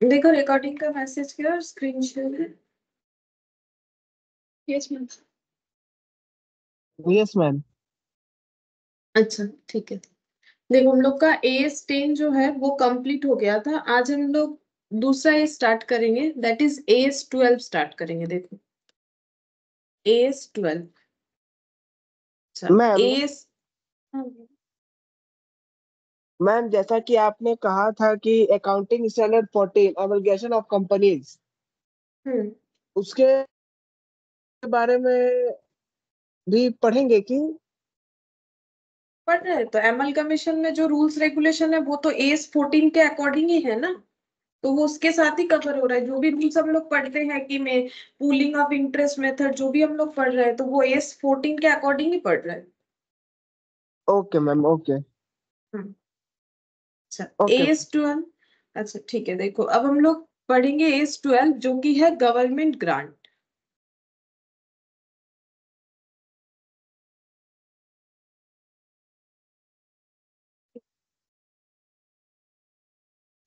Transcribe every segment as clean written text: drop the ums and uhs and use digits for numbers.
देखो रिकॉर्डिंग का मैसेज किया और स्क्रीन शेयर है। Yes ma'am. Yes ma'am. अच्छा ठीक है। देखो हम लोग का AS10 जो है वो कंप्लीट हो गया था। आज हम लोग दूसरा ए स्टार्ट करेंगे, दैट इज AS12 स्टार्ट करेंगे। देखो AS12। अच्छा मैम AS। मैम जैसा कि आपने कहा था कि अकाउंटिंग स्टैंडर्ड 14 एमलगेशन ऑफ कंपनीज, हम्म। उसके बारे में भी पढ़ेंगे कि? पढ़ रहे हैं तो एमलगमेशन में जो रूल्स रेगुलेशन है वो तो AS14 के अकॉर्डिंग ही है ना। तो वो उसके साथ ही कवर हो रहा है। जो भी रूल्स हम लोग पढ़ते हैं कि मैं पूलिंग ऑफ इंटरेस्ट मेथड जो भी हम लोग पढ़ रहे हैं तो वो AS14 के अकॉर्डिंग ही पढ़ रहे हैं। Okay ma'am, okay. हम्म। अच्छा ओके। AS12। अच्छा ठीक है। देखो अब हम लोग पढ़ेंगे AS12 जो कि है गवर्नमेंट ग्रांट।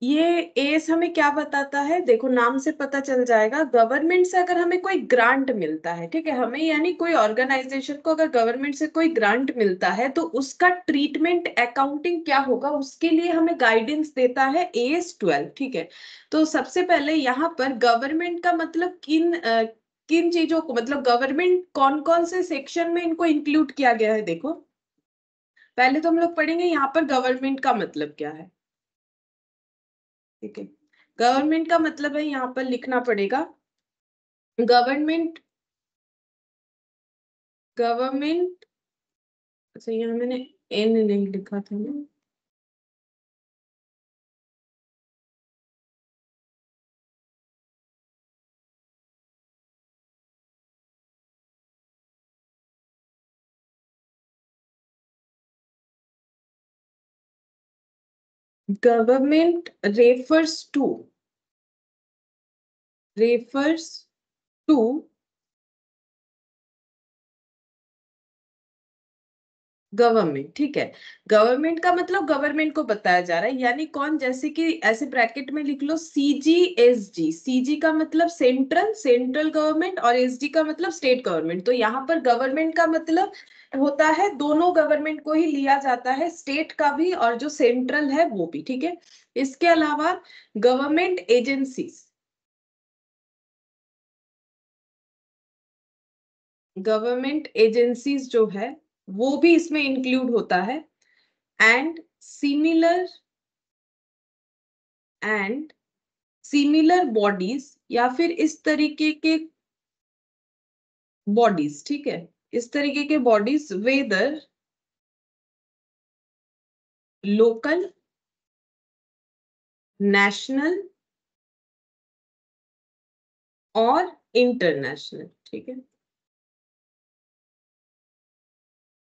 ये एस हमें क्या बताता है, देखो नाम से पता चल जाएगा। गवर्नमेंट से अगर हमें कोई ग्रांट मिलता है, ठीक है, हमें यानी कोई ऑर्गेनाइजेशन को अगर गवर्नमेंट से कोई ग्रांट मिलता है तो उसका ट्रीटमेंट अकाउंटिंग क्या होगा उसके लिए हमें गाइडेंस देता है AS12। ठीक है। तो सबसे पहले यहाँ पर गवर्नमेंट का मतलब किन चीजों को, मतलब गवर्नमेंट कौन कौन से सेक्शन में इनको इंक्लूड किया गया है। देखो पहले तो हम लोग पढ़ेंगे यहाँ पर गवर्नमेंट का मतलब क्या है। ठीक है। गवर्नमेंट का मतलब है यहाँ पर लिखना पड़ेगा गवर्नमेंट। गवर्नमेंट। अच्छा यहाँ मैंने एन नहीं लिखा था ना। Government refers to government. ठीक है। गवर्नमेंट का मतलब गवर्नमेंट को बताया जा रहा है, यानी कौन, जैसे कि ऐसे ब्रैकेट में लिख लो CGSG। CG का मतलब सेंट्रल गवर्नमेंट और SG का मतलब स्टेट गवर्नमेंट। तो यहाँ पर गवर्नमेंट का मतलब होता है दोनों गवर्नमेंट को ही लिया जाता है, स्टेट का भी और जो सेंट्रल है वो भी। ठीक है। इसके अलावा गवर्नमेंट एजेंसीज, गवर्नमेंट एजेंसीज जो है वो भी इसमें इंक्लूड होता है। And similar and similar bodies या फिर इस तरीके के बॉडीज। ठीक है। इस तरीके के बॉडीज वेदर लोकल, नेशनल और इंटरनेशनल। ठीक है।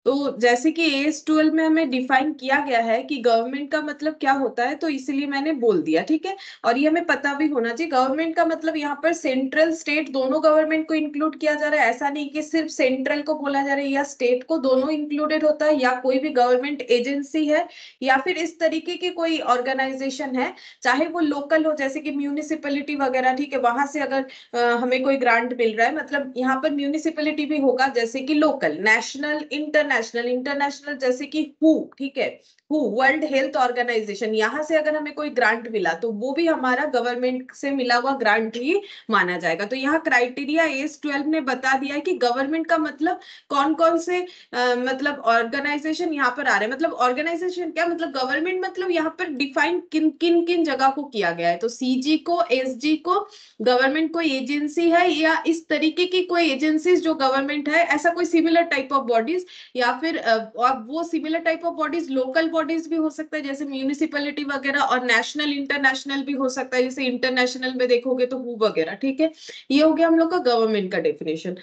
तो जैसे कि AS12 में हमें डिफाइन किया गया है कि गवर्नमेंट का मतलब क्या होता है, तो इसलिए मैंने बोल दिया। ठीक है। और ये हमें पता भी होना चाहिए गवर्नमेंट का मतलब यहाँ पर सेंट्रल स्टेट दोनों गवर्नमेंट को इंक्लूड किया जा रहा है। ऐसा नहीं कि सिर्फ सेंट्रल को बोला जा रहा है या स्टेट को, दोनों इंक्लूडेड होता है। या कोई भी गवर्नमेंट एजेंसी है या फिर इस तरीके की कोई ऑर्गेनाइजेशन है, चाहे वो लोकल हो जैसे कि म्यूनिसिपैलिटी वगैरह। ठीक है। वहां से अगर हमें कोई ग्रांट मिल रहा है, मतलब यहाँ पर म्यूनिसिपैलिटी भी होगा जैसे कि लोकल, नेशनल, इंटरनेशनल। इंटरनेशनल जैसे कि हु, ठीक है, हु वर्ल्ड हेल्थ ऑर्गेनाइजेशन, यहाँ से अगर हमें कोई ग्रांट मिला तो वो भी हमारा गवर्नमेंट से मिला हुआ ग्रांट ही माना जाएगा। तो यहाँ क्राइटेरिया AS12 ने बता दिया है कि गवर्नमेंट का मतलब कौन कौन से मतलब ऑर्गेनाइजेशन यहाँ पर आ रहे हैं। मतलब ऑर्गेनाइजेशन क्या मतलब गवर्नमेंट, मतलब यहाँ पर डिफाइन किन किन किन जगह को किया गया है। तो CG को, SG को, गवर्नमेंट कोई एजेंसी है या इस तरीके की कोई एजेंसीज जो गवर्नमेंट है, ऐसा कोई सिमिलर टाइप ऑफ बॉडीज, या फिर और वो similar type of bodies local bodies भी हो सकता है जैसे म्यूनिसिपैलिटी वगैरह, और नेशनल इंटरनेशनल भी हो सकता है जैसे इंटरनेशनल में देखोगे तो हु वगैरह। ठीक है। ये हो गया हम लोग का गवर्नमेंट का डेफिनेशन।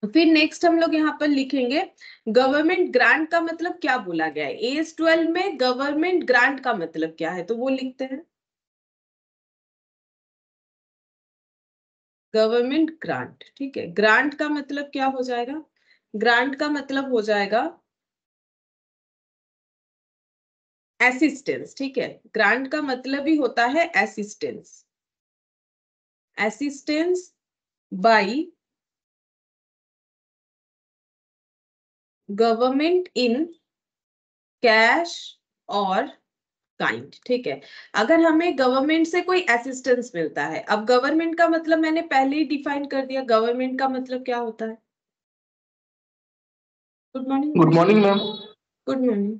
फिर नेक्स्ट हम लोग यहाँ पर लिखेंगे गवर्नमेंट ग्रांट का मतलब क्या बोला गया है। AS12 में गवर्नमेंट ग्रांट का मतलब क्या है, तो वो लिखते हैं गवर्नमेंट ग्रांट। ठीक है। ग्रांट का मतलब क्या हो जाएगा, ग्रांट का मतलब हो जाएगा असिस्टेंस। ठीक है। ग्रांट का मतलब ही होता है assistance. Assistance by government in cash और काइंड। ठीक है, अगर हमें गवर्नमेंट से कोई असिस्टेंस मिलता है, अब गवर्नमेंट का मतलब मैंने पहले ही डिफाइन कर दिया, गवर्नमेंट का मतलब क्या होता है। Good morning. Good morning ma'am. Good morning.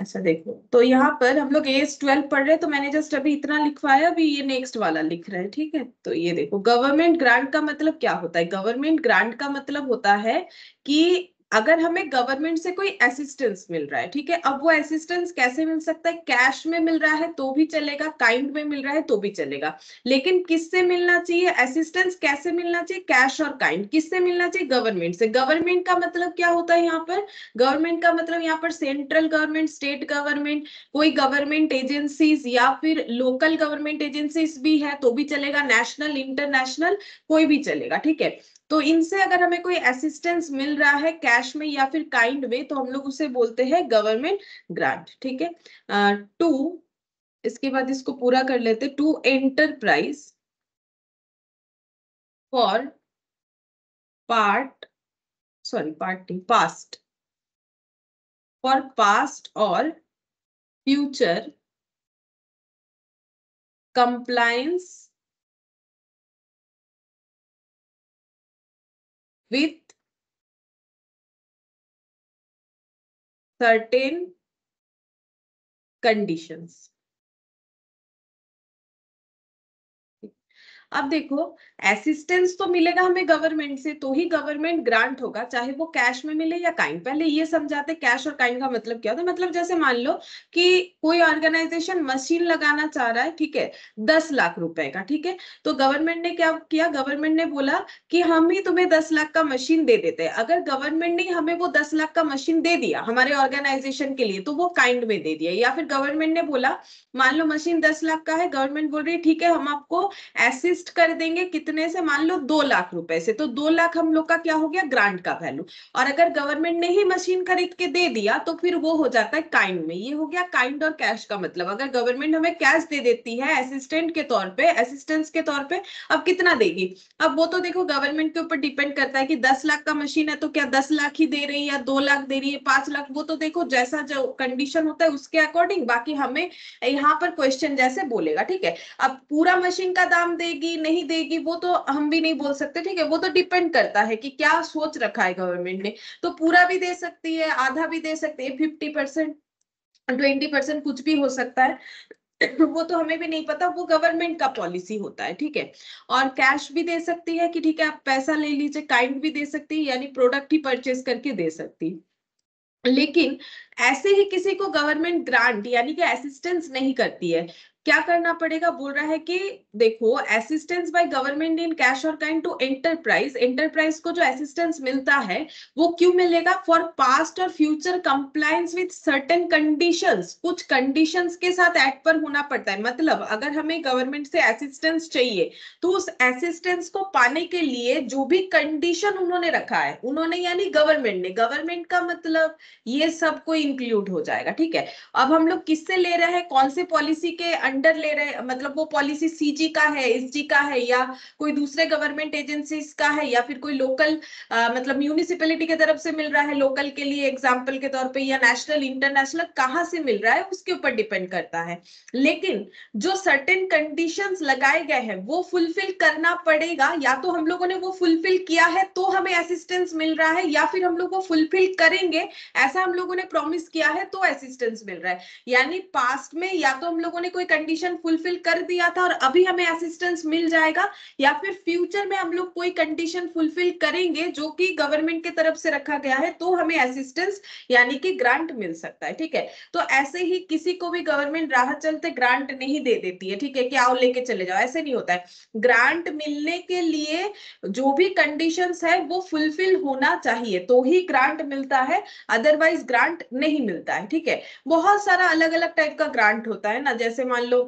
अच्छा देखो, तो यहाँ पर हम लोग एज 12 पढ़ रहे हैं, तो मैंने जस्ट अभी इतना लिखवाया, अभी ये नेक्स्ट वाला लिख रहे हैं। ठीक है, तो ये देखो, गवर्नमेंट ग्रांट का मतलब क्या होता है। गवर्नमेंट ग्रांट का मतलब होता है कि अगर हमें गवर्नमेंट से कोई असिस्टेंस मिल रहा है, ठीक है, अब वो असिस्टेंस कैसे मिल सकता है, कैश में मिल रहा है तो भी चलेगा, काइंड में मिल रहा है तो भी चलेगा, लेकिन किससे मिलना चाहिए असिस्टेंस, कैसे मिलना चाहिए, कैश और काइंड, किससे मिलना चाहिए, गवर्नमेंट से। गवर्नमेंट का मतलब क्या होता है यहाँ पर, गवर्नमेंट का मतलब यहाँ पर सेंट्रल गवर्नमेंट, स्टेट गवर्नमेंट, कोई गवर्नमेंट एजेंसीज या फिर लोकल गवर्नमेंट एजेंसीज भी है तो भी चलेगा, नेशनल इंटरनेशनल कोई भी चलेगा। ठीक है, तो इनसे अगर हमें कोई असिस्टेंस मिल रहा है कैश में या फिर काइंड में, तो हम लोग उसे बोलते हैं गवर्नमेंट ग्रांट। ठीक है, टू, इसके बाद इसको पूरा कर लेते, to enterprise for part, sorry part नहीं, पास्ट, फॉर पास्ट और future compliance with certain conditions। अब देखो, असिस्टेंस तो मिलेगा हमें गवर्नमेंट से तो ही गवर्नमेंट ग्रांट होगा, चाहे वो कैश में मिले या काइंड। पहले ये समझाते कैश और काइंड का मतलब क्या होता है। मतलब जैसे मान लो कि कोई ऑर्गेनाइजेशन मशीन लगाना चाह रहा है, ठीक है, 10 लाख रुपए का, ठीक है, तो गवर्नमेंट ने क्या किया, गवर्नमेंट ने बोला कि हम ही तुम्हें 10 लाख का मशीन दे देते हैं। अगर गवर्नमेंट ने हमें वो 10 लाख का मशीन दे दिया हमारे ऑर्गेनाइजेशन के लिए, तो वो काइंड में दे दिया। या फिर गवर्नमेंट ने बोला, मान लो मशीन 10 लाख का है, गवर्नमेंट बोल रही है ठीक है हम आपको असिस्ट कर देंगे, कितने से, मान लो 2 लाख रुपए से, तो 2 लाख हम लोग का क्या हो गया, ग्रांट का वैल्यू। और अगर गवर्नमेंट ने ही मशीन खरीद के दे दिया तो फिर वो हो जाता है काइंड में। ये हो गया काइंड और कैश का मतलब। अगर गवर्नमेंट हमें कैश दे देती है असिस्टेंट के तौर पे, असिस्टेंस के तौर पे, अब कितना देगी, अब वो तो देखो गवर्नमेंट के ऊपर डिपेंड करता है कि 10 लाख का मशीन है तो क्या 10 लाख ही दे रही है या 2 लाख दे रही है, 5 लाख, वो तो देखो जैसा जो कंडीशन होता है उसके अकॉर्डिंग। बाकी हमें यहाँ पर क्वेश्चन जैसे बोलेगा, ठीक है। अब पूरा मशीन का दाम देगी नहीं देगी वो तो हम भी नहीं बोल सकते, ठीक है, वो तो डिपेंड करता है कि क्या सोच रखा है गवर्नमेंट ने। तो पूरा भी दे सकती है, आधा भी दे सकती है, 50%, 20%, कुछ भी हो सकता है। वो तो हमें भी नहीं पता, वो गवर्नमेंट का पॉलिसी होता है। ठीक है, और कैश भी दे सकती है कि ठीक है आप पैसा ले लीजिए, काइंड भी दे सकती है यानी प्रोडक्ट ही परचेज करके दे सकती है। लेकिन ऐसे ही किसी को गवर्नमेंट ग्रांट यानी कि असिस्टेंस नहीं करती है। क्या करना पड़ेगा, बोल रहा है कि देखो assistance by government in cash और काइंड टू एंटरप्राइज, एंटरप्राइज को जो असिस्टेंस मिलता है वो क्यों मिलेगा, फॉर पास्ट और future compliance with certain conditions, कुछ कंडीशंस के साथ एक्ट पर होना पड़ता है। मतलब अगर हमें गवर्नमेंट से असिस्टेंस चाहिए तो उस असिस्टेंस को पाने के लिए जो भी कंडीशन उन्होंने रखा है, उन्होंने यानी गवर्नमेंट ने, गवर्नमेंट का मतलब ये सब को इंक्लूड हो जाएगा। ठीक है, अब हम लोग किससे ले रहे हैं, कौन से पॉलिसी के अंडर ले रहे हैं, मतलब वो पॉलिसी सीजी का है, एसजी का है, या कोई दूसरे गवर्नमेंट एजेंसीज का है, या फिर कोई लोकल मतलब म्यूनिसिपैलिटी की तरफ से मिल रहा है लोकल के लिए एग्जांपल के तौर पे, या नेशनल इंटरनेशनल कहां से मिल रहा है उसके ऊपर डिपेंड करता है। लेकिन जो सर्टेन कंडीशंस लगाए गए हैं वो फुलफिल करना पड़ेगा। या तो हम लोगों ने वो फुलफिल किया है तो हमें असिस्टेंस मिल रहा है, या फिर हम लोग वो फुलफिल करेंगे, ऐसा हम लोगों ने प्रॉमिस किया है तो असिस्टेंस मिल रहा है। यानी पास्ट में या तो हम लोगों ने कोई कंडीशन फुलफिल कर दिया था और अभी हमें असिस्टेंस मिल जाएगा, या फिर फ्यूचर में हम लोग कोई कंडीशन फुलफिल करेंगे जो कि गवर्नमेंट की तरफ से रखा गया है तो हमें असिस्टेंस यानी कि ग्रांट मिल सकता है। ठीक है, तो ऐसे ही किसी को भी गवर्नमेंट राह चलते ग्रांट नहीं दे देती है, ठीक है, कि आओ लेके चले जाओ, ऐसे नहीं होता है। ग्रांट मिलने के लिए जो भी कंडीशंस है वो फुलफिल होना चाहिए तो ही ग्रांट मिलता है, अदरवाइज ग्रांट नहीं मिलता है। ठीक है, बहुत सारा अलग अलग टाइप का ग्रांट होता है ना, जैसे मान लो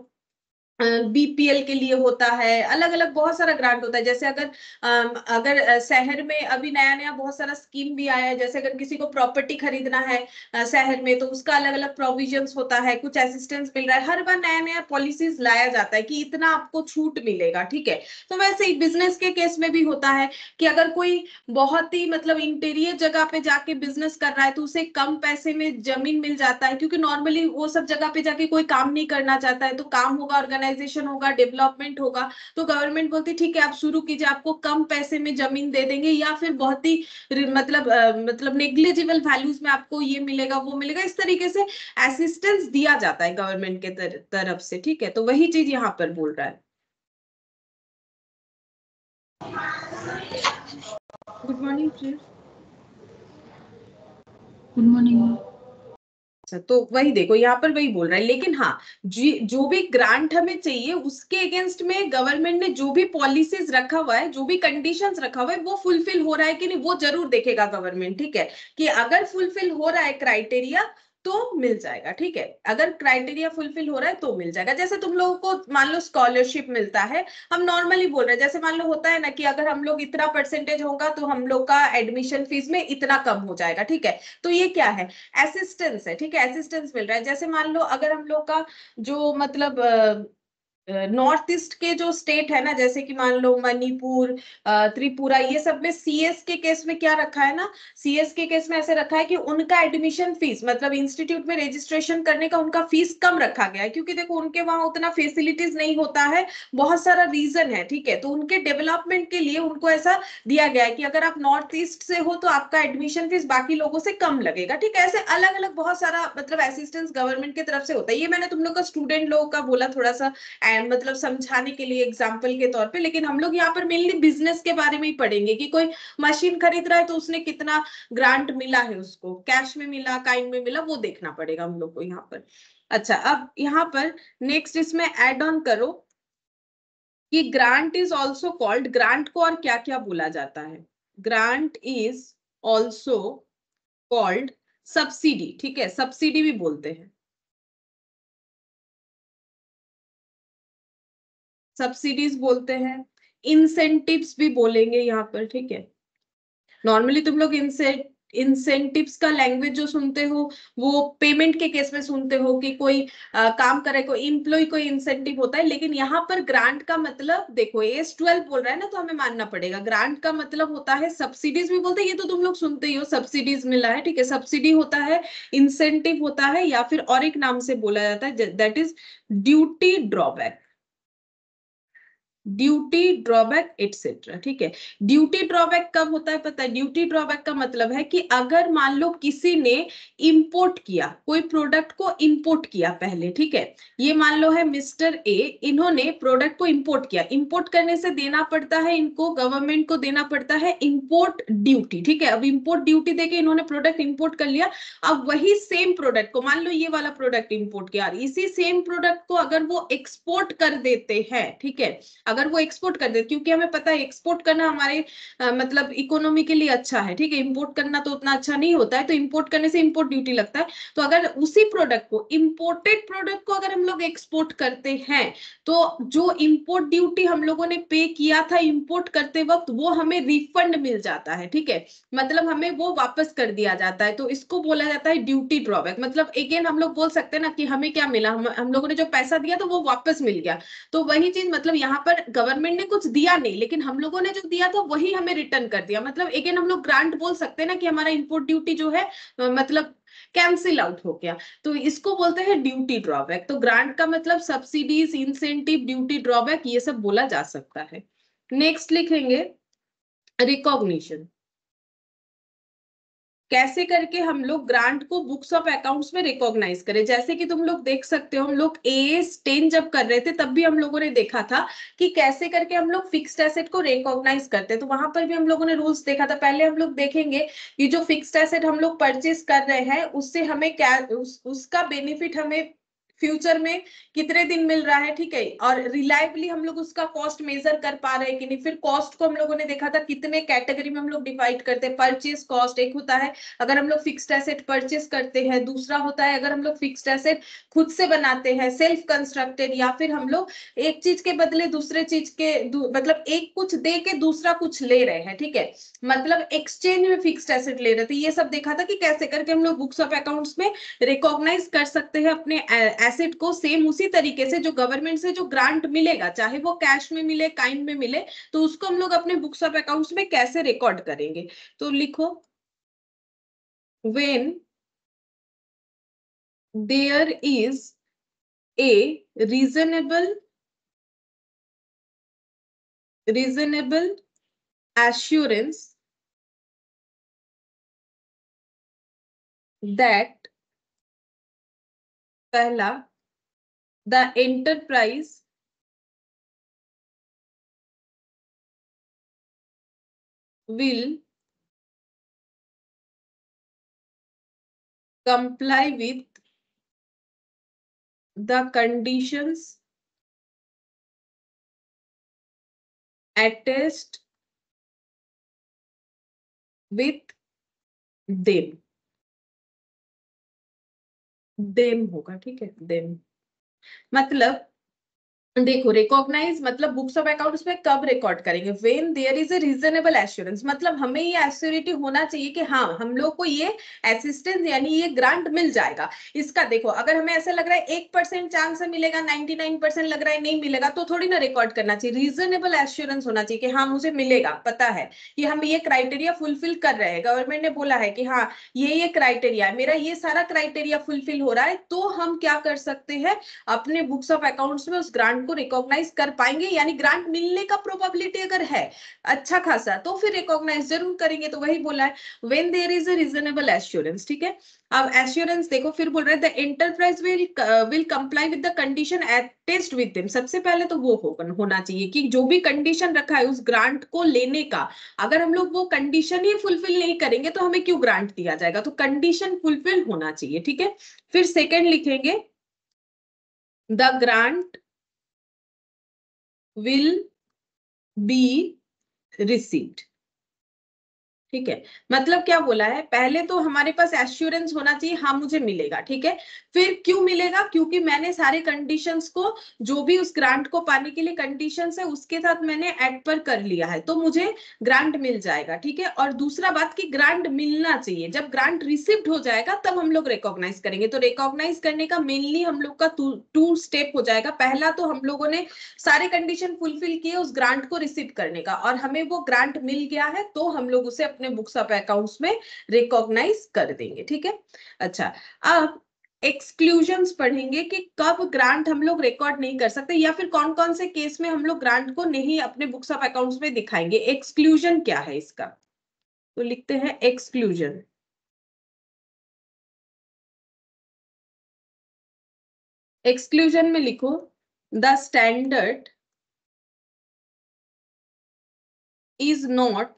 बीपीएल के लिए होता है, अलग अलग बहुत सारा ग्रांट होता है। जैसे अगर शहर में अभी नया नया बहुत सारा स्कीम भी आया है, जैसे अगर किसी को प्रॉपर्टी खरीदना है शहर में, तो उसका अलग अलग प्रोविजंस होता है, कुछ असिस्टेंस मिल रहा है, हर बार नया नया पॉलिसीज लाया जाता है कि इतना आपको छूट मिलेगा, ठीक है। तो वैसे ही बिजनेस के केस में भी होता है कि अगर कोई बहुत ही मतलब इंटीरियर जगह पे जाके बिजनेस कर रहा है तो उसे कम पैसे में जमीन मिल जाता है, क्योंकि नॉर्मली वो सब जगह पे जाके कोई काम नहीं करना चाहता है, तो काम होगा, ऑर्गेनाइजेशन होगा, डेवलपमेंट होगा, तो गवर्नमेंट बोलती ठीक है आप शुरू कीजिए, आपको कम पैसे में जमीन दे देंगे, या फिर बहुत ही मतलब नेग्लिजिबल वैल्यूज में आपको ये मिलेगा वो मिलेगा, इस तरीके से असिस्टेंस दिया जाता है गवर्नमेंट के तरफ से, ठीक है। तो वही चीज यहाँ पर बोल रहा है। Good morning. Good morning. तो वही देखो यहाँ पर वही बोल रहा है, लेकिन हाँ जो भी ग्रांट हमें चाहिए उसके अगेंस्ट में गवर्नमेंट ने जो भी पॉलिसीज रखा हुआ है, जो भी कंडीशंस रखा हुआ है, वो फुलफिल हो रहा है कि नहीं, वो जरूर देखेगा गवर्नमेंट, ठीक है। कि अगर फुलफिल हो रहा है क्राइटेरिया तो मिल जाएगा, ठीक है। अगर क्राइटेरिया फुलफिल हो रहा है तो मिल जाएगा। जैसे तुम लोगों को मान लो स्कॉलरशिप मिलता है, हम नॉर्मली बोल रहे हैं, जैसे मान लो होता है ना कि अगर हम लोग इतना परसेंटेज होगा तो हम लोग का एडमिशन फीस में इतना कम हो जाएगा, ठीक है। तो ये क्या है, असिस्टेंस है, ठीक है, असिस्टेंस मिल रहा है। जैसे मान लो अगर हम लोग का जो मतलब नॉर्थ ईस्ट के जो स्टेट है ना, जैसे कि मान लो मणिपुर, त्रिपुरा, ये सब में सीएस के केस में क्या रखा है ना, सीएस के केस में ऐसे रखा है कि उनका एडमिशन फीस मतलब इंस्टीट्यूट में रजिस्ट्रेशन करने का उनका फीस कम रखा गया है, क्योंकि देखो उनके वहां उतना फैसिलिटीज नहीं होता है, बहुत सारा रीजन है, ठीक है। तो उनके डेवलपमेंट के लिए उनको ऐसा दिया गया है कि अगर आप नॉर्थ ईस्ट से हो तो आपका एडमिशन फीस बाकी लोगों से कम लगेगा, ठीक है। ऐसे अलग अलग बहुत सारा मतलब असिस्टेंस गवर्नमेंट की तरफ से होता है। ये मैंने तुम लोग का स्टूडेंट लोगों का बोला थोड़ा सा मतलब समझाने के लिए एग्जाम्पल के तौर पे, लेकिन हम लोग यहाँ पर मेनली बिजनेस के बारे में ही पढ़ेंगे कि कोई मशीन खरीद रहा है तो उसने कितना ग्रांट मिला है, उसको कैश में मिला, काइंड में मिला, वो देखना पड़ेगा हम लोग को यहाँ पर। अच्छा, अब यहाँ पर नेक्स्ट इसमें एड ऑन करो कि grant is also called, grant को और क्या क्या बोला जाता है, grant is also called subsidy, ठीक है, सब्सिडी भी बोलते हैं, सब्सिडीज बोलते हैं, इंसेंटिव्स भी बोलेंगे यहाँ पर, ठीक है। नॉर्मली तुम लोग इंसेंटिव्स का लैंग्वेज जो सुनते हो वो पेमेंट के केस में सुनते हो कि कोई काम करे, कोई इम्प्लॉय कोई इंसेंटिव होता है, लेकिन यहाँ पर ग्रांट का मतलब देखो AS12 बोल रहा है ना, तो हमें मानना पड़ेगा ग्रांट का मतलब होता है, सब्सिडीज भी बोलते हैं, ये तो तुम लोग सुनते ही हो, सब्सिडीज मिला है, ठीक है। सब्सिडी होता है, इंसेंटिव होता है, या फिर और एक नाम से बोला जाता है that is duty drawback, duty drawback etcetera, ठीक है। ड्यूटी ड्रॉबैक कब होता है पता है, ड्यूटी ड्रॉबैक का मतलब है कि अगर मान लो किसी ने इंपोर्ट किया, कोई प्रोडक्ट को इंपोर्ट किया पहले, ठीक है, ये मान लो है मिस्टर ए, इन्होंने प्रोडक्ट को इंपोर्ट किया, इंपोर्ट करने से देना पड़ता है इनको, गवर्नमेंट को देना पड़ता है इंपोर्ट ड्यूटी, ठीक है। अब इंपोर्ट ड्यूटी देके इन्होंने प्रोडक्ट इंपोर्ट कर लिया, अब वही सेम प्रोडक्ट को, मान लो ये वाला प्रोडक्ट इंपोर्ट किया, इसी सेम प्रोडक्ट को अगर वो एक्सपोर्ट कर देते हैं, ठीक है, अगर वो एक्सपोर्ट कर दे, क्योंकि हमें पता है एक्सपोर्ट करना हमारे मतलब इकोनॉमी के लिए अच्छा है, ठीक है, इंपोर्ट करना तो उतना अच्छा नहीं होता है, तो इंपोर्ट करने से इंपोर्ट ड्यूटी लगता है। तो अगर उसी प्रोडक्ट को, इंपोर्टेड प्रोडक्ट को अगर हम लोग एक्सपोर्ट करते हैं, तो जो इंपोर्ट ड्यूटी हम लोगों ने पे किया था इंपोर्ट करते वक्त, वो हमें रिफंड मिल जाता है, ठीक है, मतलब हमें वो वापस कर दिया जाता है, तो इसको बोला जाता है ड्यूटी ड्रॉबैक। मतलब अगेन हम लोग बोल सकते हैं ना कि हमें क्या मिला, हम लोगों ने जो पैसा दिया तो वो वापस मिल गया, तो वही चीज, मतलब यहाँ पर गवर्नमेंट ने कुछ दिया नहीं, लेकिन हम लोगों ने जो दिया था वही हमें रिटर्न कर दिया, मतलब अगेन हम लोग ग्रांट बोल सकते हैं ना कि हमारा इंपोर्ट ड्यूटी जो है मतलब कैंसिल आउट हो गया, तो इसको बोलते हैं ड्यूटी ड्रॉबैक। तो ग्रांट का मतलब सब्सिडीज, इंसेंटिव, ड्यूटी ड्रॉबैक, ये सब बोला जा सकता है। नेक्स्ट लिखेंगे रिकॉग्निशन, कैसे करके हम लोग ग्रांट को बुक्स ऑफ अकाउंट्स में रिकॉग्नाइज करें। जैसे कि तुम लोग देख सकते हो, हम लोग AS10 जब कर रहे थे तब भी हम लोगों ने देखा था कि कैसे करके हम लोग फिक्स्ड एसेट को रिकॉग्नाइज करते हैं, तो वहां पर भी हम लोगों ने रूल्स देखा था। पहले हम लोग देखेंगे कि जो फिक्स्ड एसेट हम लोग परचेज कर रहे हैं उससे हमें क्या उसका बेनिफिट हमें फ्यूचर में कितने दिन मिल रहा है, ठीक है, और रिलायबली हम लोग उसका कॉस्ट मेजर कर पा रहे हैं कि नहीं। फिर कॉस्ट को हम लोगों ने देखा था कितने कैटेगरी में हम लोग डिवाइड करते हैं। परचेज कॉस्ट एक होता है अगर हम लोग फिक्स्ड एसेट परचेज करते हैं, दूसरा होता है अगर हम लोग फिक्स्ड एसेट खुद से बनाते हैं सेल्फ कंस्ट्रक्टेड, या फिर हम लोग एक चीज के बदले दूसरे चीज के मतलब एक कुछ दे के दूसरा कुछ ले रहे हैं, ठीक है, मतलब एक्सचेंज में फिक्स्ड एसेट ले रहे थे। ये सब देखा था कि कैसे करके हम लोग बुक्स ऑफ अकाउंट्स में रिकॉग्नाइज कर सकते हैं अपने एसेट को। सेम उसी तरीके से जो गवर्नमेंट से जो ग्रांट मिलेगा, चाहे वो कैश में मिले काइंड में मिले, तो उसको हम लोग अपने बुक्स ऑफ अकाउंट्स में कैसे रिकॉर्ड करेंगे। तो लिखो, when there is a reasonable assurance that, पहला, the enterprise will comply with the conditions attached with them होगा, ठीक है, them मतलब देखो, रिकॉग्नाइज मतलब बुक्स ऑफ अकाउंट्स में कब रिकॉर्ड करेंगे, when there is a reasonable assurance, मतलब हमें ये एश्योरिटी होना चाहिए कि हाँ हम लोग को ये असिस्टेंस यानी ये ग्रांट मिल जाएगा। इसका देखो, अगर हमें ऐसा लग रहा है 1% चांस है मिलेगा, 99% लग रहा है नहीं मिलेगा, तो थोड़ी ना रिकॉर्ड करना चाहिए। रीजनेबल एश्योरेंस होना चाहिए कि हाँ मुझे मिलेगा, पता है कि हम ये क्राइटेरिया फुलफिल कर रहे हैं, गवर्नमेंट ने बोला है कि हाँ ये क्राइटेरिया है, मेरा ये सारा क्राइटेरिया फुलफिल हो रहा है, तो हम क्या कर सकते हैं, अपने बुक्स ऑफ अकाउंट्स में उस ग्रांट को रिकॉग्नाइज कर पाएंगे। यानी ग्रांट मिलने का प्रोबेबिलिटी अगर है अच्छा खासा, तो फिर रिकॉग्नाइज जरूर करेंगे। तो वही बोला है, when there is a reasonable assurance, ठीक है। अब एश्योरेंस देखो, फिर बोल रहे हैं the enterprise will comply with the condition attached with them. सबसे पहले तो वो होना चाहिए कि जो भी कंडीशन रखा है उस ग्रांट को लेने का, अगर हम लोग वो कंडीशन ही फुलफिल नहीं करेंगे तो हमें क्यों ग्रांट दिया जाएगा। तो कंडीशन फुलफिल होना चाहिए, ठीक है। फिर सेकंड लिखेंगे, the grant will be received, ठीक है। मतलब क्या बोला है, पहले तो हमारे पास एश्योरेंस होना चाहिए हाँ मुझे मिलेगा, ठीक है। फिर क्यों मिलेगा, क्योंकि मैंने सारे कंडीशंस को, जो भी उस ग्रांट को पाने के लिए कंडीशंस है उसके साथ मैंने एड पर कर लिया है, तो मुझे ग्रांट मिल जाएगा, ठीक है। और दूसरा बात कि ग्रांट मिलना चाहिए, जब ग्रांट रिसिव्ड हो जाएगा तब हम लोग रिकॉग्नाइज करेंगे। तो रिकॉग्नाइज करने का मेनली हम लोग का टू स्टेप हो जाएगा। पहला तो हम लोगों ने सारे कंडीशन फुलफिल किए उस ग्रांट को रिसीव करने का, और हमें वो ग्रांट मिल गया है, तो हम लोग उसे अपने बुक्स ऑफ अकाउंट्स में रिकॉग्नाइज कर देंगे, ठीक है। अच्छा, अब एक्सक्लूजन्स पढ़ेंगे कि कब ग्रांट हम लोग रिकॉर्ड नहीं कर सकते, या फिर कौन कौन से केस में हम लोग ग्रांट को नहीं अपने बुक्स ऑफ अकाउंट्स में दिखाएंगे। एक्सक्लूजन क्या है इसका, तो लिखते हैं एक्सक्लूजन। एक्सक्लूजन में लिखो, the standard is not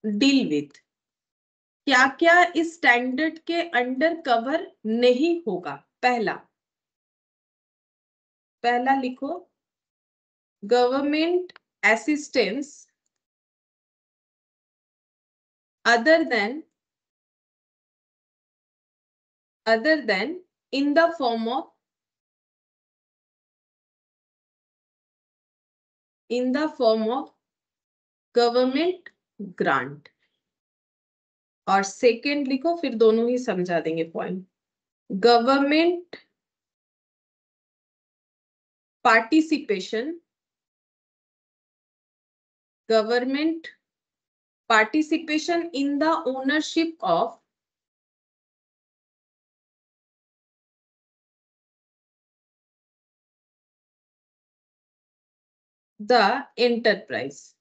deal with. क्या क्या इस स्टैंडर्ड के अंडर कवर नहीं होगा। पहला, पहला लिखो, government assistance other then in the form of government grant. और सेकेंड लिखो, फिर दोनों ही समझा देंगे point. Government participation, government participation in the ownership of the enterprise.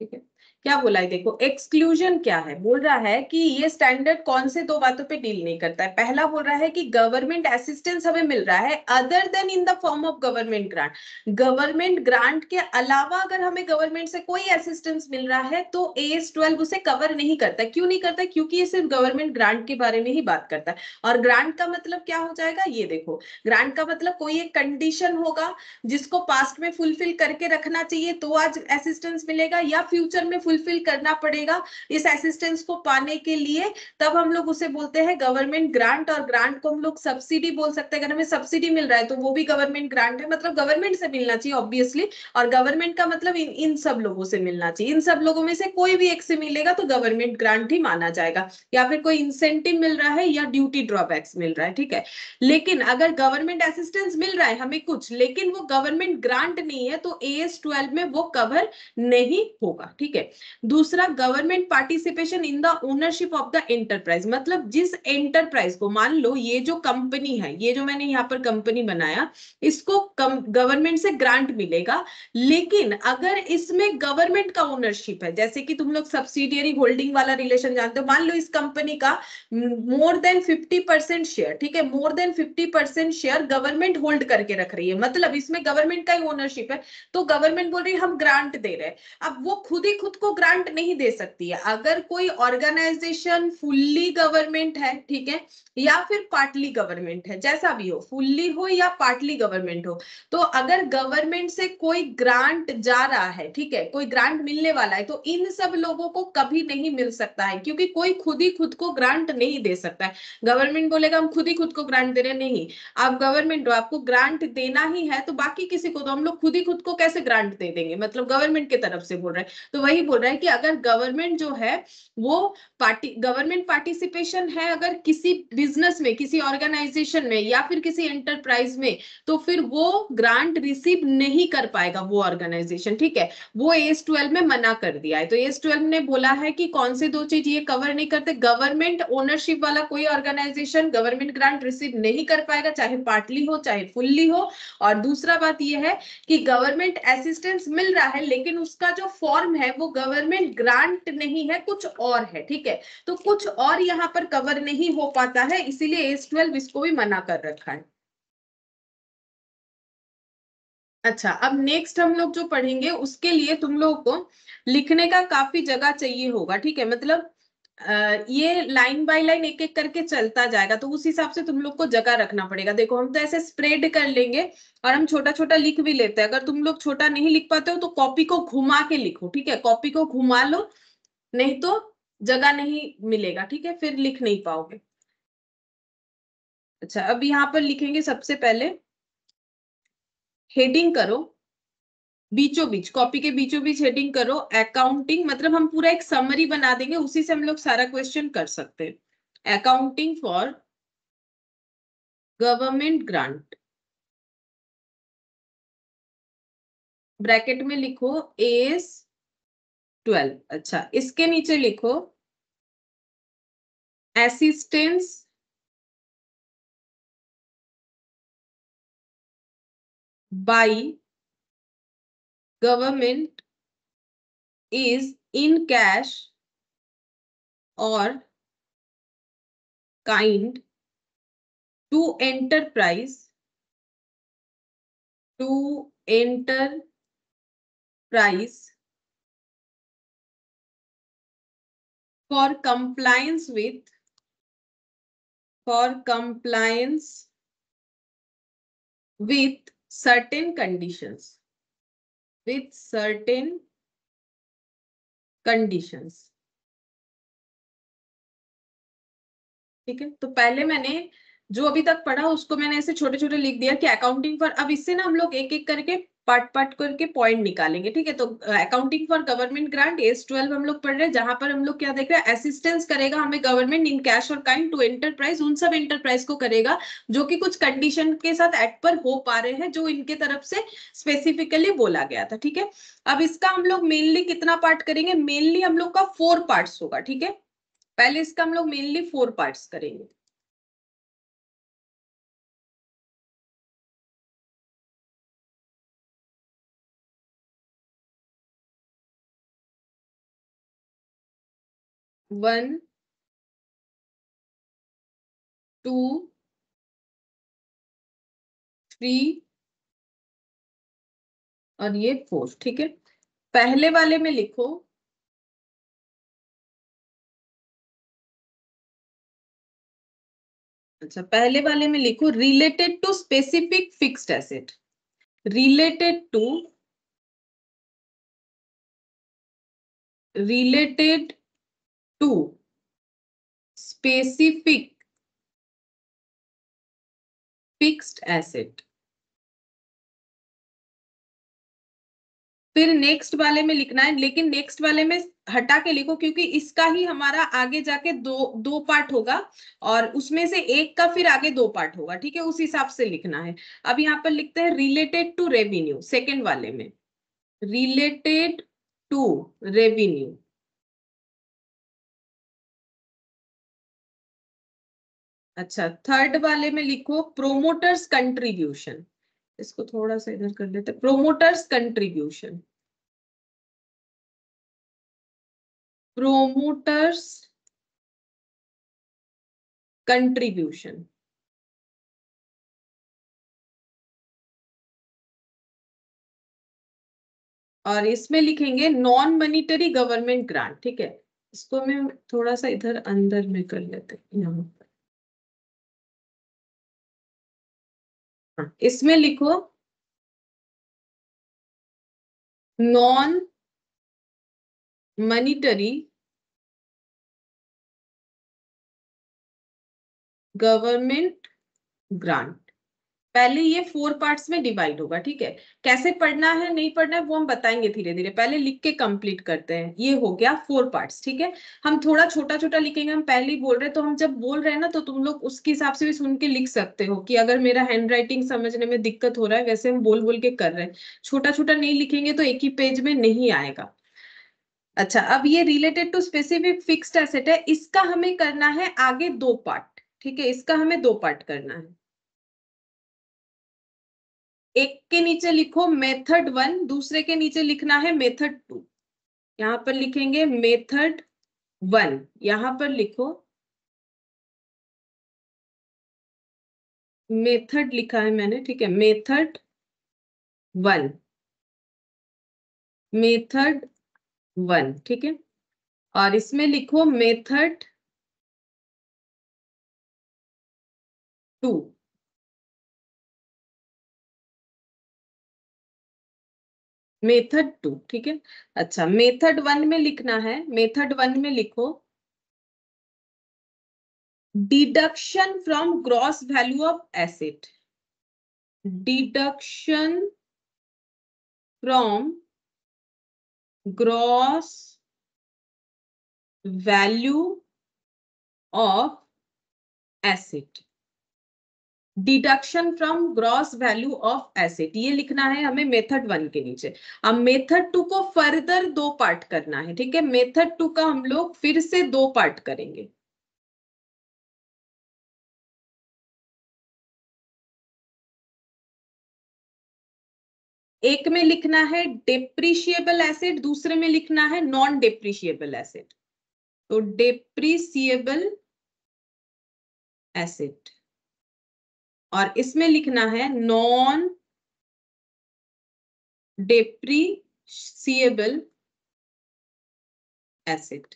ठीक है, क्या बोला है देखो, एक्सक्लूजन क्या है, बोल रहा है कि ये स्टैंडर्ड कौन से दो बातों पे डील नहीं करता है। पहला बोल रहा है कि गवर्नमेंट असिस्टेंस हमें मिल रहा है other then in the form of government grant. Government grant के अलावा अगर हमें गवर्नमेंट से कोई असिस्टेंस मिल रहा है तो AS12 उसे कवर नहीं करता है। क्यों नहीं करता है? क्योंकि ये सिर्फ गवर्नमेंट ग्रांट के बारे में ही बात करता है। और ग्रांट का मतलब क्या हो जाएगा, ये देखो, ग्रांट का मतलब कोई एक कंडीशन होगा जिसको पास्ट में फुलफिल करके रखना चाहिए तो आज असिस्टेंस मिलेगा, या फ्यूचर में फुलफिल करना पड़ेगा इस असिस्टेंस को पाने के लिए, तब हम लोग उसे बोलते हैं गवर्नमेंट ग्रांट। और ग्रांट को हम लोग सब्सिडी बोल सकते हैं। अगर हमें सब्सिडी मिल रहा है तो वो भी गवर्नमेंट ग्रांट है, मतलब गवर्नमेंट से मिलना चाहिए ऑब्वियसली। और गवर्नमेंट का मतलब इन सब लोगों से मिलना चाहिए, इन सब लोगों में से कोई भी एक से मिलेगा तो गवर्नमेंट ग्रांट ही माना जाएगा। या फिर कोई इंसेंटिव मिल रहा है या ड्यूटी ड्रॉबैक्स मिल रहा है, ठीक है। लेकिन अगर गवर्नमेंट असिस्टेंस मिल रहा है हमें कुछ, लेकिन वो गवर्नमेंट ग्रांट नहीं है, तो AS12 में वो कवर नहीं होगा, ठीक है। दूसरा, government participation in the ownership of the enterprise, मतलब जिस एंटरप्राइज को, मान लो ये जो कंपनी है, ये जो मैंने यहाँ पर कंपनी बनाया, इसको गवर्नमेंट से ग्रांट मिलेगा, लेकिन अगर इसमें गवर्नमेंट का ओनरशिप है, जैसे कि तुम लोग सब्सिडियरी होल्डिंग वाला रिलेशन जानते हो, मान लो इस कंपनी का मोर देन 50% शेयर, ठीक है, more than 50% share government hold करके रख रही है, मतलब इसमें गवर्नमेंट का ही ओनरशिप है, तो गवर्नमेंट बोल रही है हम ग्रांट दे रहे हैं। अब वो खुद ही खुद को ग्रांट नहीं दे सकती है। अगर कोई ऑर्गेनाइजेशन फुल्ली गवर्नमेंट है, ठीक है, या फिर पार्टली गवर्नमेंट है, जैसा भी हो, फुल्ली हो या पार्टली गवर्नमेंट हो, तो अगर गवर्नमेंट से कोई ग्रांट जा रहा है, ठीक है, कोई ग्रांट मिलने वाला है, तो इन सब लोगों को कभी नहीं मिल सकता है, क्योंकि कोई खुद ही खुद को ग्रांट नहीं दे सकता है। गवर्नमेंट बोलेगा हम खुद ही खुद को ग्रांट दे रहे हैं, नहीं। आप गवर्नमेंट हो, आपको ग्रांट देना ही है, तो बाकी किसी को तो हम लोग खुद ही खुद को कैसे ग्रांट दे देंगे, मतलब गवर्नमेंट की तरफ से बोल रहे हैं। तो वही बोल रहा है कि अगर गवर्नमेंट जो है वो गवर्नमेंट पार्टिसिपेशन है अगर किसी बिजनेस में, किसी ऑर्गेनाइजेशन में या फिर किसी एंटरप्राइज में, तो फिर वो ग्रांट रिसीव नहीं कर पाएगा वो ऑर्गेनाइजेशन, ठीक है। वो AS12 में मना कर दिया है। तो AS12 ने बोला है कि कौन से दो चीज ये कवर नहीं करते, गवर्नमेंट ओनरशिप वाला कोई ऑर्गेनाइजेशन गवर्नमेंट ग्रांट रिसीव नहीं कर पाएगा, चाहे पार्टली हो चाहे फुल्ली हो। और दूसरा बात यह है कि गवर्नमेंट असिस्टेंस मिल रहा है, लेकिन उसका जो फॉर्म है वो गवर्नमेंट ग्रांट नहीं है, कुछ और है, ठीक है। तो कुछ और यहाँ पर कवर नहीं हो पाता है, इसीलिए AS12 इसको भी मना कर रखा है। अच्छा, अब नेक्स्ट हम लोग जो पढ़ेंगे उसके लिए तुम लोग को लिखने का काफी जगह चाहिए होगा, ठीक है, मतलब ये लाइन बाय लाइन एक एक करके चलता जाएगा, तो उस हिसाब से तुम लोग को जगह रखना पड़ेगा। देखो, हम तो ऐसे स्प्रेड कर लेंगे और हम छोटा छोटा लिख भी लेते हैं। अगर तुम लोग छोटा नहीं लिख पाते हो तो कॉपी को घुमा के लिखो, ठीक है, कॉपी को घुमा लो, नहीं तो जगह नहीं मिलेगा, ठीक है, फिर लिख नहीं पाओगे। अच्छा, अब यहाँ पर लिखेंगे सबसे पहले, हेडिंग करो, बीचों बीच, कॉपी के बीचों बीच हेडिंग करो अकाउंटिंग, मतलब हम पूरा एक समरी बना देंगे, उसी से हम लोग सारा क्वेश्चन कर सकते हैं। Accounting for government grant, bracket में लिखो AS12। अच्छा, इसके नीचे लिखो assistance by government is in cash और kind to enterprise, to enterprise for compliance with, for compliance with certain conditions, with certain conditions, ठीक है। तो पहले मैंने जो अभी तक पढ़ा उसको मैंने ऐसे छोटे छोटे लिख दिया कि अकाउंटिंग फॉर, अब इससे ना हम लोग एक एक करके पार्ट पार्ट करके पॉइंट निकालेंगे, ठीक है। तो accounting for government grant AS12 हम लोग पढ़ रहे हैं, जहां पर हम लोग क्या देख रहे हैं, असिस्टेंस करेगा हमें गवर्नमेंट इन कैश और काइंड टू एंटरप्राइज, उन सब एंटरप्राइज को करेगा जो कि कुछ कंडीशन के साथ एक्ट पर हो पा रहे हैं, जो इनके तरफ से स्पेसिफिकली बोला गया था, ठीक है। अब इसका हम लोग मेनली कितना पार्ट करेंगे, मेनली हम लोग का 4 पार्ट्स होगा, ठीक है। पहले इसका हम लोग मेनली 4 पार्ट्स करेंगे। 1 2 3 और ये 4, ठीक है। पहले वाले में लिखो अच्छा, पहले वाले में लिखो related to specific fixed asset, related to specific fixed asset. फिर नेक्स्ट वाले में लिखना है, लेकिन नेक्स्ट वाले में हटा के लिखो क्योंकि इसका ही हमारा आगे जाके दो पार्ट होगा और उसमें से एक का फिर आगे 2 पार्ट होगा, ठीक है, उस हिसाब से लिखना है। अब यहाँ पर लिखते हैं रिलेटेड टू रेवेन्यू, सेकेंड वाले में रिलेटेड टू रेवेन्यू। अच्छा, थर्ड वाले में लिखो प्रोमोटर्स कंट्रीब्यूशन, इसको थोड़ा सा इधर कर लेते, प्रोमोटर्स कंट्रीब्यूशन, प्रोमोटर्स कंट्रीब्यूशन। और इसमें लिखेंगे नॉन मॉनिटरी गवर्नमेंट ग्रांट, ठीक है। इसको मैं थोड़ा सा इधर अंदर में कर लेते हैं यहाँ पर। इसमें लिखो नॉन मॉनिटरी गवर्नमेंट ग्रांट। पहले ये 4 पार्ट्स में डिवाइड होगा, ठीक है। कैसे पढ़ना है नहीं पढ़ना है वो हम बताएंगे धीरे धीरे, पहले लिख के कंप्लीट करते हैं। ये हो गया 4 पार्ट्स, ठीक है। हम थोड़ा छोटा छोटा लिखेंगे, हम पहले ही बोल रहे हैं, तो हम जब बोल रहे हैं ना तो तुम लोग उसके हिसाब से भी सुन के लिख सकते हो कि अगर मेरा हैंड राइटिंग समझने में दिक्कत हो रहा है, वैसे हम बोल बोल के कर रहे हैं। छोटा छोटा नहीं लिखेंगे तो एक ही पेज में नहीं आएगा। अच्छा, अब ये related to specific fixed asset है, इसका हमें करना है आगे 2 पार्ट, ठीक है। इसका हमें 2 पार्ट करना है। एक के नीचे लिखो मेथड 1, दूसरे के नीचे लिखना है मेथड 2। यहां पर लिखेंगे मेथड 1, यहां पर लिखो मेथड, लिखा है मैंने, ठीक है, मेथड 1, मेथड 1, ठीक है। और इसमें लिखो मेथड 2, मेथड 2, ठीक है। अच्छा, मेथड 1 में लिखना है, मेथड 1 में लिखो deduction from gross value of asset, deduction from gross value of asset, deduction from gross value of asset, ये लिखना है हमें मेथड 1 के नीचे। अब मेथड 2 को फर्दर 2 पार्ट करना है, ठीक है। मेथड 2 का हम लोग फिर से 2 पार्ट करेंगे। एक में लिखना है डेप्रिशिएबल एसेट, दूसरे में लिखना है नॉन डेप्रिशिएबल एसेट। तो डेप्रिशिएबल एसेट और इसमें लिखना है नॉन डेप्रिशिएबल एसेट,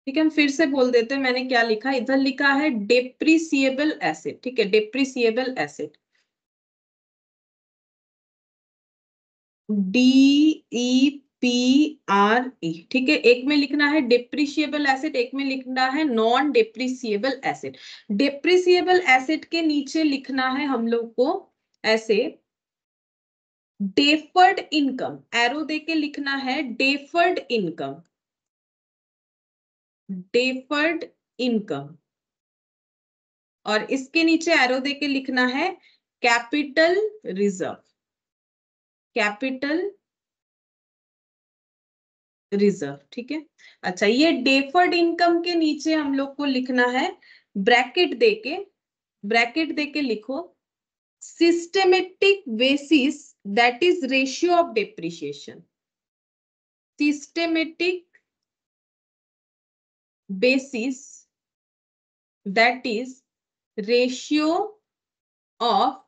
ठीक है। हम फिर से बोल देते हैं मैंने क्या लिखा, इधर लिखा है डेप्रिसिएबल एसेट, ठीक है, डेप्रिसिएबल एसेट, DEPRE, ठीक है। एक में लिखना है डेप्रिशिएबल एसेट, एक में लिखना है non depreciable asset. Depreciable asset के नीचे लिखना है हम लोग को ऐसे डेफर्ड इनकम, एरो देके लिखना है डेफर्ड इनकम, डेफर्ड इनकम। और इसके नीचे एरो देके लिखना है कैपिटल रिजर्व, कैपिटल रिजर्व, ठीक है। अच्छा, ये डेफर्ड इनकम के नीचे हम लोग को लिखना है ब्रैकेट देके, ब्रैकेट देके लिखो systematic basis that is ratio of depreciation, systematic basis, that is ratio of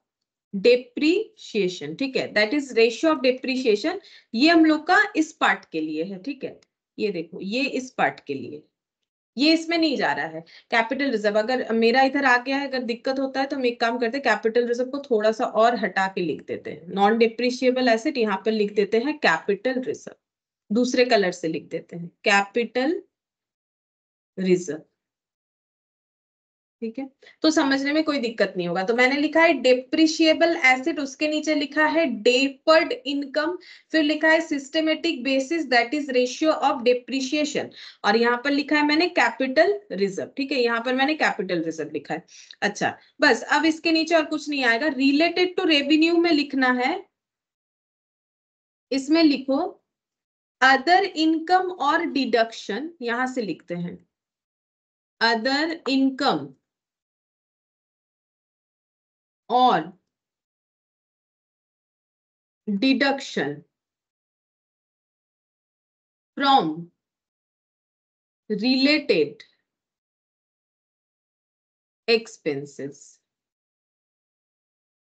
depreciation, ठीक है, that is ratio of depreciation. ये हम लोग का इस पार्ट के लिए है, ठीक है, ये देखो ये इस पार्ट के लिए, ये इसमें नहीं जा रहा है। कैपिटल रिजर्व अगर मेरा इधर आ गया है, अगर दिक्कत होता है तो हम एक काम करते हैं, कैपिटल रिजर्व को थोड़ा सा और हटा के लिख देते हैं, नॉन डिप्रिशिएबल एसेट यहाँ पर लिख देते हैं कैपिटल रिजर्व, दूसरे कलर से लिख देते हैं कैपिटल रिजर्व, ठीक है, तो समझने में कोई दिक्कत नहीं होगा। तो मैंने लिखा है डेप्रिशिएबल एसेट, उसके नीचे लिखा है डेफर्ड इनकम, फिर लिखा है systematic basis that is ratio of depreciation, और यहाँ पर लिखा है मैंने कैपिटल रिजर्व, ठीक है, यहाँ पर मैंने कैपिटल रिजर्व लिखा है। अच्छा बस, अब इसके नीचे और कुछ नहीं आएगा। रिलेटेड टू रेवेन्यू में लिखना है, इसमें लिखो अदर इनकम और डिडक्शन, यहां से लिखते हैं अदर इनकम और डिडक्शन फ्रॉम रिलेटेड एक्सपेंसेस,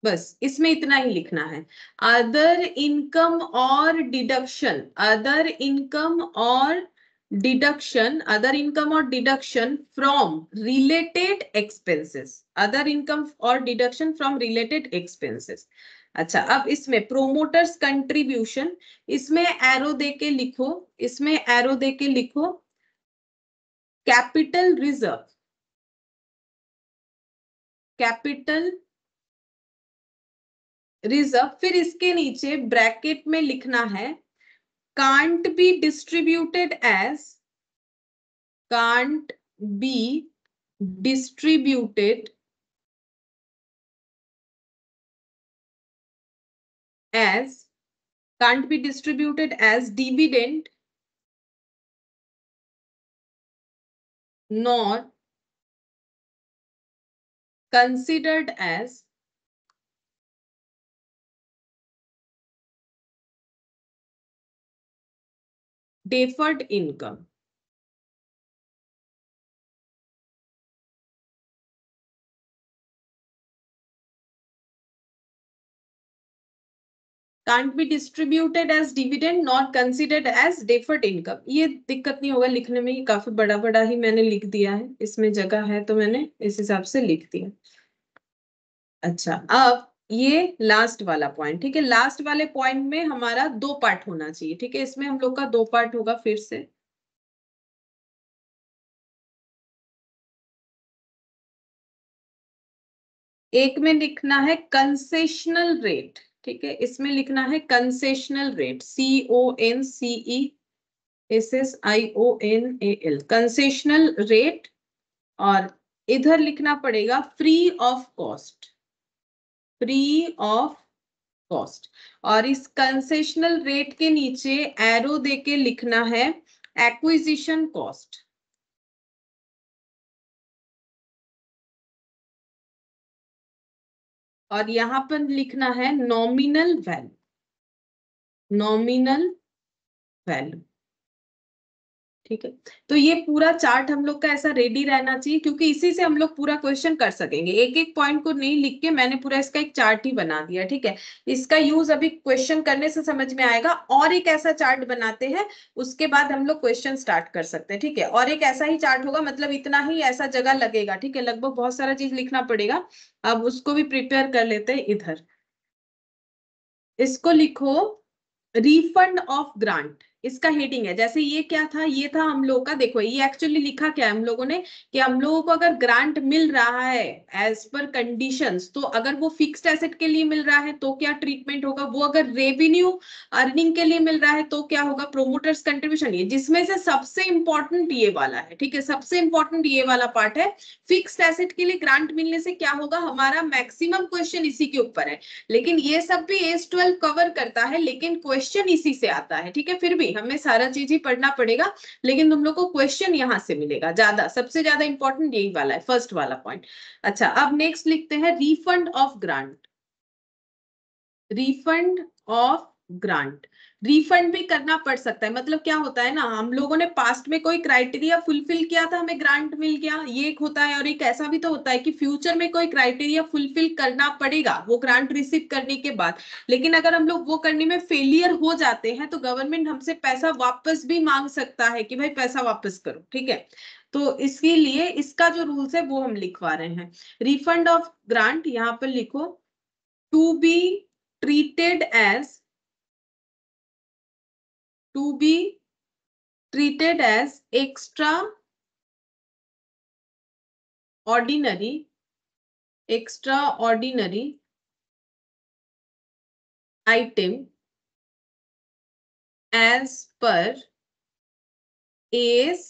बस इसमें इतना ही लिखना है। अदर इनकम और डिडक्शन, अदर इनकम और डिडक्शन, अदर इनकम और deduction from related expenses, other income और डिडक्शन फ्रॉम रिलेटेड एक्सपेंसेस। अच्छा अब इसमें प्रोमोटर्स कंट्रीब्यूशन, इसमें एरो दे के लिखो, इसमें एरो दे के लिखो कैपिटल रिजर्व, कैपिटल रिजर्व, फिर इसके नीचे ब्रैकेट में लिखना है can't be distributed as, can't be distributed as, can't be distributed as dividend nor considered as deferred income। can't be distributed as dividend nor considered as deferred income, ये दिक्कत नहीं होगा लिखने में, ये काफी बड़ा बड़ा ही मैंने लिख दिया है, इसमें जगह है तो मैंने इस हिसाब से लिख दिया। अच्छा अब ये लास्ट वाला पॉइंट, ठीक है, लास्ट वाले पॉइंट में हमारा दो पार्ट होना चाहिए, ठीक है, इसमें हम लोग का दो पार्ट होगा फिर से। एक में लिखना है कंसेशनल रेट, ठीक है, इसमें लिखना है concessional rate, CONCESSIONAL, concessional rate, और इधर लिखना पड़ेगा free of cost, free of cost, और इस कंसेशनल रेट के नीचे एरो देके लिखना है एक्विजिशन कॉस्ट, और यहां पर लिखना है नॉमिनल वैल्यू, नॉमिनल वैल्यू, ठीक है। तो ये पूरा चार्ट हम लोग का ऐसा रेडी रहना चाहिए, क्योंकि इसी से हम लोग पूरा क्वेश्चन कर सकेंगे, एक एक पॉइंट को नहीं लिख के मैंने पूरा इसका एक चार्ट ही बना दिया, ठीक है। इसका यूज अभी क्वेश्चन करने से समझ में आएगा, और एक ऐसा चार्ट बनाते हैं, उसके बाद हम लोग क्वेश्चन स्टार्ट कर सकते हैं, ठीक है, और एक ऐसा ही चार्ट होगा, मतलब इतना ही ऐसा जगह लगेगा, ठीक है, लगभग बहुत सारा चीज लिखना पड़ेगा। अब उसको भी प्रिपेयर कर लेते हैं, इधर इसको लिखो रिफंड ऑफ ग्रांट, इसका हेडिंग है, जैसे ये क्या था, ये था हम लोग का, देखो ये एक्चुअली लिखा क्या है हम लोगों ने, कि हम लोगों को अगर ग्रांट मिल रहा है एज पर कंडीशंस, तो अगर वो फिक्स्ड एसेट के लिए मिल रहा है तो क्या ट्रीटमेंट होगा, वो अगर रेवेन्यू अर्निंग के लिए मिल रहा है तो क्या होगा, प्रोमोटर्स कंट्रीब्यूशन, ये जिसमें से सबसे इंपॉर्टेंट ये वाला है, ठीक है, सबसे इंपॉर्टेंट ये वाला पार्ट है। फिक्स्ड एसेट के लिए ग्रांट मिलने से क्या होगा, हमारा मैक्सिमम क्वेश्चन इसी के ऊपर है, लेकिन ये सब भी एज 12 कवर करता है, लेकिन क्वेश्चन इसी से आता है, ठीक है, फिर भी हमें सारा चीज ही पढ़ना पड़ेगा, लेकिन तुम लोग को क्वेश्चन यहां से मिलेगा ज्यादा, सबसे ज्यादा इंपॉर्टेंट यही वाला है, फर्स्ट वाला पॉइंट। अच्छा अब नेक्स्ट लिखते हैं refund of grant, refund of grant, refund भी करना पड़ सकता है। मतलब क्या होता है ना, हम लोगों ने पास्ट में कोई क्राइटेरिया फुलफिल किया था, हमें ग्रांट मिल गया, ये एक होता है। और एक ऐसा भी तो होता है कि फ्यूचर में कोई क्राइटेरिया फुलफिल करना पड़ेगा वो ग्रांट रिसीव करने के बाद, लेकिन अगर हम लोग वो करने में फेलियर हो जाते हैं तो गवर्नमेंट हमसे पैसा वापस भी मांग सकता है कि भाई पैसा वापस करो, ठीक है। तो इसके लिए इसका जो रूल्स है वो हम लिखवा रहे हैं। रिफंड ऑफ ग्रांट यहाँ पर लिखो, to be treated as, to be treated as extraordinary item as per AS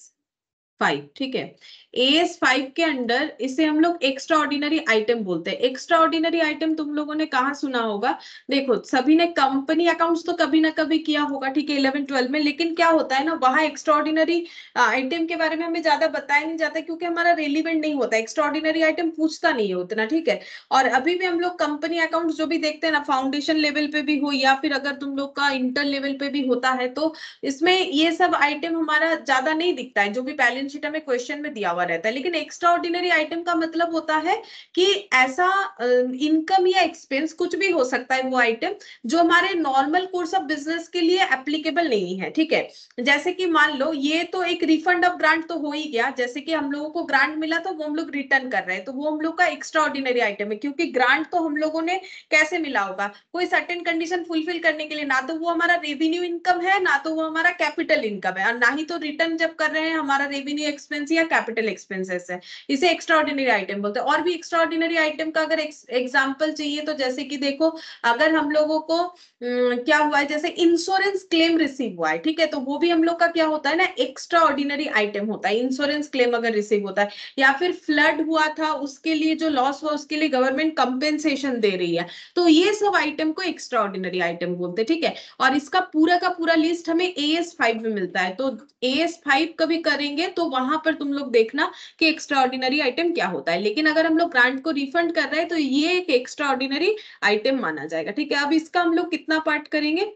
5, ठीक है। AS 5 के अंडर इसे हम लोग एक्स्ट्रा ऑर्डिनरी आइटम बोलते हैं। एक्स्ट्रा ऑर्डिनरी आइटम तुम लोगों ने कहाँ सुना होगा? देखो सभी ने कंपनी अकाउंट्स तो कभी ना कभी किया होगा, ठीक है, 11-12 में। लेकिन क्या होता है ना, वहां एक्स्ट्रा ऑर्डिनरी आइटम के बारे में हमें ज्यादा बताया नहीं जाता क्योंकि हमारा रेलिवेंट नहीं होता, एक्स्ट्रा ऑर्डिनरी आइटम पूछता नहीं है उतना, ठीक है। और अभी भी हम लोग कंपनी अकाउंट्स जो भी देखते हैं ना, फाउंडेशन लेवल पे भी हो या फिर अगर तुम लोग का इंटर लेवल पे भी होता है, तो इसमें ये सब आइटम हमारा ज्यादा नहीं दिखता है, जो भी बैलेंस शीट में क्वेश्चन में दिया हुआ रहता है। लेकिन एक्स्ट्रा ऑर्डिनरी आइटम का मतलब होता है कि ऐसा इनकम या एक्सपेंस कुछ भी हो सकता है वो आइटम जो हमारे नॉर्मल कोर्स ऑफ बिजनेस के लिए एप्लीकेबल नहीं है, ठीक है। जैसे कि मान लो ये तो एक रिफंड ऑफ ग्रांट तो हो ही गया, जैसे कि हम लोगों को ग्रांट मिला तो वो हम लोग रिटर्न कर रहे हैं, तो वो हम लोग का एक्स्ट्रा ऑर्डिनरी आइटम है। क्योंकि ग्रांट तो हम लोगों ने कैसे मिला होगा, कोई सर्टेन कंडीशन फुलफिल करने के लिए, ना तो वो हमारा रेवेन्यू इनकम है ना तो वो हमारा कैपिटल इनकम है, और ना ही तो रिटर्न जब कर रहे हैं हमारा रेवेन्यू एक्सपेंस या कैपिटल एक्सपेंसेस है। इसे एक्स्ट्रा ऑर्डिनरी आइटम बोलते हैं। और भी एक्स्ट्रा ऑर्डिनरी आइटम का अगर एग्जांपल चाहिए तो जैसे कि देखो, अगर हम लोगों को क्या हुआ है, जैसे इंश्योरेंस क्लेम रिसीव हुआ है, ठीक है, तो वो भी हम लोग का क्या होता है ना, एक्स्ट्रा ऑर्डिनरी आइटम होता है। इंश्योरेंस क्लेम अगर रिसीव होता है, या फिर फ्लड हुआ था उसके लिए जो लॉस हुआ उसके लिए गवर्नमेंट कंपेंसेशन दे रही है, तो ये सब आइटम को एक्स्ट्रा ऑर्डिनरी आइटम बोलते हैं, ठीक है। और इसका पूरा का पूरा लिस्ट हमें AS 5 में मिलता है, तो AS 5 कभी करेंगे तो वहां पर तुम लोग देखना कि एक्स्ट्रा ऑर्डिनरी आइटम क्या होता है। लेकिन अगर हम लोग ग्रांट को रिफंड कर रहे हैं तो ये एक एक्स्ट्रा ऑर्डिनरी आइटम माना जाएगा, ठीक है। अब इसका हम लोग कितना पार्ट करेंगे?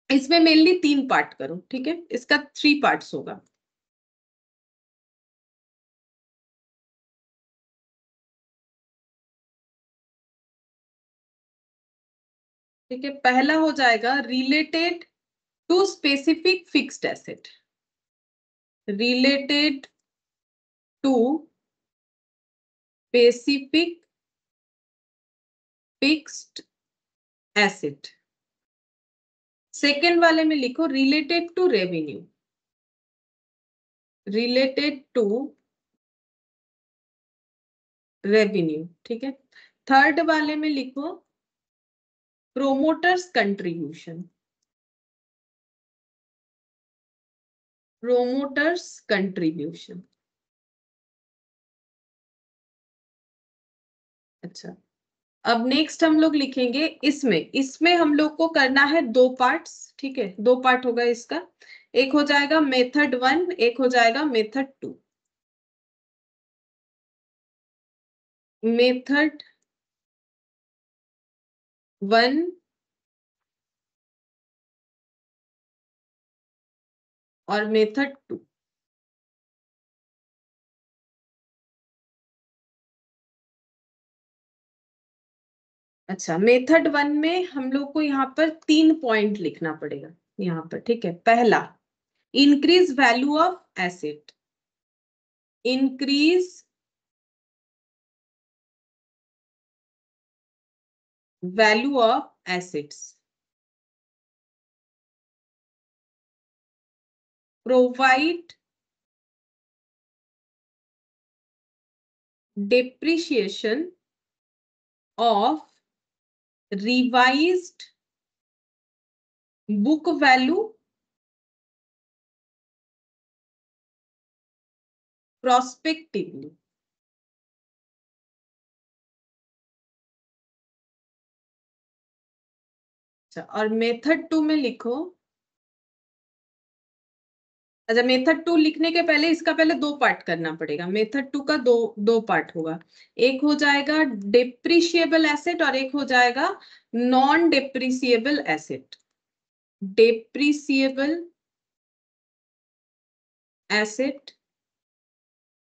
इसमें मेनली 3 पार्ट करो, ठीक है, इसका 3 पार्ट्स होगा। ठीक है, पहला हो जाएगा related to specific fixed asset, related to specific fixed asset. Second वाले में लिखो related to revenue, related to revenue, ठीक है। थर्ड वाले में लिखो प्रोमोटर्स कंट्रीब्यूशन, प्रोमोटर्स कंट्रीब्यूशन। अच्छा, अब नेक्स्ट हम लोग लिखेंगे इसमें इसमें हम लोग को करना है 2 पार्ट्स, ठीक है, 2 पार्ट होगा इसका। एक हो जाएगा मेथड 1, एक हो जाएगा मेथड 2। मेथड 1 और मेथड 2। अच्छा, मेथड 1 में हम लोग को यहाँ पर 3 पॉइंट लिखना पड़ेगा यहाँ पर, ठीक है। पहला, increase value of asset, increase value of assets, provide depreciation of revised book value prospectively। अच्छा, और मेथड 2 में लिखो, अच्छा मेथड 2 लिखने के पहले इसका पहले 2 पार्ट करना पड़ेगा। मेथड 2 का दो पार्ट होगा, एक हो जाएगा डेप्रिशिएबल एसेट और एक हो जाएगा non depreciable asset. Depreciable asset,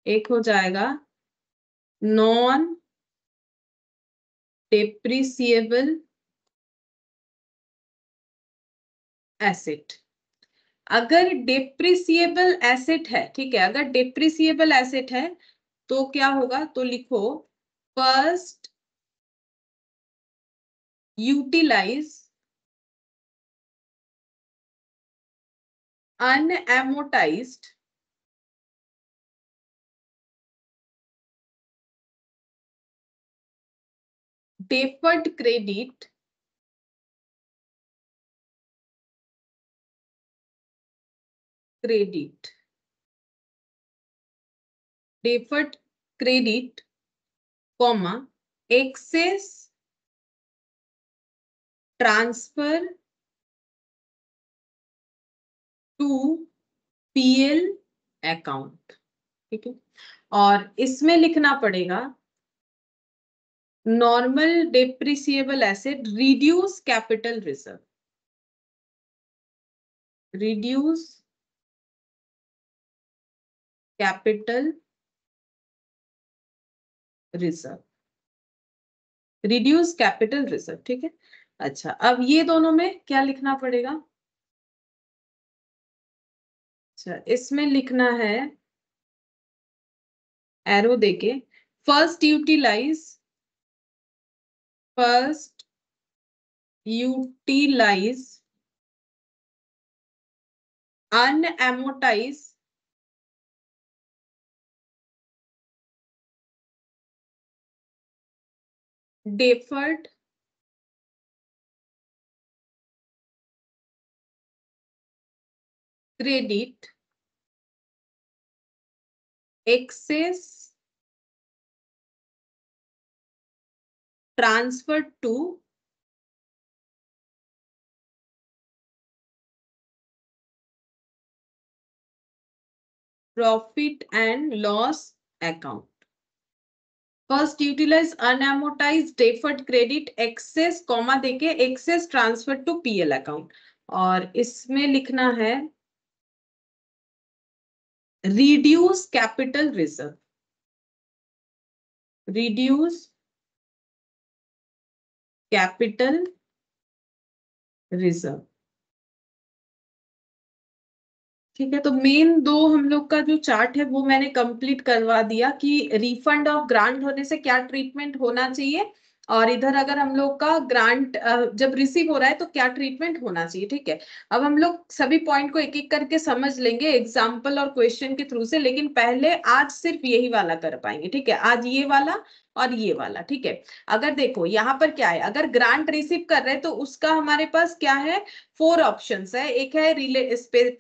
एक हो जाएगा नॉन डेप्रिसिएबल एसेट। अगर डेप्रिसिएबल एसेट है, ठीक है, अगर डेप्रिसिएबल एसेट है तो क्या होगा, तो लिखो first utilise unamortised deferred credit deferred credit comma excess transfer to PL account, ठीक है। और इसमें लिखना पड़ेगा normal depreciable asset reduce capital reserve, reduce capital reserve, reduce capital reserve, ठीक है। अच्छा, अब ये दोनों में क्या लिखना पड़ेगा, अच्छा इसमें लिखना है एरो देके first utilise unamortised deferred credit excess transferred to profit and loss account. First utilise unamortised deferred credit excess comma देके excess transfer to PL account, और इसमें लिखना है reduce capital reserve, reduce capital reserve, ठीक है। तो main दो हम लोग का जो चार्ट है वो मैंने कंप्लीट करवा दिया कि रिफंड ऑफ ग्रांट होने से क्या ट्रीटमेंट होना चाहिए, और इधर अगर हम लोग का ग्रांट जब रिसीव हो रहा है तो क्या ट्रीटमेंट होना चाहिए, ठीक है। अब हम लोग सभी पॉइंट को एक एक करके समझ लेंगे एग्जाम्पल और क्वेश्चन के थ्रू से, लेकिन पहले आज सिर्फ यही वाला कर पाएंगे, ठीक है। आज ये वाला और ये वाला, ठीक है। अगर देखो यहाँ पर क्या है, अगर ग्रांट रिसीव कर रहे हैं तो उसका हमारे पास क्या है, 4 ऑप्शंस है। एक है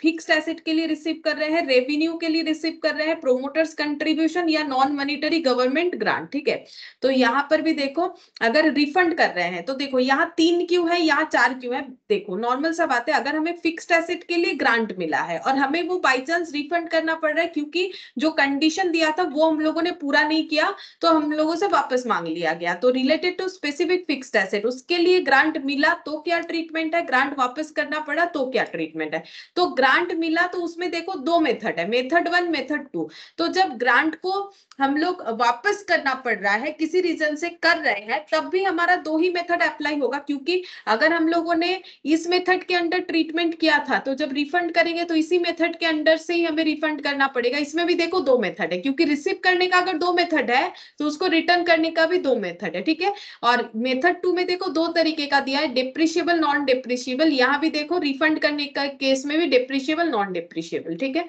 फिक्स्ड एसेट के लिए रिसीव कर रहे हैं, रेवेन्यू के लिए रिसीव कर रहे हैं, प्रोमोटर्स कंट्रीब्यूशन या नॉन मॉनिटरी गवर्नमेंट ग्रांट, ठीक है। तो यहाँ पर भी देखो अगर रिफंड कर रहे हैं तो देखो यहाँ 3 क्यों है, यहाँ 4 क्यों है। देखो नॉर्मल सा बात है, अगर हमें फिक्स्ड एसेट के लिए ग्रांट मिला है और हमें वो बाई चांस रिफंड करना पड़ रहा है क्योंकि जो कंडीशन दिया था वो हम लोगों ने पूरा नहीं किया तो हम लोगों से वापस मांग लिया गया, तो related to specific fixed asset उसके लिए ग्रांट मिला तो क्या ट्रीटमेंट है, ग्रांट वापस करना पड़ा तो क्या ट्रीटमेंट है। तो ग्रांट मिला तो उसमें देखो 2 मेथड है, मेथड 1 मेथड 2। तो जब ग्रांट को हम लोग वापस करना पड़ रहा है किसी रीजन से कर रहे हैं तब भी हमारा 2 ही मेथड अप्लाई होगा, क्योंकि अगर हम लोगों ने इस मेथड के अंडर ट्रीटमेंट किया था तो जब रिफंड करेंगे तो इसी मेथड के अंडर से ही हमें रिफंड करना पड़ेगा। इसमें भी देखो 2 मेथड है, क्योंकि रिसीव करने का अगर 2 मेथड है तो उसको रिटर्न करने का भी 2 मेथड है, ठीक है। और मेथड 2 में देखो 2 तरीके का दिया है, डेप्रिशिएबल नॉन डेप्रिशिएबल। यहाँ भी देखो रिफंड करने का केस में भी डेप्रिशिएबल नॉन डेप्रिशिएबल, ठीक है।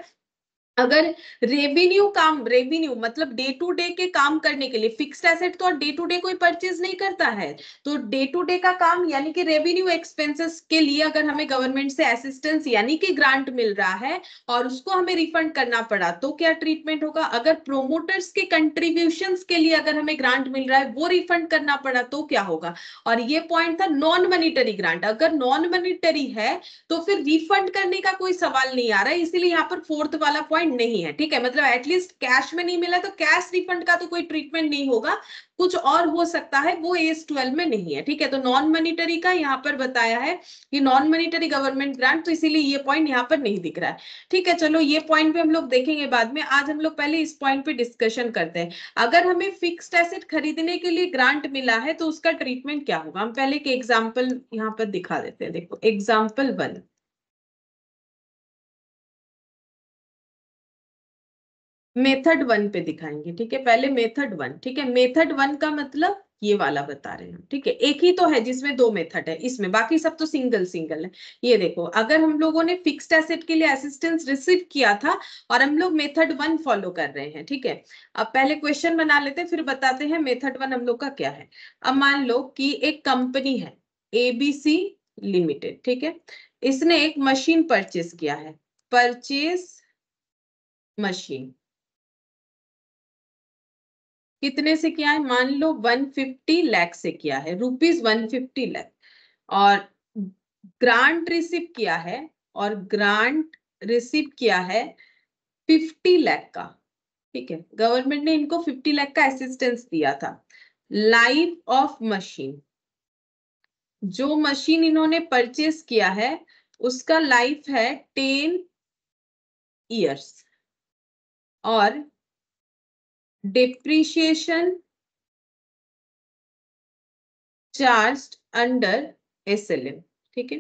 अगर रेवेन्यू मतलब डे टू डे के काम करने के लिए, फिक्स्ड एसेट तो डे टू डे कोई परचेज नहीं करता है, तो डे टू डे का काम यानी कि रेवेन्यू एक्सपेंसेस के लिए अगर हमें गवर्नमेंट से असिस्टेंस यानी कि ग्रांट मिल रहा है और उसको हमें रिफंड करना पड़ा तो क्या ट्रीटमेंट होगा। अगर प्रोमोटर्स के कंट्रीब्यूशंस के लिए अगर हमें ग्रांट मिल रहा है वो रिफंड करना पड़ा तो क्या होगा। और ये पॉइंट था नॉन मॉनिटरी ग्रांट, अगर नॉन मॉनिटरी है तो फिर रिफंड करने का कोई सवाल नहीं आ रहा है, इसीलिए यहाँ पर 4th वाला पॉइंट पॉइंट नहीं है, ठीक है, मतलब एटलीस्ट कैश में नहीं मिला तो कैश रिफंड का तो कोई ट्रीटमेंट नहीं होगा, कुछ और हो सकता है, वो AS12 में नहीं है, ठीक है। तो नॉन मॉनिटरी का यहाँ पर बताया है कि नॉन मॉनिटरी गवर्नमेंट ग्रांट, तो इसीलिए ये पॉइंट यहाँ पर नहीं दिख रहा है, ठीक है। चलो ये पॉइंट भी हम लोग देखेंगे बाद में, आज हम लोग पहले इस पॉइंट पे डिस्कशन करते हैं। अगर हमें फिक्स्ड एसेट खरीदने के लिए ग्रांट मिला है तो उसका ट्रीटमेंट क्या होगा, हम पहले एक एग्जाम्पल यहाँ पर दिखा देते हैं। देखो एग्जाम्पल 1, मेथड 1 पे दिखाएंगे, ठीक है, पहले मेथड 1, ठीक है। मेथड 1 का मतलब ये वाला बता रहे हैं, ठीक है, एक ही तो है जिसमें 2 मेथड है, इसमें बाकी सब तो सिंगल सिंगल है। ये देखो, अगर हम लोगों ने फिक्स्ड एसेट के लिए असिस्टेंस रिसीव किया था और हम लोग मेथड 1 फॉलो कर रहे हैं, ठीक है। अब पहले क्वेश्चन बना लेते हैं, फिर बताते हैं मेथड 1 हम लोग का क्या है। अब मान लो कि एक कंपनी है ABC लिमिटेड, ठीक है, इसने एक मशीन परचेज किया है, परचेज मशीन कितने से किया है, मान लो 150 लाख से किया है, रुपीज 150 लाख, और ग्रांट रिसीव किया है, और ग्रांट रिसीव किया है 50 लाख का, ठीक है। गवर्नमेंट ने इनको 50 लाख का असिस्टेंस दिया था। लाइफ ऑफ मशीन, जो मशीन इन्होंने परचेस किया है उसका लाइफ है 10 इयर्स, और डेप्रिशिएशन चार्ज्ड अंडर SLM, ठीक है।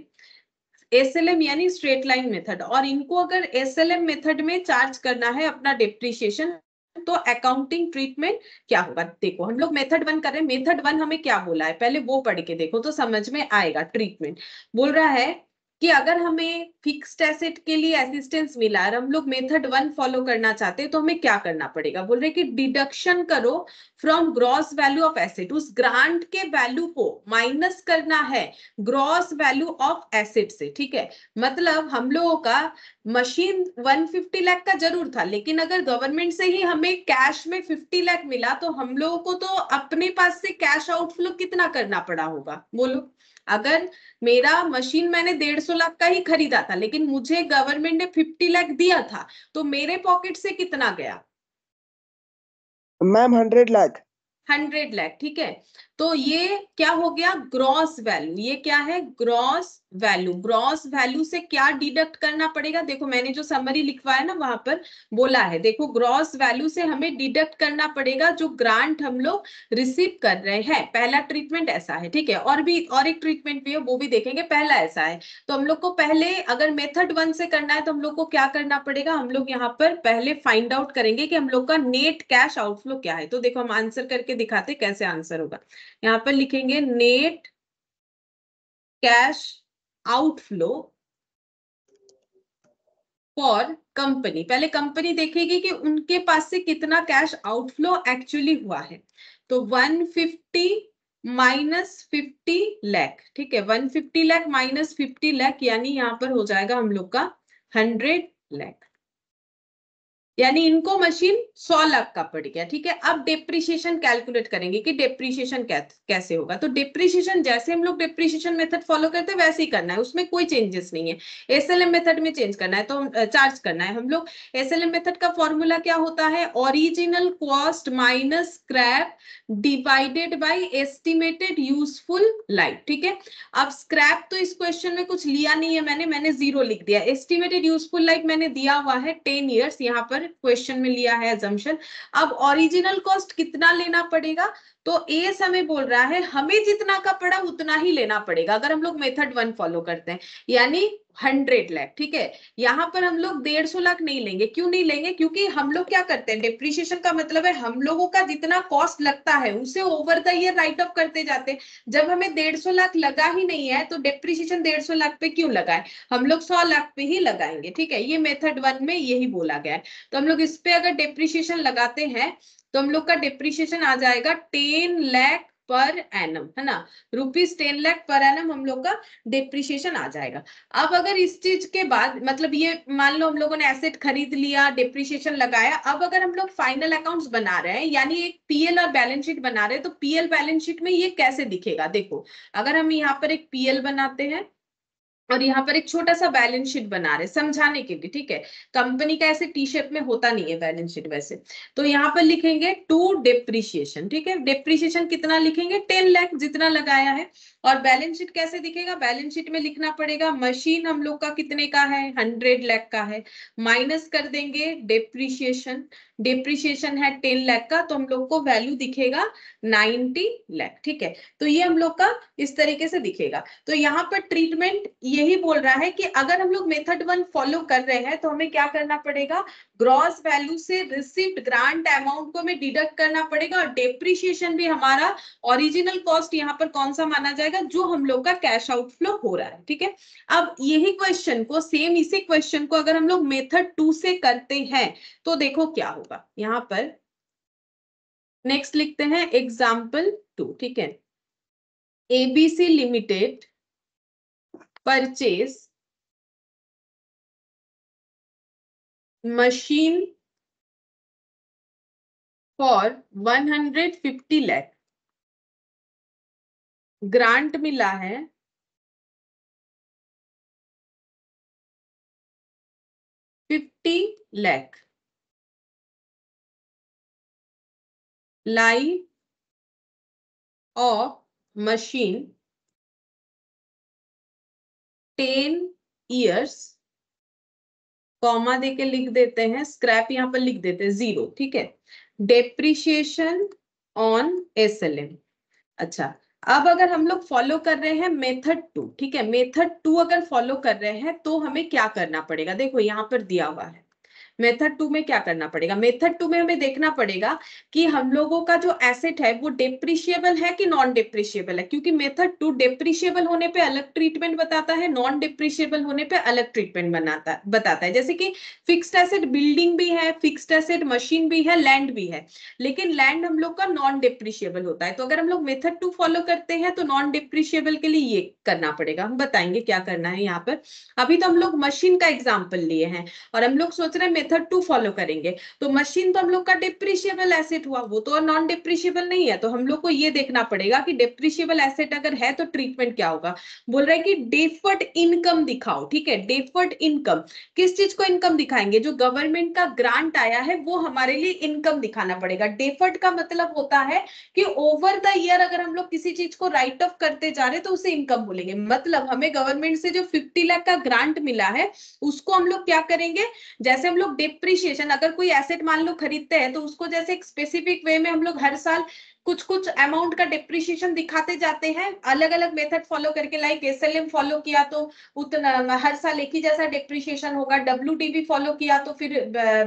SLM यानी स्ट्रेट लाइन मेथड, और इनको अगर SLM मेथड में चार्ज करना है अपना डेप्रिसिएशन, तो अकाउंटिंग ट्रीटमेंट क्या होगा। देखो हम लोग मेथड 1 कर रहे हैं, मेथड 1 हमें क्या बोला है पहले वो पढ़ के देखो तो समझ में आएगा। ट्रीटमेंट बोल रहा है कि अगर हमें फिक्स्ड एसेट के लिए असिस्टेंस मिला और हम लोग मेथड 1 फॉलो करना चाहते हैं तो हमें क्या करना पड़ेगा, बोल रहे कि डिडक्शन करो from gross value of asset, उस ग्रांट के वैल्यू को माइनस करना है ग्रॉस वैल्यू ऑफ एसेट से, ठीक है। मतलब हम लोगों का मशीन 150 लाख का जरूर था, लेकिन अगर गवर्नमेंट से ही हमें कैश में 50 लाख मिला तो हम लोगों को तो अपने पास से कैश आउटफ्लो कितना करना पड़ा होगा, बोलो। अगर मेरा मशीन मैंने 150 लाख का ही खरीदा था लेकिन मुझे गवर्नमेंट ने 50 लाख दिया था, तो मेरे पॉकेट से कितना गया मैम 100 लाख। 100 लाख, ठीक है। तो ये क्या हो गया, ग्रॉस वैल्यू, ये क्या है, ग्रॉस वैल्यू। ग्रॉस वैल्यू से क्या डिडक्ट करना पड़ेगा, देखो मैंने जो समरी लिखवाया ना वहां पर बोला है, देखो ग्रॉस वैल्यू से हमें डिडक्ट करना पड़ेगा जो ग्रांट हम लोग रिसीव कर रहे हैं। पहला ट्रीटमेंट ऐसा है, ठीक है, और भी और एक ट्रीटमेंट भी है वो भी देखेंगे, पहला ऐसा है। तो हम लोग को पहले अगर मेथड 1 से करना है तो हम लोग को क्या करना पड़ेगा, हम लोग यहाँ पर पहले फाइंड आउट करेंगे कि हम लोग का नेट कैश आउटफ्लो क्या है। तो देखो हम आंसर करके दिखाते कैसे आंसर होगा। यहाँ पर लिखेंगे net cash outflow for company. पहले कंपनी देखेगी कि उनके पास से कितना कैश आउटफ्लो एक्चुअली हुआ है। तो 150 माइनस 50 लाख, ठीक है, 150 लाख माइनस 50 लाख, यानी यहाँ पर हो जाएगा हम लोग का 100 लाख, यानी इनको मशीन 100 लाख का पड़ गया, ठीक है। अब डेप्रिसिएशन कैलकुलेट करेंगे कि डेप्रिसिएशन कैसे होगा। तो डेप्रिसिएशन जैसे हम लोग डेप्रिसिएशन मेथड फॉलो करते हैं वैसे ही करना है, उसमें कोई चेंजेस नहीं है। SLM मेथड में चेंज करना है तो चार्ज करना है हम लोग। SLM मेथड का फॉर्मूला क्या होता है, original cost minus scrap divided by estimated useful life, ठीक है। अब स्क्रैप तो इस क्वेश्चन में कुछ लिया नहीं है मैंने 0 लिख दिया। एस्टिमेटेड यूजफुल लाइफ मैंने दिया हुआ है 10 इयर्स, यहाँ पर क्वेश्चन में लिया है अजम्पशन। अब ओरिजिनल कॉस्ट कितना लेना पड़ेगा, तो एस हमें बोल रहा है हमें जितना का पड़ा उतना ही लेना पड़ेगा अगर हम लोग मेथड 1 फॉलो करते हैं, यानी 100 लाख, ठीक है। यहाँ पर हम लोग 150 लाख नहीं लेंगे। क्यों नहीं लेंगे, क्योंकि हम लोग क्या करते हैं, डिप्रिसिएशन का मतलब है हम लोगों का जितना कॉस्ट लगता है उसे over the year right of करते जाते हैं। जब हमें 150 लाख लगा ही नहीं है तो डिप्रिसिएशन 150 लाख पे क्यों लगाए, हम लोग 100 लाख पे ही लगाएंगे, ठीक है। ये मेथड 1 में यही बोला गया है। तो हम लोग इस पे अगर डिप्रिसिएशन लगाते हैं तो हम लोग का डिप्रिसिएशन आ जाएगा 10 लाख पर एनम, है ना, ₹10 लाख पर एनम हम लोग का डिप्रिसिएशन आ जाएगा। अब अगर इस चीज के बाद मतलब ये मान लो हम लोगों ने एसेट खरीद लिया, डिप्रिसिएशन लगाया, अब अगर हम लोग फाइनल अकाउंट्स बना रहे हैं यानी एक PL और बैलेंस शीट बना रहे हैं, तो PL बैलेंस शीट में ये कैसे दिखेगा, देखो अगर हम यहाँ पर एक PL बनाते हैं, और यहाँ पर एक छोटा सा बैलेंस शीट बना रहे समझाने के लिए, ठीक है। कंपनी का ऐसे टी शेप में होता नहीं है बैलेंस शीट वैसे। तो यहाँ पर लिखेंगे टू डेप्रिसिएशन, ठीक है। डेप्रिसिएशन कितना लिखेंगे, 10 लाख जितना लगाया है। और बैलेंस शीट कैसे दिखेगा, बैलेंस शीट में लिखना पड़ेगा मशीन हम लोग का कितने का है, 100 लाख का है, माइनस कर देंगे डेप्रिसिएशन। डेप्रिसिएशन है 10 लाख का, तो हम लोग को वैल्यू दिखेगा 90 लाख, ठीक है। तो ये हम लोग का इस तरीके से दिखेगा। तो यहाँ पर ट्रीटमेंट यही बोल रहा है कि अगर हम लोग मेथड 1 फॉलो कर रहे हैं तो हमें क्या करना पड़ेगा, ग्रॉस वैल्यू से रिसीव्ड ग्रांट अमाउंट को हमें डिडक्ट करना पड़ेगा, और डेप्रिसिएशन भी हमारा ओरिजिनल कॉस्ट यहाँ पर कौन सा माना जाएगा, जो हम लोग का कैश आउटफ्लो हो रहा है, ठीक है। अब यही क्वेश्चन को, सेम इसी क्वेश्चन को अगर हम लोग मेथड 2 से करते हैं तो देखो क्या होगा। यहाँ पर नेक्स्ट लिखते हैं एग्जाम्पल 2, ठीक है। ABC limited purchase machine for 150 lakh, grant मिला है 50 lakh, life of machine 10 years, comma देके लिख देते हैं, स्क्रैप यहां पर लिख देते हैं 0, ठीक है। Depreciation on SLM. अच्छा, अब अगर हम लोग फॉलो कर रहे हैं मेथड 2, ठीक है, मेथड 2 अगर फॉलो कर रहे हैं तो हमें क्या करना पड़ेगा, देखो यहां पर दिया हुआ है। मेथड 2 में क्या करना पड़ेगा, मेथड 2 में हमें देखना पड़ेगा कि हम लोगों का जो एसेट है वो डेप्रिशिएबल है कि नॉन डेप्रिशिएबल है, क्योंकि मेथड 2 डेप्रिशिएबल होने पे अलग ट्रीटमेंट बताता है, नॉन डेप्रिशिएबल होने पे अलग ट्रीटमेंट बताता है। जैसे कि फिक्स्ड एसेट बिल्डिंग भी है, फिक्स्ड एसेट मशीन भी है, लैंड भी है, लेकिन लैंड हम लोग का नॉन डेप्रिशिएबल होता है। तो अगर हम लोग मेथड 2 फॉलो करते हैं तो नॉन डेप्रिशिएबल के लिए ये करना पड़ेगा, हम बताएंगे क्या करना है यहाँ पर। अभी तो हम लोग मशीन का एग्जाम्पल लिए हैं और हम लोग सोच रहे हैं मेथड 2 फॉलो करेंगे, तो मशीन तो हम लोग का डिप्रिशिएबल एसेट हुआ, वो तो नॉन डिप्रिशिएबल नहीं है। तो हम लोग को ये देखना पड़ेगा कि डिप्रिशिएबल एसेट अगर है तो ट्रीटमेंट क्या होगा। बोल रहे हैं कि डेफर्ड इनकम दिखाओ, ठीक है। डेफर्ड इनकम, किस चीज को इनकम दिखाएंगे, जो गवर्नमेंट का ग्रांट आया है वो हमारे लिए इनकम दिखाना पड़ेगा। डेफर्ड का मतलब होता है कि ओवर द ईयर अगर हम लोग किसी चीज को राइट ऑफ करते जा रहे तो उसे इनकम बोलेंगे। मतलब हमें गवर्नमेंट से जो 50 लाख का ग्रांट मिला है उसको हम लोग क्या करेंगे, जैसे हम लोग डिप्रिशिएशन, अगर कोई एसेट मान लो खरीदते हैं तो उसको जैसे एक स्पेसिफिक वे में हम लोग हर साल कुछ कुछ अमाउंट का डिप्रिशिएशन दिखाते जाते हैं, अलग अलग मेथड फॉलो करके। लाइक एसएलएम फॉलो किया तो उतना हर साल एक ही जैसा डिप्रिशिएशन होगा, डब्ल्यूटीवी फॉलो किया तो फिर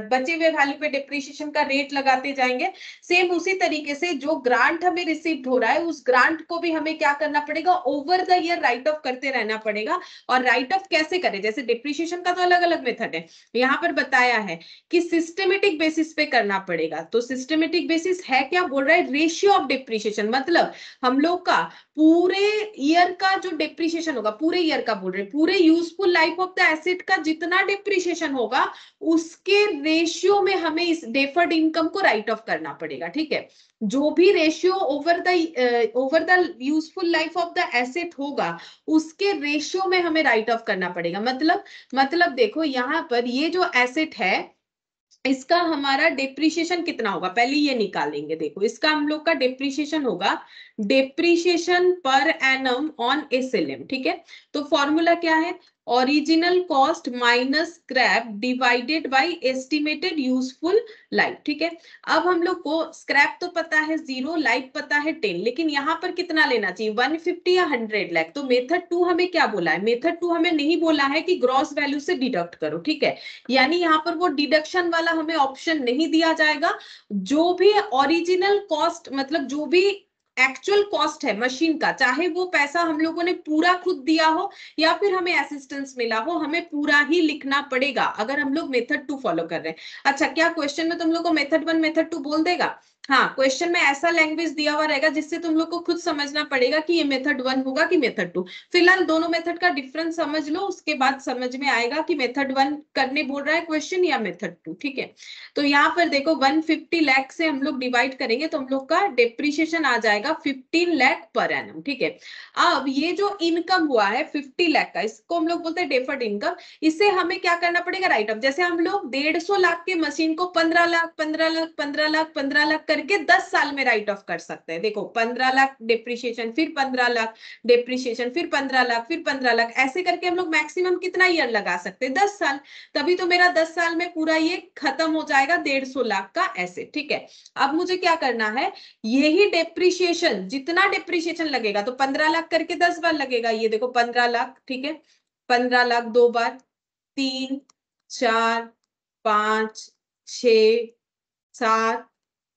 बचे हुए वैल्यू पे डिप्रिशिएशन का रेट लगाते जाएंगे। सेम उसी तरीके से जो ग्रांट हमें रिसीव हो रहा है उस ग्रांट को भी हमें क्या करना पड़ेगा, over the year right of करते रहना पड़ेगा। और राइट ऑफ कैसे करें, जैसे डिप्रिशिएशन का तो अलग अलग मेथड है, यहाँ पर बताया है कि सिस्टमेटिक बेसिस पे करना पड़ेगा। तो सिस्टमेटिक बेसिस है क्या, बोल रहा है रेशियो ऑफ डिप्रिशिएशन, मतलब हम लोग का पूरे ईयर का जो डिप्रिशिएशन होगा, पूरे ईयर का बोल रहे, पूरे useful life of the asset का जितना डिप्रिशिएशन होगा उसके रेशियो में हमें इस डेफर्ड इनकम को राइट ऑफ करना पड़ेगा, ठीक है। जो भी ratio over the useful life of the asset होगा उसके रेशियो में हमें राइट ऑफ करना पड़ेगा। मतलब देखो यहाँ पर ये जो एसेट है इसका हमारा डेप्रिशिएशन कितना होगा, पहले ये निकालेंगे। देखो इसका हम लोग का डेप्रिशिएशन होगा depreciation per annum on SLM, ठीक है। तो फॉर्मूला क्या है, original cost minus scrap divided by estimated useful life, ठीक है। अब हम लोग को स्क्रैप तो पता है 0, लाइफ पता है 10, लेकिन यहाँ पर कितना लेना चाहिए, 150 या 100 लाख। तो मेथड 2 हमें क्या बोला है, मेथड 2 हमें नहीं बोला है कि ग्रॉस वैल्यू से डिडक्ट करो, ठीक है। यानी यहाँ पर वो डिडक्शन वाला हमें ऑप्शन नहीं दिया जाएगा। जो भी ओरिजिनल कॉस्ट, मतलब जो भी एक्चुअल कॉस्ट है मशीन का, चाहे वो पैसा हम लोगों ने पूरा खुद दिया हो या फिर हमें असिस्टेंस मिला हो, हमें पूरा ही लिखना पड़ेगा अगर हम लोग मेथड 2 फॉलो कर रहे हैं। अच्छा, क्या क्वेश्चन में तुम लोग को मेथड 1 मेथड 2 बोल देगा, हाँ, क्वेश्चन में ऐसा लैंग्वेज दिया हुआ रहेगा जिससे तुम लोग को खुद समझना पड़ेगा कि ये मेथड 1 होगा कि मेथड 2। फिलहाल दोनों मेथड का डिफरेंस समझ लो, उसके बाद समझ में आएगा कि मेथड 1 करने बोल रहा है क्वेश्चन या मेथड 2। ठीक है, तो यहाँ पर देखो 150 लाख से हम लोग डिवाइड करेंगे तो हम लोग का डेप्रिसिएशन आ जाएगा 15 लाख पर एनम। ठीक है, अब ये जो इनकम हुआ है 50 लाख का, इसको हम लोग बोलते हैं डेफर्ड इनकम। इसे हमें क्या करना पड़ेगा, राइट ऑफ। जैसे हम लोग 150 लाख के मशीन को 15 लाख 15 लाख 15 लाख 15 लाख करके 10 साल में राइट ऑफ कर सकते हैं। देखो 15 लाख डेप्रिसिएशन, फिर 15 लाख डेप्रिसिएशन, फिर 15 लाख, फिर 15 लाख, ऐसे करके हम लोग मैक्सिमम कितना ईयर लगा सकते हैं, 10 साल। तभी तो मेरा 10 साल में पूरा ये खत्म हो जाएगा 150 लाख का ऐसे। ठीक है, अब मुझे क्या करना है, यही डेप्रिसिएशन, जितना डेप्रिसिएशन लगेगा तो 15 लाख करके 10 बार लगेगा। ये देखो 15 लाख, ठीक है, 15 लाख 2 बार, 3 4 5 6 7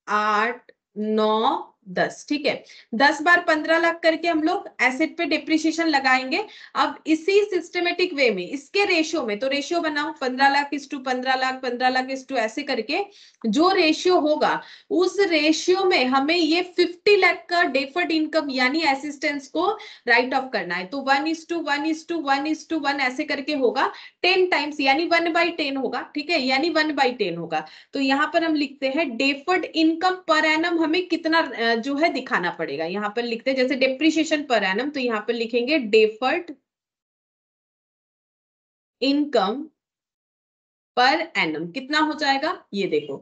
8 9 10। ठीक है, 10 बार 15 लाख करके हम लोग एसेट पे डेप्रिसिएशन लगाएंगे। अब इसी सिस्टमेटिक वे में इसके रेशियो में, तो रेशियो बनाओ 15 लाख इस टू 15 लाख 15 लाख इस टू, ऐसे करके जो रेशियो होगा उस रेशियो में हमें ये 50 लाख का डेफर्ड इनकम यानी असिस्टेंस को राइट ऑफ करना है। तो 1:1:1:1:1 ऐसे करके होगा 10 टाइम्स, यानी 1/10 होगा। ठीक है, यानी 1/10 होगा। तो यहाँ पर हम लिखते हैं डेफर्ड इनकम पर एनम हमें कितना जो है दिखाना पड़ेगा। यहाँ पर लिखते हैं जैसे डेप्रिसिएशन पर एनम, तो यहाँ पर लिखेंगे डेफर्ड इनकम पर एनम कितना हो जाएगा, ये देखो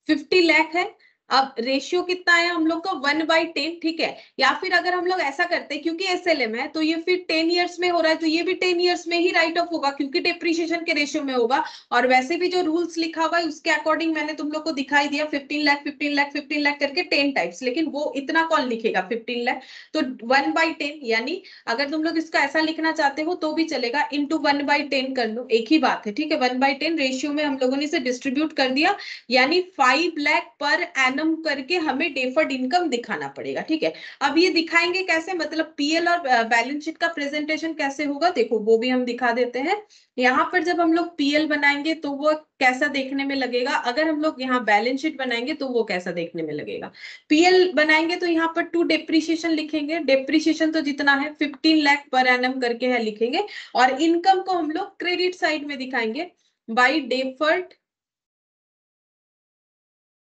50 लाख है। अब रेशियो कितना है हम लोग का 1/10। ठीक है, या फिर अगर हम लोग ऐसा करते हैं, क्योंकि एसएलएम है तो ये फिर 10 इयर्स में हो रहा है, तो ये भी 10 इयर्स में ही राइट ऑफ होगा क्योंकि डेप्रिसिएशन के रेशियो में होगा। और वैसे भी जो रूल्स लिखा हुआ है उसके अकॉर्डिंग मैंने तुम लोग को दिखाई दिया 15 लाख 15 लाख 15 लाख करके 10 टाइप्स, लेकिन वो इतना कौन लिखेगा 15 लाख। तो 1/10, यानी अगर तुम लोग इसका ऐसा लिखना चाहते हो तो भी चलेगा, इंटू 1/10 कर लो, एक ही बात है। ठीक है, 1/10 रेशियो में हम लोगों ने इसे डिस्ट्रीब्यूट कर दिया, यानी 5 लाख पर एनम करके हमें डेफर्ड इनकम दिखाना पड़ेगा। ठीक है, अब ये दिखाएंगे कैसे, मतलब पीएल और बैलेंस शीट का प्रेजेंटेशन कैसे होगा, देखो वो भी हम दिखा देते हैं। यहाँ पर जब हम लोग पीएल बनाएंगे तो वो कैसा देखने में लगेगा, अगर हम लोग यहाँ बैलेंस शीट बनाएंगे तो वो कैसा देखने में लगेगा। पीएल बनाएंगे तो यहाँ पर टू डेप्रिसिएशन लिखेंगे, डेप्रिसिएशन तो जितना है 15 लाख पर एनम करके है लिखेंगे, और इनकम को हम लोग क्रेडिट साइड में दिखाएंगे बाई डेफर्ड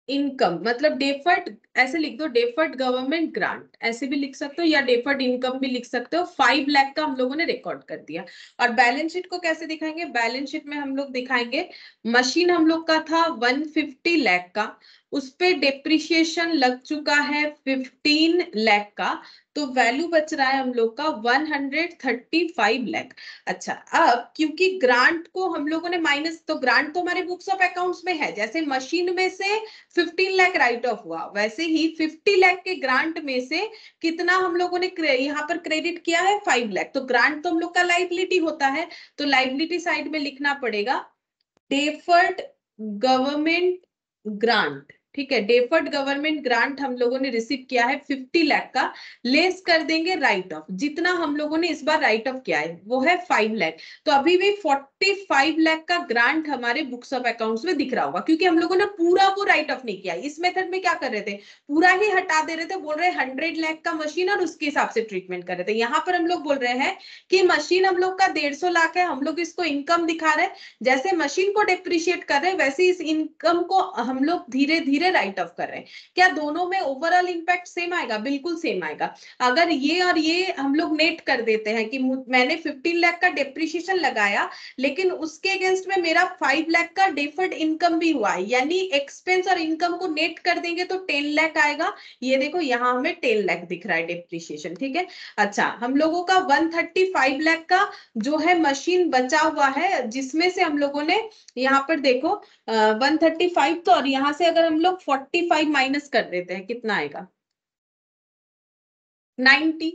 इनकम, मतलब डेफर्ड, ऐसे लिख दो डेफर्ड गवर्नमेंट ग्रांट, ऐसे भी लिख सकते हो, या डेफर्ड इनकम भी लिख सकते हो। 5 लाख का हम लोगों ने रिकॉर्ड कर दिया। और बैलेंस शीट को कैसे दिखाएंगे, बैलेंस शीट में हम लोग दिखाएंगे मशीन हम लोग का था 150 लाख का, उस पे डेप्रिसिएशन लग चुका है 15 लाख का, तो वैल्यू बच रहा है हम लोग का 135 लाख। अच्छा, अब क्योंकि ग्रांट को हम लोगों ने माइनस, तो ग्रांट तो हमारे बुक्स ऑफ अकाउंट्स में है, जैसे मशीन में से 15 लाख राइट ऑफ हुआ, वैसे ही 50 लाख के ग्रांट में से कितना हम लोगों ने यहाँ पर क्रेडिट किया है 5 लाख। तो ग्रांट तो हम लोग का लाइबिलिटी होता है, तो लाइबिलिटी साइड में लिखना पड़ेगा डेफर्ड गवर्नमेंट ग्रांट। ठीक है, डेफर्ड गवर्नमेंट ग्रांट हम लोगों ने रिसीव किया है 50 लाख का, लेस कर देंगे राइट ऑफ, जितना हम लोगों ने इस बार राइट ऑफ किया है वो है 5 लाख। तो अभी भी 45 लाख का ग्रांट हमारे बुक्स ऑफ अकाउंट्स में दिख रहा होगा, क्योंकि हम लोगों ने पूरा वो राइट ऑफ नहीं किया। इस मेथड में क्या कर रहे थे, पूरा ही हटा दे रहे थे, बोल रहे 100 लाख का मशीन और उसके हिसाब से ट्रीटमेंट कर रहे थे। यहाँ पर हम लोग बोल रहे हैं कि मशीन हम लोग का 150 लाख है, हम लोग इसको इनकम दिखा रहे हैं, जैसे मशीन को डेप्रिशिएट कर रहे हैं वैसे इस इनकम को हम लोग धीरे धीरे राइट ऑफ कर रहे हैं। क्या दोनों में ओवरऑल इंपैक्ट सेम आएगा, बिल्कुल सेम आएगा। अगर ये और ये हम लोग नेट कर देते हैं कि मैंने 15 लाख का डेप्रिशिएशन लगाया, लेकिन उसके अगेंस्ट में मेरा 5 लाख का डेफर्ड इनकम भी हुआ है, यानी एक्सपेंस और इनकम को नेट कर देंगे तो 10 लाख आएगा। ये देखो यहाँ हमें 10 लाख दिख रहा है डेप्रिशिएशन। ठीक है, अच्छा हम लोगों का 135 लाख का जो है मशीन बचा हुआ है, जिसमें से हम लोगों ने यहाँ पर देखो 135, तो और यहाँ से अगर हम लोग 45 माइनस कर देते हैं कितना आएगा 90।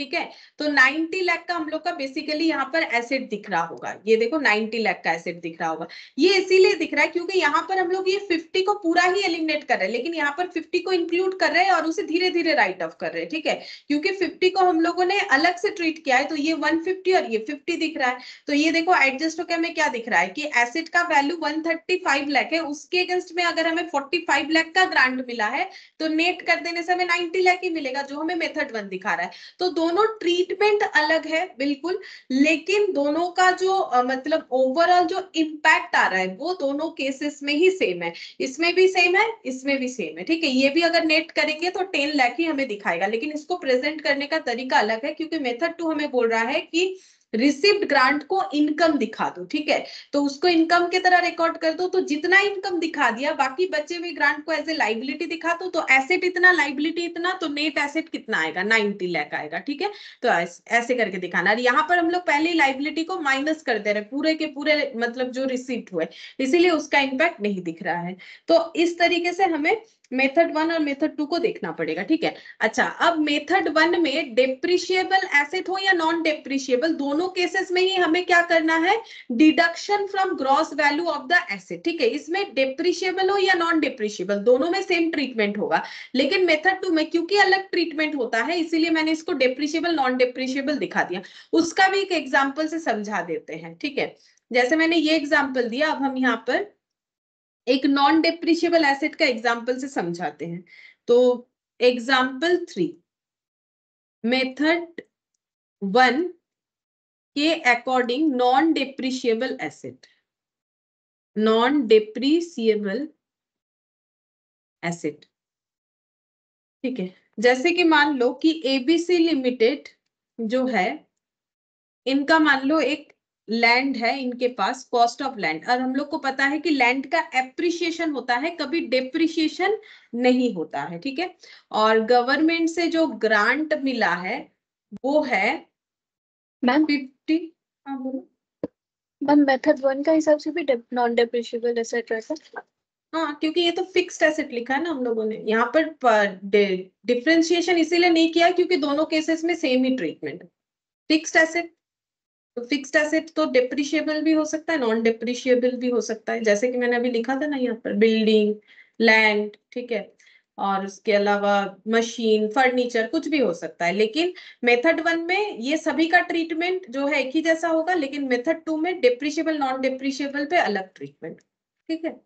ठीक है। तो 90 लाख का हम लोग का बेसिकली यहाँ पर एसेट दिख रहा होगा, ये देखो 90 लाख का एसेट दिख रहा होगा। ये इसीलिए दिख रहा है क्योंकि यहाँ पर हम लोग ये 50 को पूरा ही एलिमिनेट कर रहे हैं, लेकिन यहाँ पर 50 को इंक्लूड कर रहे हैं और उसे धीरे धीरे राइट ऑफ कर रहे हैं, ठीक है। क्योंकि 50 को हम लोगों ने अलग से ट्रीट किया है, तो ये 150 और ये 50 दिख रहा है। तो ये देखो एडजस्ट होकर हमें क्या दिख रहा है कि एसेट का वैल्यू 135 लाख है, उसके अगेंस्ट में अगर हमें 45 लाख का ग्रांट मिला है तो नेट कर देने से हमें 90 लाख ही मिलेगा, जो हमें मेथड 1 दिखा रहा है। तो दोनों ट्रीटमेंट अलग है बिल्कुल, लेकिन दोनों का जो मतलब ओवरऑल जो इम्पैक्ट आ रहा है वो दोनों केसेस में ही सेम है। इसमें भी सेम है, इसमें भी सेम है, ठीक है। ये भी अगर नेट करेंगे तो 10 लाख ही हमें दिखाएगा, लेकिन इसको प्रेजेंट करने का तरीका अलग है क्योंकि मेथड 2 हमें बोल रहा है कि रिसिप्ट ग्रांट को इनकम दिखा दो, ठीक है। तो उसको इनकम की तरह रिकॉर्ड कर दो, तो जितना इनकम दिखा दिया बाकी बचे हुए ग्रांट को एज ए लाइबिलिटी दिखा दो, तो एसेट इतना लाइबिलिटी इतना, तो नेट एसेट कितना आएगा 90 लाख आएगा, ठीक है। तो ऐसे करके दिखाना। और यहाँ पर हम लोग पहले लाइबिलिटी को माइनस कर दे रहे पूरे के पूरे, मतलब जो रिसीप्ट हुए, इसीलिए उसका इम्पैक्ट नहीं दिख रहा है। तो इस तरीके से हमें मेथड 1 और मेथड 2 को देखना पड़ेगा, ठीक है। अच्छा, अब मेथड 1 में डेप्रिशिएबल एसेट हो या नॉन डेप्रिशिएबल, दोनों केसेस में ही हमें क्या करना है, deduction from gross value of the asset, ठीक है। इसमें डेप्रिशिएबल हो या नॉन डेप्रिशिएबल, दोनों में सेम ट्रीटमेंट होगा, लेकिन मेथड 2 में क्योंकि अलग ट्रीटमेंट होता है इसीलिए मैंने इसको डेप्रिशिएबल नॉन डेप्रिशिएबल दिखा दिया। उसका भी एक एग्जाम्पल से समझा देते हैं, ठीक है। जैसे मैंने ये एग्जाम्पल दिया, अब हम यहाँ पर एक नॉन डेप्रिशिएबल एसेट का एग्जाम्पल से समझाते हैं। तो एग्जाम्पल 3, मेथड 1 के according non depreciable asset, non depreciable asset, ठीक है। जैसे कि मान लो कि एबीसी लिमिटेड जो है, इनका मान लो एक लैंड है इनके पास, कॉस्ट ऑफ लैंड, और हम लोग को पता है कि लैंड का एप्रिसिएशन होता है, कभी डेप्रिसिएशन नहीं होता है, ठीक है। और गवर्नमेंट से जो ग्रांट मिला है वो है मैम 50। हाँ बोलो। मैम मेथड 1 का हिसाब से भी नॉन डेप्रिशिएबल एसेट रहता है। हाँ, क्योंकि ये तो फिक्स्ड एसेट लिखा है ना हम लोगों ने यहाँ पर डिफरेंशिएशन इसीलिए नहीं किया क्योंकि दोनों केसेस में सेम ही ट्रीटमेंट है। फिक्स्ड एसेट, तो फिक्स्ड एसेट तो डेप्रिशिएबल भी हो सकता है, नॉन डेप्रिशिएबल भी हो सकता है, जैसे कि मैंने अभी लिखा था ना यहाँ पर, बिल्डिंग, लैंड, ठीक है। और उसके अलावा मशीन, फर्नीचर, कुछ भी हो सकता है। लेकिन मेथड 1 में ये सभी का ट्रीटमेंट जो है एक ही जैसा होगा, लेकिन मेथड 2 में डेप्रिशिएबल नॉन डेप्रिशिएबल पे अलग ट्रीटमेंट, ठीक है।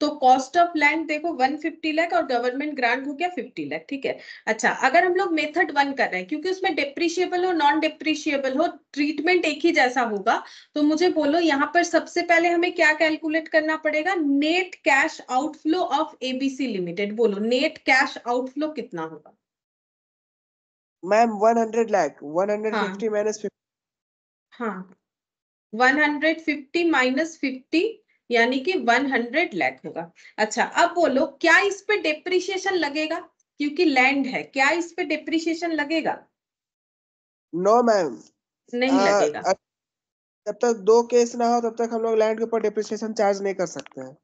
तो कॉस्ट ऑफ लैंड देखो 150 लाख और गवर्नमेंट ग्रांट हो गया 50 लाख, ठीक है। अच्छा, अगर हम लोग मेथड 1 कर रहे हैं क्योंकि उसमें डेप्रिशिएबल हो नॉन डेप्रिशिएबल हो ट्रीटमेंट एक ही जैसा होगा, तो मुझे बोलो यहाँ पर सबसे पहले हमें क्या कैलकुलेट करना पड़ेगा, net cash outflow of ABC limited. बोलो नेट कैश आउटफ्लो कितना होगा। Ma'am 100 lakh, 150 minus 50। हाँ, 150 माइनस 50 यानी कि 100 लाख होगा। अच्छा, अब बोलो क्या इस पे डेप्रिसिएशन लगेगा, क्योंकि लैंड है, क्या इस पे डेप्रिसिएशन लगेगा। नो मैम, नहीं लगेगा। जब तक 2 केस ना हो तब तक हम लोग लैंड के ऊपर डिप्रिसिएशन चार्ज नहीं कर सकते हैं।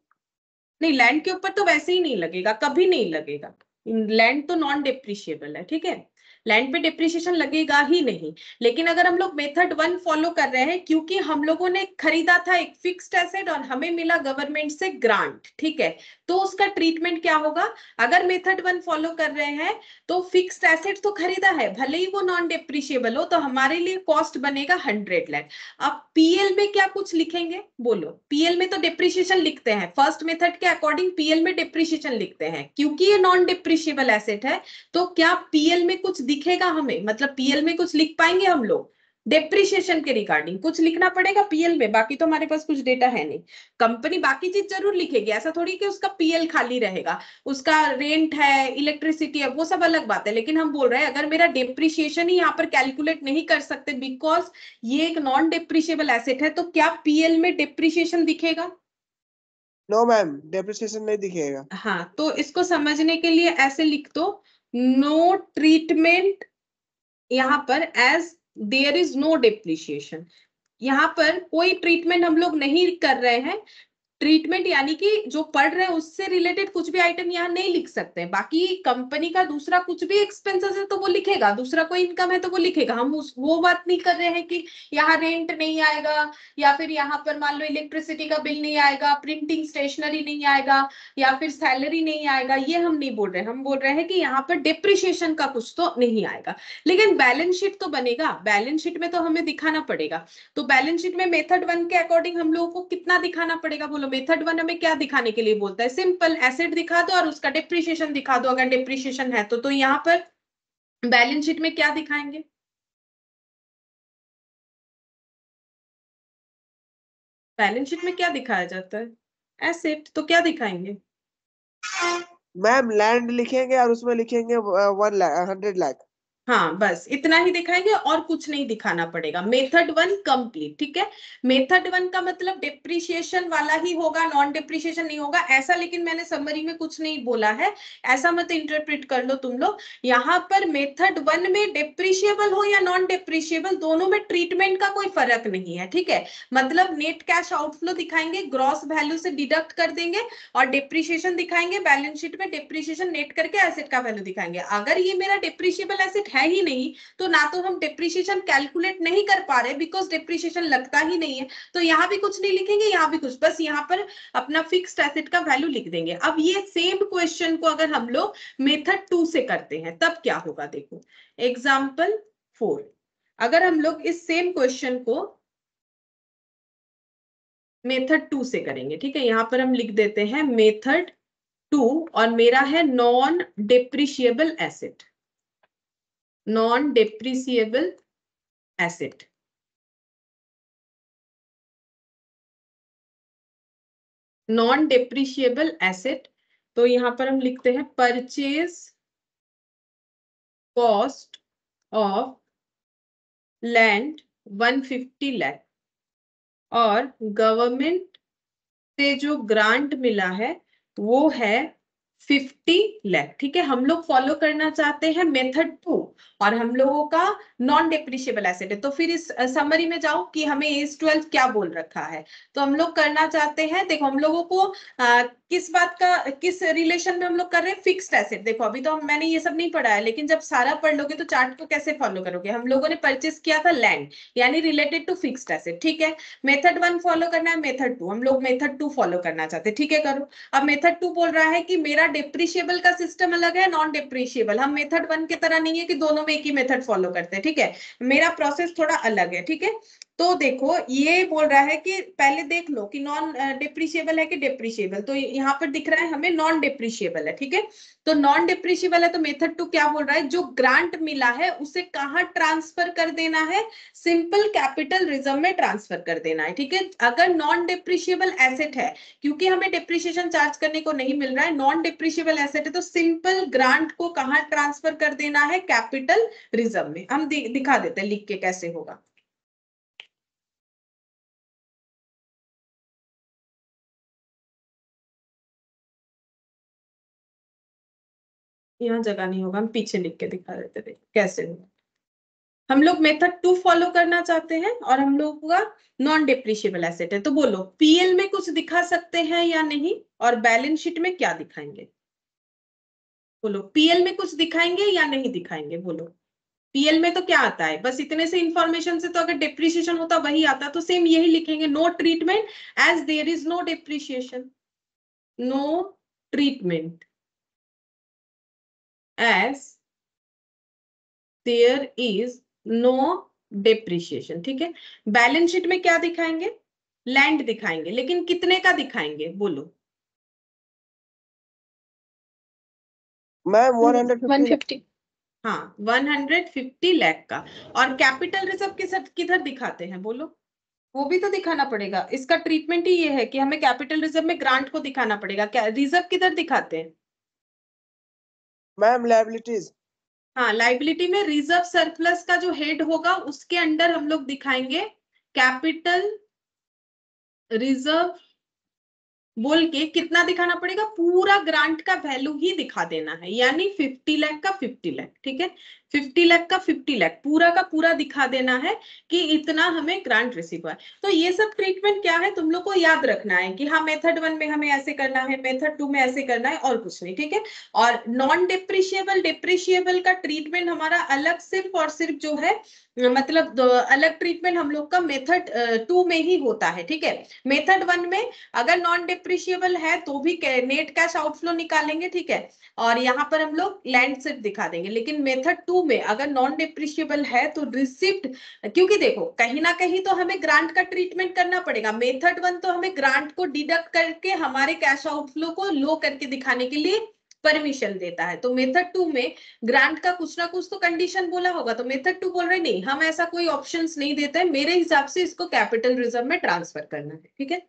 नहीं, लैंड के ऊपर तो वैसे ही नहीं लगेगा, कभी नहीं लगेगा। लैंड तो नॉन डेप्रिशिएबल है, ठीक है। लैंड पे डेप्रिसिएशन लगेगा ही नहीं। लेकिन अगर हम लोग मेथड 1 फॉलो कर रहे हैं क्योंकि हम लोगों ने खरीदा था एक फिक्स्ड एसेट और हमें मिला गवर्नमेंट से ग्रांट, ठीक है, तो उसका ट्रीटमेंट क्या होगा। अगर मेथड 1 फॉलो कर रहे हैं तो फिक्स्ड एसेट तो खरीदा है, भले ही वो नॉन डेप्रिशिएबल हो, तो हमारे लिए कॉस्ट बनेगा 100 लाख। अब पीएल में क्या कुछ लिखेंगे, बोलो। पीएल में तो डेप्रिसिएशन लिखते हैं, फर्स्ट मेथड के अकॉर्डिंग पीएल में डेप्रिसिएशन लिखते हैं क्योंकि ये नॉन डेप्रिशिएबल एसेट है। तो क्या पीएल में कुछ दिखेगा हमें, मतलब पीएल में कुछ लिख पाएंगे हम लोग, डेप्रिसिएशन के रिगार्डिंग कुछ लिखना पड़ेगा पीएल में, बाकी तो हमारे पास कुछ डेटा है नहीं। कंपनी बाकी चीज जरूर लिखेगी, ऐसा थोड़ी कि उसका पीएल खाली रहेगा, उसका रेंट है, इलेक्ट्रिसिटी है, वो सब अलग बात है। लेकिन हम बोल रहे हैं अगर मेरा डेप्रिसिएशन ही यहाँ पर कैलकुलेट नहीं कर सकते बिकॉज ये एक नॉन डेप्रिशिएबल एसेट है, तो क्या पीएल में डेप्रिसिएशन दिखेगा। नो मैम, डेप्रिसिएशन नहीं दिखेगा। हाँ, तो इसको समझने के लिए ऐसे लिख दो, नो ट्रीटमेंट यहाँ पर as there is no depreciation. यहाँ पर कोई ट्रीटमेंट हम लोग नहीं कर रहे हैं ट्रीटमेंट यानी कि जो पढ़ रहे हैं उससे रिलेटेड कुछ भी आइटम यहाँ नहीं लिख सकते हैं। बाकी कंपनी का दूसरा कुछ भी एक्सपेंसेस है तो वो लिखेगा, दूसरा कोई इनकम है तो वो लिखेगा। हम वो बात नहीं कर रहे हैं कि यहाँ रेंट नहीं आएगा, या फिर यहाँ पर मान लो इलेक्ट्रिसिटी का बिल नहीं आएगा, प्रिंटिंग स्टेशनरी नहीं आएगा, या फिर सैलरी नहीं आएगा, ये हम नहीं बोल रहे हैं। हम बोल रहे हैं कि यहाँ पर डिप्रिशिएशन का कुछ तो नहीं आएगा। लेकिन बैलेंस शीट तो बनेगा, बैलेंस शीट में तो हमें दिखाना पड़ेगा। तो बैलेंस शीट में मेथड 1 के अकॉर्डिंग हम लोगों को कितना दिखाना पड़ेगा बोलो। मेथड 1 हमें क्या दिखाने के लिए बोलता है, सिंपल एसेट दिखा दो और उसका डिप्रिशिएशन दिखा दो, अगर डिप्रिशिएशन है तो यहाँ पर बैलेंस शीट में क्या दिखाएंगे, बैलेंस शीट में क्या दिखाया जाता है, एसेट, तो क्या दिखाएंगे मैम लैंड लिखेंगे और उसमें लिखेंगे 100 लाख। हाँ बस इतना ही दिखाएंगे और कुछ नहीं दिखाना पड़ेगा। मेथड 1 कंप्लीट, ठीक है। मेथड 1 का मतलब डिप्रिशिएशन वाला ही होगा, नॉन डिप्रिशिएशन नहीं होगा ऐसा, लेकिन मैंने समरी में कुछ नहीं बोला है, ऐसा मत इंटरप्रेट कर लो तुम लोग। यहाँ पर मेथड 1 में डिप्रिशिएबल हो या नॉन डिप्रिशिएबल, दोनों में ट्रीटमेंट का कोई फर्क नहीं है, ठीक है। मतलब नेट कैश आउटफ्लो दिखाएंगे, ग्रॉस वैल्यू से डिडक्ट कर देंगे, और डिप्रिशिएशन दिखाएंगे, बैलेंस शीट में डिप्रिशिएशन नेट करके एसेट का वैल्यू दिखाएंगे। अगर ये मेरा डिप्रिशिएबल एसेट है ही नहीं तो ना तो हम डिप्रिशिएशन कैलकुलेट नहीं कर पा रहे, बिकॉज डिप्रिशिएशन लगता ही नहीं है, तो यहाँ भी कुछ नहीं लिखेंगे, यहाँ भी कुछ, बस यहाँ पर अपना फिक्स्ड एसेट का वैल्यू लिख देंगे। अब ये सेम क्वेश्चन को अगर हम लोग मेथड 2 से करते हैं तब क्या होगा, देखो एग्जाम्पल 4। अगर हम लोग इस सेम क्वेश्चन को मेथड 2 से करेंगे, ठीक है, यहाँ पर हम लिख देते हैं मेथड 2, और मेरा है non depreciable asset, non depreciable asset. Non depreciable asset, तो यहां पर हम लिखते हैं purchase cost of land 150 lakh, और गवर्नमेंट से जो ग्रांट मिला है वो है 50 लाख, ठीक है। हम लोग फॉलो करना चाहते हैं मेथड 2, और हम लोगों का नॉन डिप्रिशिएबल एसेट है। तो फिर इस समरी में जाओ कि हमें एज 12 क्या बोल रखा है। तो हम लोग करना चाहते हैं, देखो हम लोगों को किस बात का, किस रिलेशन में हम लोग कर रहे हैं, फिक्स्ड एसेट। देखो अभी तो मैंने ये सब नहीं पढ़ा है, लेकिन जब सारा पढ़ लोगे तो चार्ट को कैसे फॉलो करोगे। हम लोगों ने परचेस किया था लैंड, यानी रिलेटेड टू फिक्स्ड एसेट, ठीक है। मेथड 1 फॉलो करना है, मेथड 2 हम लोग मेथड 2 फॉलो करना चाहते हैं, ठीक है, करो। अब मेथड 2 बोल रहा है कि मेरा डिप्रिशिएबल का सिस्टम अलग है, नॉन डिप्रिशिएबल। हम मेथड 1 की तरह नहीं है कि दोनों में एक ही मेथड फॉलो करते हैं, ठीक है। मेरा प्रोसेस थोड़ा अलग है, ठीक है। तो देखो ये बोल रहा है कि पहले देख लो कि नॉन डिप्रिशिएबल है कि डिप्रिशिएबल, तो यहाँ पर दिख रहा है हमें नॉन डिप्रिशिएबल है, ठीक है। तो नॉन डिप्रिशिएबल है तो मेथड 2 क्या बोल रहा है, जो ग्रांट मिला है उसे कहाँ ट्रांसफर कर देना है, सिंपल कैपिटल रिजर्व में ट्रांसफर कर देना है, ठीक है। अगर नॉन डिप्रिशिएबल एसेट है, क्योंकि हमें डिप्रिशिएशन चार्ज करने को नहीं मिल रहा है, नॉन डिप्रिशिएबल एसेट है, तो सिंपल ग्रांट को कहाँ ट्रांसफर कर देना है, कैपिटल रिजर्व में। हम दिखा देते हैं लिख के कैसे होगा। यहाँ जगह नहीं होगा, हम पीछे लिख के दिखा देते थे कैसे होगा। हम लोग मेथड 2 फॉलो करना चाहते हैं और हम लोग का नॉन डिप्रिशिएबल एसेट है, तो बोलो पीएल में कुछ दिखा सकते हैं या नहीं, और बैलेंस शीट में क्या दिखाएंगे, बोलो पीएल में कुछ दिखाएंगे या नहीं दिखाएंगे, बोलो। पीएल में तो क्या आता है, बस इतने से इंफॉर्मेशन से तो अगर डिप्रिशिएशन होता वही आता, तो सेम यही लिखेंगे, no treatment as there is no depreciation, no treatment as there is no depreciation, ठीक है। बैलेंस शीट में क्या दिखाएंगे, लैंड दिखाएंगे, लेकिन कितने का दिखाएंगे, बोलो। मैम 150। हाँ 150 लाख का। और कैपिटल रिजर्व किधर दिखाते हैं, बोलो। वो भी तो दिखाना पड़ेगा, इसका ट्रीटमेंट ही ये है कि हमें कैपिटल रिजर्व में ग्रांट को दिखाना पड़ेगा। क्या रिजर्व किधर दिखाते हैं, मैम लायबिलिटीज। हाँ लाइबिलिटी में रिजर्व सरप्लस का जो हेड होगा उसके अंडर हम लोग दिखाएंगे कैपिटल रिजर्व बोल के। कितना दिखाना पड़ेगा, पूरा ग्रांट का वैल्यू ही दिखा देना है, यानी 50 लाख का 50 लाख, ठीक है। 50 लाख का 50 लाख पूरा का पूरा दिखा देना है कि इतना हमें ग्रांट रिसीव हुआ है। तो ये सब ट्रीटमेंट क्या है तुम लोग को याद रखना है कि हाँ मेथड 1 में हमें ऐसे करना है, मेथड 2 में ऐसे करना है और कुछ नहीं, ठीक है। और नॉन डिप्रिशिएबल डिप्रिशिएबल का ट्रीटमेंट हमारा अलग सिर्फ और सिर्फ जो है मतलब अलग ट्रीटमेंट हम लोग का मेथड 2 में ही होता है, ठीक है। मेथड 1 में अगर नॉन डिप्रिशिएबल है तो भी नेट कैश आउटफ्लो निकालेंगे, ठीक है, और यहाँ पर हम लोग लैंड सिर्फ दिखा देंगे। लेकिन मेथड 2 में अगर नॉन डिप्रिशिएबल है तो रिसिप्ट, क्योंकि देखो कहीं ना कहीं तो हमें ग्रांट का ट्रीटमेंट करना पड़ेगा। मेथड 1 तो हमें ग्रांट को डिडक्ट करके हमारे कैश आउटफ्लो को लो करके दिखाने के लिए परमिशन देता है। तो मेथड 2 में ग्रांट का कुछ ना कुछ तो कंडीशन बोला होगा, तो मेथड 2 बोल रहे नहीं हम ऐसा कोई ऑप्शंस नहीं देते हैं, मेरे हिसाब से इसको कैपिटल रिजर्व में ट्रांसफर करना है, ठीक है।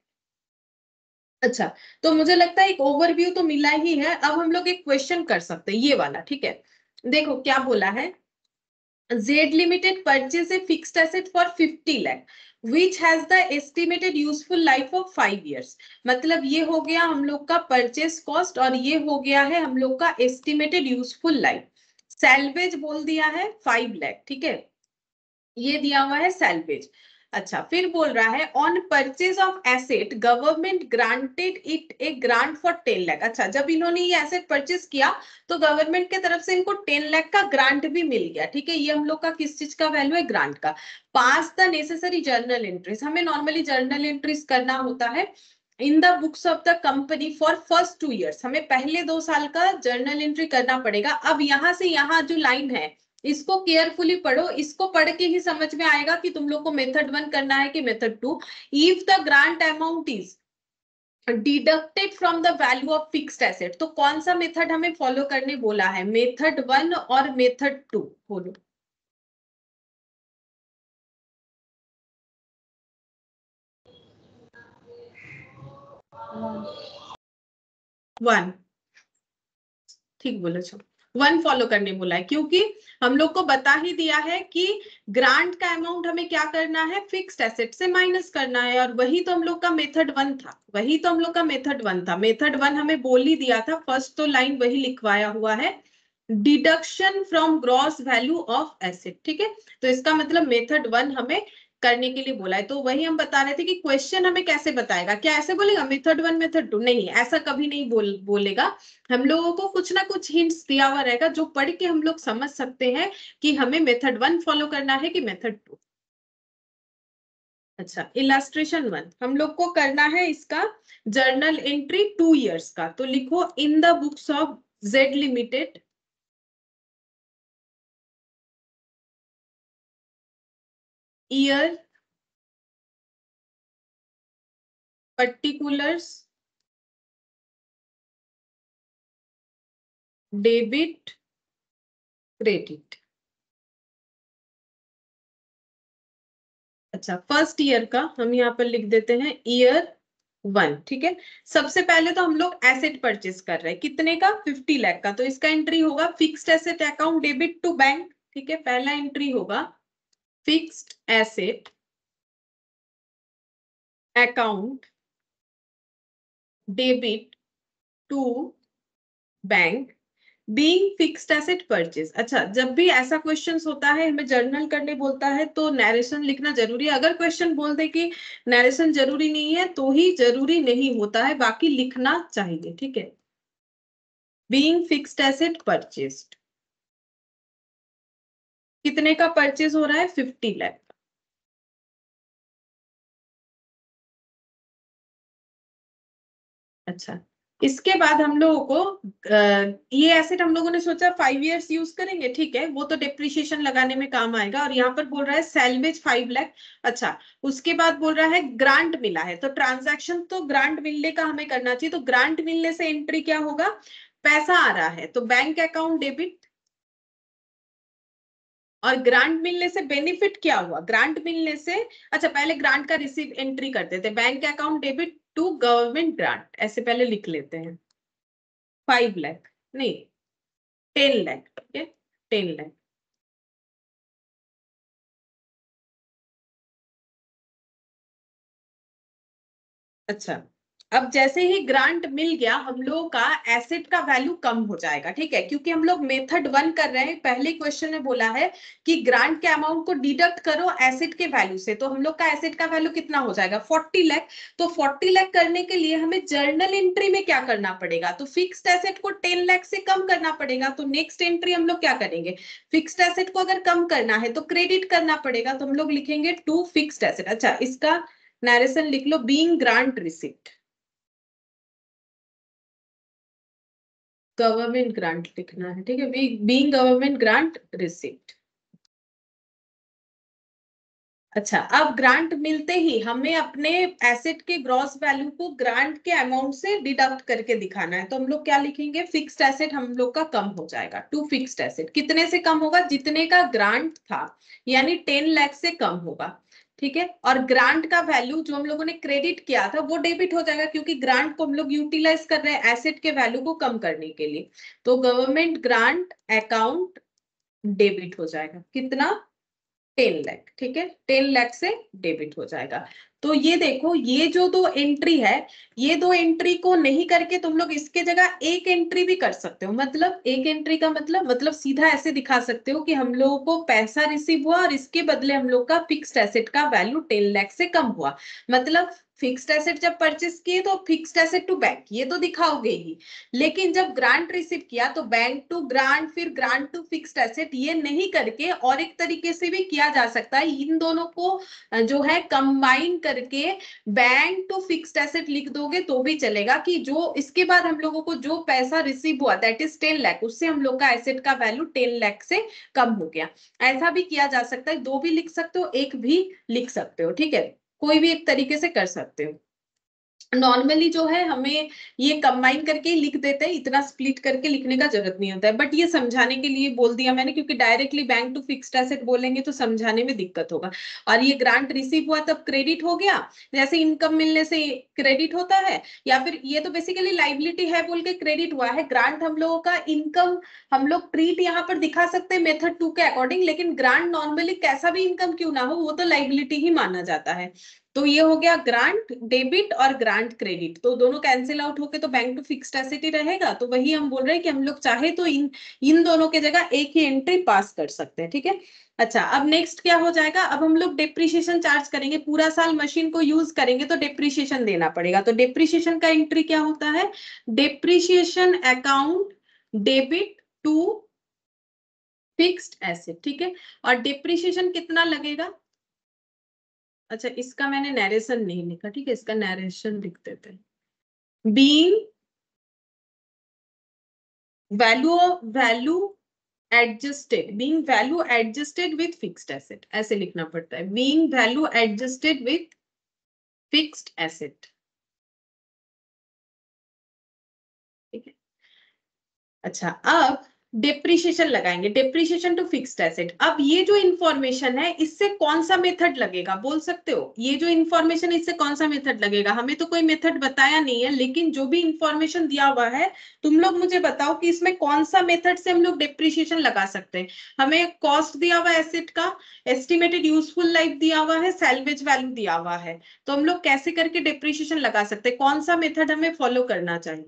अच्छा, तो मुझे लगता है एक ओवरव्यू तो मिला ही है। अब हम लोग एक क्वेश्चन कर सकते हैं ये वाला, ठीक है। देखो क्या बोला है, Z Limited purchase a fixed asset for 50 lakh which has the estimated useful life of 5 years। मतलब ये हो गया हम लोग का परचेस कॉस्ट और ये हो गया है हम लोग का एस्टिमेटेड यूजफुल लाइफ। सैल्वेज बोल दिया है 5 लाख, ठीक है, ये दिया हुआ है सैल्वेज। अच्छा, फिर बोल रहा है on purchase of asset government granted it A grant for 10 lakh. अच्छा, जब इन्होंने ये एसेट परचेज किया तो गवर्नमेंट के तरफ से इनको 10 लाख का ग्रांट भी मिल गया, ठीक है। ये हम लोग का किस चीज का वैल्यू है, ग्रांट का। पास द नेसेसरी जर्नल एंट्रीज, हमें नॉर्मली जर्नल एंट्रीज करना होता है in the books of the company for first 2 years। हमें पहले 2 साल का जर्नल एंट्री करना पड़ेगा। अब यहां से यहां जो लाइन है इसको केयरफुली पढ़ो, इसको पढ़ के ही समझ में आएगा कि तुम लोग को मेथड 1 करना है कि method 2। If the grant amount is deducted from the value of fixed asset, तो कौन सा मेथड हमें फॉलो करने बोला है, मेथड 1 और मेथड 2, बोलो। वन, ठीक बोले छो, 1 फॉलो करने बोला है, क्योंकि हम लोग को बता ही दिया है कि ग्रांट का अमाउंट हमें क्या करना है, फिक्स्ड एसेट से माइनस करना है। और वही तो हम लोग का मेथड 1 था, वही तो हम लोग का मेथड 1 था। मेथड 1 हमें बोल ही दिया था, फर्स्ट तो लाइन वही लिखवाया हुआ है, deduction from gross value of asset, ठीक है। तो इसका मतलब मेथड 1 हमें करने के लिए बोला है। तो वही हम बता रहे थे कि क्वेश्चन हमें कैसे बताएगा, क्या ऐसे बोलेगा मेथड 1 मेथड 2, नहीं ऐसा कभी नहीं बोलेगा। हम लोगों को कुछ ना कुछ हिंट्स दिया हुआ रहेगा जो पढ़ के हम लोग समझ सकते हैं कि हमें मेथड 1 फॉलो करना है कि मेथड 2। अच्छा, इलस्ट्रेशन 1 हम लोग को करना है इसका जर्नल एंट्री 2 years का। तो लिखो in the books of Z limited year particulars debit credit. अच्छा, फर्स्ट ईयर का हम यहाँ पर लिख देते हैं ईयर 1, ठीक है। सबसे पहले तो हम लोग एसेट परचेज कर रहे हैं, कितने का, 50 लाख का। तो इसका एंट्री होगा fixed asset account debit to bank, ठीक है। पहला एंट्री होगा fixed asset account debit to bank being fixed asset purchase. अच्छा, जब भी ऐसा क्वेश्चंस होता है हमें जर्नल करने बोलता है तो नरेशन लिखना जरूरी है। अगर क्वेश्चन बोल दे कि नरेशन जरूरी नहीं है तो ही जरूरी नहीं होता है, बाकी लिखना चाहिए, ठीक है। बीइंग फिक्स्ड एसेट परचेज्ड, कितने का परचेज हो रहा है, 50 लाख। अच्छा, इसके बाद हम लोगों को ये एसेट हम लोगों ने सोचा 5 years यूज करेंगे, ठीक है, वो तो डिप्रिशिएशन लगाने में काम आएगा। और यहाँ पर बोल रहा है सैल्वेज 5 लाख। अच्छा, उसके बाद बोल रहा है ग्रांट मिला है, तो ट्रांजैक्शन तो ग्रांट मिलने का हमें करना चाहिए। तो ग्रांट मिलने से एंट्री क्या होगा, पैसा आ रहा है तो बैंक अकाउंट डेबिट। और ग्रांट मिलने से बेनिफिट क्या हुआ, ग्रांट मिलने से, अच्छा पहले ग्रांट का रिसीव एंट्री कर देते, bank account debit to government grant, ऐसे पहले लिख लेते हैं। 5 लाख नहीं, 10 लाख, ठीक है, 10 लाख। अच्छा, अब जैसे ही ग्रांट मिल गया हम लोगों का एसेट का वैल्यू कम हो जाएगा, ठीक है, क्योंकि हम लोग मेथड 1 कर रहे हैं। पहले क्वेश्चन में बोला है कि ग्रांट के अमाउंट को डिडक्ट करो एसेट के वैल्यू से, तो हम लोग का एसेट का वैल्यू कितना हो जाएगा 40 लाख। तो 40 लाख करने के लिए हमें जर्नल एंट्री में क्या करना पड़ेगा, तो फिक्स्ड एसेट को 10 लाख से कम करना पड़ेगा। तो नेक्स्ट एंट्री हम लोग क्या करेंगे, फिक्स्ड एसेट को अगर कम करना है तो क्रेडिट करना पड़ेगा, तो हम लोग लिखेंगे टू फिक्स्ड एसेट। अच्छा, इसका नरेशन लिख लो, being grant receipt, government grant लिखना है, ठीक है, बीइंग गवर्नमेंट ग्रांट रिसिप्ट। अच्छा, अब ग्रांट मिलते ही हमें अपने एसेट के ग्रॉस वैल्यू को ग्रांट के अमाउंट से डिडक्ट करके दिखाना है, तो हम लोग क्या लिखेंगे, फिक्स्ड एसेट हम लोग का कम हो जाएगा। टू फिक्स्ड एसेट कितने से कम होगा, जितने का ग्रांट था, यानी 10 लाख से कम होगा, ठीक है। और ग्रांट का वैल्यू जो हम लोगों ने क्रेडिट किया था वो डेबिट हो जाएगा, क्योंकि ग्रांट को हम लोग यूटिलाइज कर रहे हैं एसेट के वैल्यू को कम करने के लिए। तो गवर्नमेंट ग्रांट अकाउंट डेबिट हो जाएगा, कितना, 10 लाख, ठीक है, 10 लाख से डेबिट हो जाएगा। तो ये देखो, ये जो दो एंट्री है, ये दो एंट्री को नहीं करके तुम लोग इसके जगह एक एंट्री भी कर सकते हो। मतलब एक एंट्री का मतलब सीधा ऐसे दिखा सकते हो कि हम लोगों को पैसा रिसीव हुआ और इसके बदले हम लोग का फिक्स्ड एसेट का वैल्यू 10 लाख से कम हुआ। मतलब फिक्स्ड एसेट जब परचेस किए तो फिक्स्ड एसेट टू बैंक ये तो दिखाओगे ही, लेकिन जब ग्रांट रिसीव किया तो बैंक टू ग्रांट, फिर ग्रांट टू फिक्स्ड एसेट, ये नहीं करके और एक तरीके से भी किया जा सकता है, इन दोनों को जो है कंबाइन करके बैंक टू फिक्स्ड एसेट लिख दोगे तो भी चलेगा, कि जो इसके बाद हम लोगों को जो पैसा रिसीव हुआ दैट इज 10 लाख, उससे हम लोग का एसेट का वैल्यू 10 लाख से कम हो गया। ऐसा भी किया जा सकता है, दो भी लिख सकते हो, एक भी लिख सकते हो, ठीक है, कोई भी एक तरीके से कर सकते हो। नॉर्मली जो है हमें ये कंबाइन करके लिख देते हैं, इतना स्प्लिट करके लिखने का जरूरत नहीं होता है, बट ये समझाने के लिए बोल दिया मैंने, क्योंकि directly bank to fixed asset बोलेंगे तो समझाने में दिक्कत होगा। और ये ग्रांट रिसीव हुआ तब क्रेडिट हो गया, जैसे इनकम मिलने से क्रेडिट होता है, या फिर ये तो बेसिकली लाइबिलिटी है बोल के क्रेडिट हुआ है। ग्रांट हम लोगों का इनकम हम लोग ट्रीट यहाँ पर दिखा सकते हैं मेथड 2 के अकॉर्डिंग, लेकिन ग्रांट नॉर्मली कैसा भी इनकम क्यों ना हो वो तो लाइबिलिटी ही माना जाता है। तो ये हो गया ग्रांट डेबिट और ग्रांट क्रेडिट, तो दोनों कैंसिल आउट होके तो बैंक टू फिक्स्ड एसेट ही रहेगा। तो वही हम बोल रहे हैं कि हम लोग चाहे तो इन दोनों के जगह एक ही एंट्री पास कर सकते हैं, ठीक है। अच्छा, अब नेक्स्ट क्या हो जाएगा, अब हम लोग डेप्रिसिएशन चार्ज करेंगे, पूरा साल मशीन को यूज करेंगे तो डेप्रिसिएशन देना पड़ेगा। तो डेप्रिसिएशन का एंट्री क्या होता है, depreciation account debit to fixed asset, ठीक है। और डेप्रिसिएशन कितना लगेगा, अच्छा इसका मैंने नरेशन नहीं लिखा, ठीक है, इसका नरेशन लिख देते हैं, being value adjusted, being value adjusted with fixed asset, ऐसे लिखना पड़ता है, being value adjusted with fixed asset, ठीक है। अच्छा, अब डेप्रिसिएशन लगाएंगे, डेप्रिसिएशन टू फिक्स्ड एसेट। अब ये जो इंफॉर्मेशन है इससे कौन सा मेथड लगेगा, बोल सकते हो, ये जो इंफॉर्मेशन इससे कौन सा मेथड लगेगा, हमें तो कोई मेथड बताया नहीं है, लेकिन जो भी इंफॉर्मेशन दिया हुआ है तुम लोग मुझे बताओ कि इसमें कौन सा मेथड से हम लोग डेप्रिसिएशन लगा सकते हैं। हमें कॉस्ट दिया हुआ है एसेट का, एस्टिमेटेड यूजफुल लाइफ दिया हुआ है, सैल्वेज वैल्यू दिया हुआ है, तो हम लोग कैसे करके डेप्रिसिएशन लगा सकते हैं, कौन सा मेथड हमें फॉलो करना चाहिए,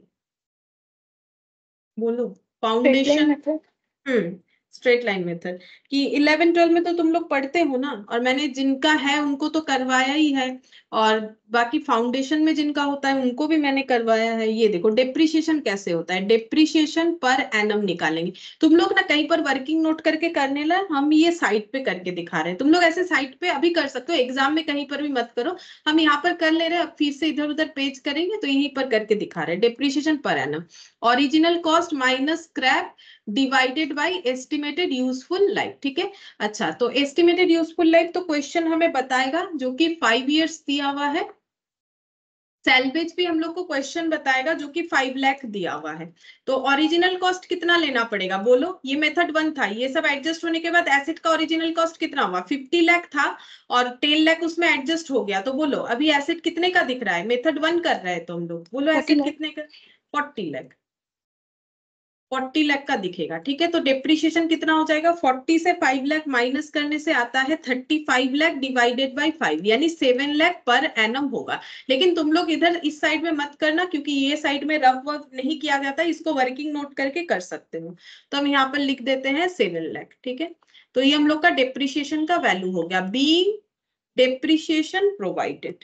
बोलो। Straight line foundation, method. Straight line method, कि 11-12 में तो तुम लोग पढ़ते हो ना, और मैंने जिनका है उनको तो करवाया ही है, और बाकी फाउंडेशन में जिनका होता है उनको भी मैंने करवाया है। ये देखो डेप्रिसिएशन कैसे होता है, डेप्रिसिएशन पर एनम निकालेंगे। तुम लोग ना कहीं पर वर्किंग नोट करके करने ला, हम ये साइट पे करके दिखा रहे हैं, तुम लोग ऐसे साइट पे अभी कर सकते हो, एग्जाम में कहीं पर भी मत करो, हम यहाँ पर कर ले रहे हैं, अब फिर से इधर उधर पेज करेंगे तो यहीं पर करके दिखा रहे हैं, depreciation per annum, original cost minus scrap divided by estimated useful life, ठीक है। अच्छा, तो एस्टिमेटेड यूजफुल लाइफ तो क्वेश्चन हमें बताएगा, जो कि 5 इयर्स दिया हुआ है। सैलवेज भी हम लोग को क्वेश्चन बताएगा, जो कि 5 लाख दिया हुआ है। तो ओरिजिनल कॉस्ट कितना लेना पड़ेगा, बोलो, ये मेथड 1 था, ये सब एडजस्ट होने के बाद एसेट का ओरिजिनल कॉस्ट कितना हुआ, 50 लाख था, और 10 लाख उसमें एडजस्ट हो गया, तो बोलो अभी एसेट कितने का दिख रहा है, मेथड 1 कर रहे हैं तो हम लोग, बोलो 40 एसेट लाख। कितने का, 40 लाख। 40 लाख का दिखेगा, ठीक है। तो डेप्रिसिएशन कितना हो जाएगा, 40 से 5 लाख माइनस करने से आता है 35 लाख डिवाइडेड बाय 5, यानी 7 लाख पर एनम होगा। लेकिन तुम लोग इधर इस साइड में मत करना, क्योंकि ये साइड में रफ वर्क नहीं किया जाता, इसको वर्किंग नोट करके कर सकते हो। तो हम यहाँ पर लिख देते हैं 7 लाख, ठीक है। तो ये हम लोग का डेप्रिसिएशन का वैल्यू हो गया, बीइंग डेप्रिसिएशन प्रोवाइडेड,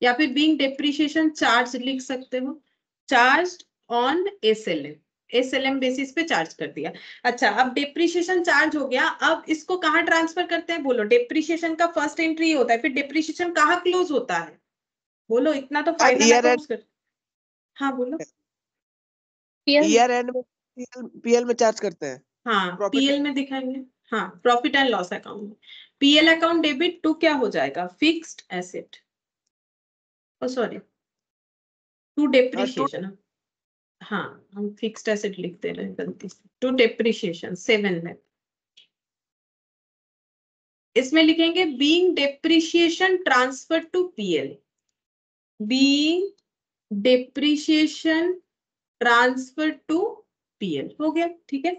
या फिर बीइंग डेप्रिसिएशन चार्ज लिख सकते हो, चार्ज ऑन एसएलएम बेसिस पे चार्ज कर दिया। अच्छा, अब डेप्रिसिएशन चार्ज हो गया, अब इसको कहाँ ट्रांसफर करते हैं बोलो। डेप्रिसिएशन का फर्स्ट एंट्री होता है, फिर डेप्रिसिएशन कहाँ क्लोज होता है बोलो, इतना तो फाइनल ईयर एंड अकाउंट्स कर। हाँ बोलो। ईयर एंड में पीएल में चार्ज करते हैं। हाँ प्रॉफिट पीएल में दिखाएंगे, हाँ प्रॉफिट एंड लॉस अकाउंट में। पीएल अकाउंट डेबिट टू क्या हो जाएगा, fixed asset, oh sorry to depreciation. हाँ हम फिक्स्ड एसेट लिख दे रहे हैं गलती से, टू डेप्रिसिएशन 7 लाख। इसमें लिखेंगे being depreciation transfer to PL, being depreciation transfer to PL, हो गया, ठीक है।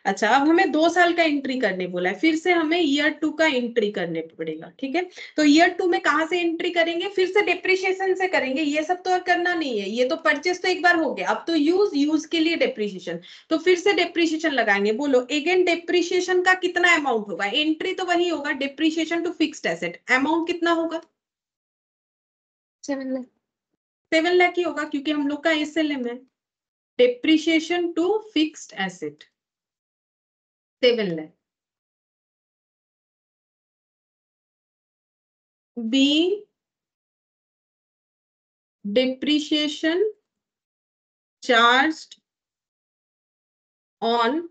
अच्छा, अब हमें 2 साल का एंट्री करने बोला है, फिर से हमें ईयर 2 का एंट्री करने पड़ेगा, ठीक है। तो ईयर 2 में कहां से एंट्री करेंगे, फिर से डेप्रिसिएशन से करेंगे, ये सब तो और करना नहीं है, ये तो परचेस तो एक बार हो गया, अब तो यूज के लिए डेप्रिसिएशन। तो फिर से डेप्रिसिएशन लगाएंगे, बोलो अगेन डेप्रिसिएशन का कितना अमाउंट होगा, एंट्री तो वही होगा, depreciation to fixed asset, amount कितना होगा 7 लाख। 7 लाख ही होगा, क्योंकि हम लोग का एसएलएम है। Depreciation to fixed asset 7 lakh, being depreciation charged on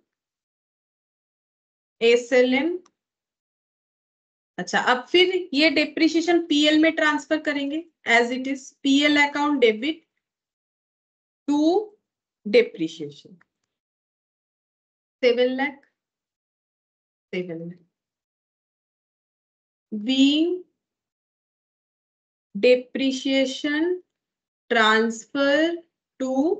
SLM। अच्छा, अब फिर ये डेप्रिसिएशन पीएल में ट्रांसफर करेंगे, as it is PL account debit to depreciation 7 lakh, 7 lakh, being depreciation transfer to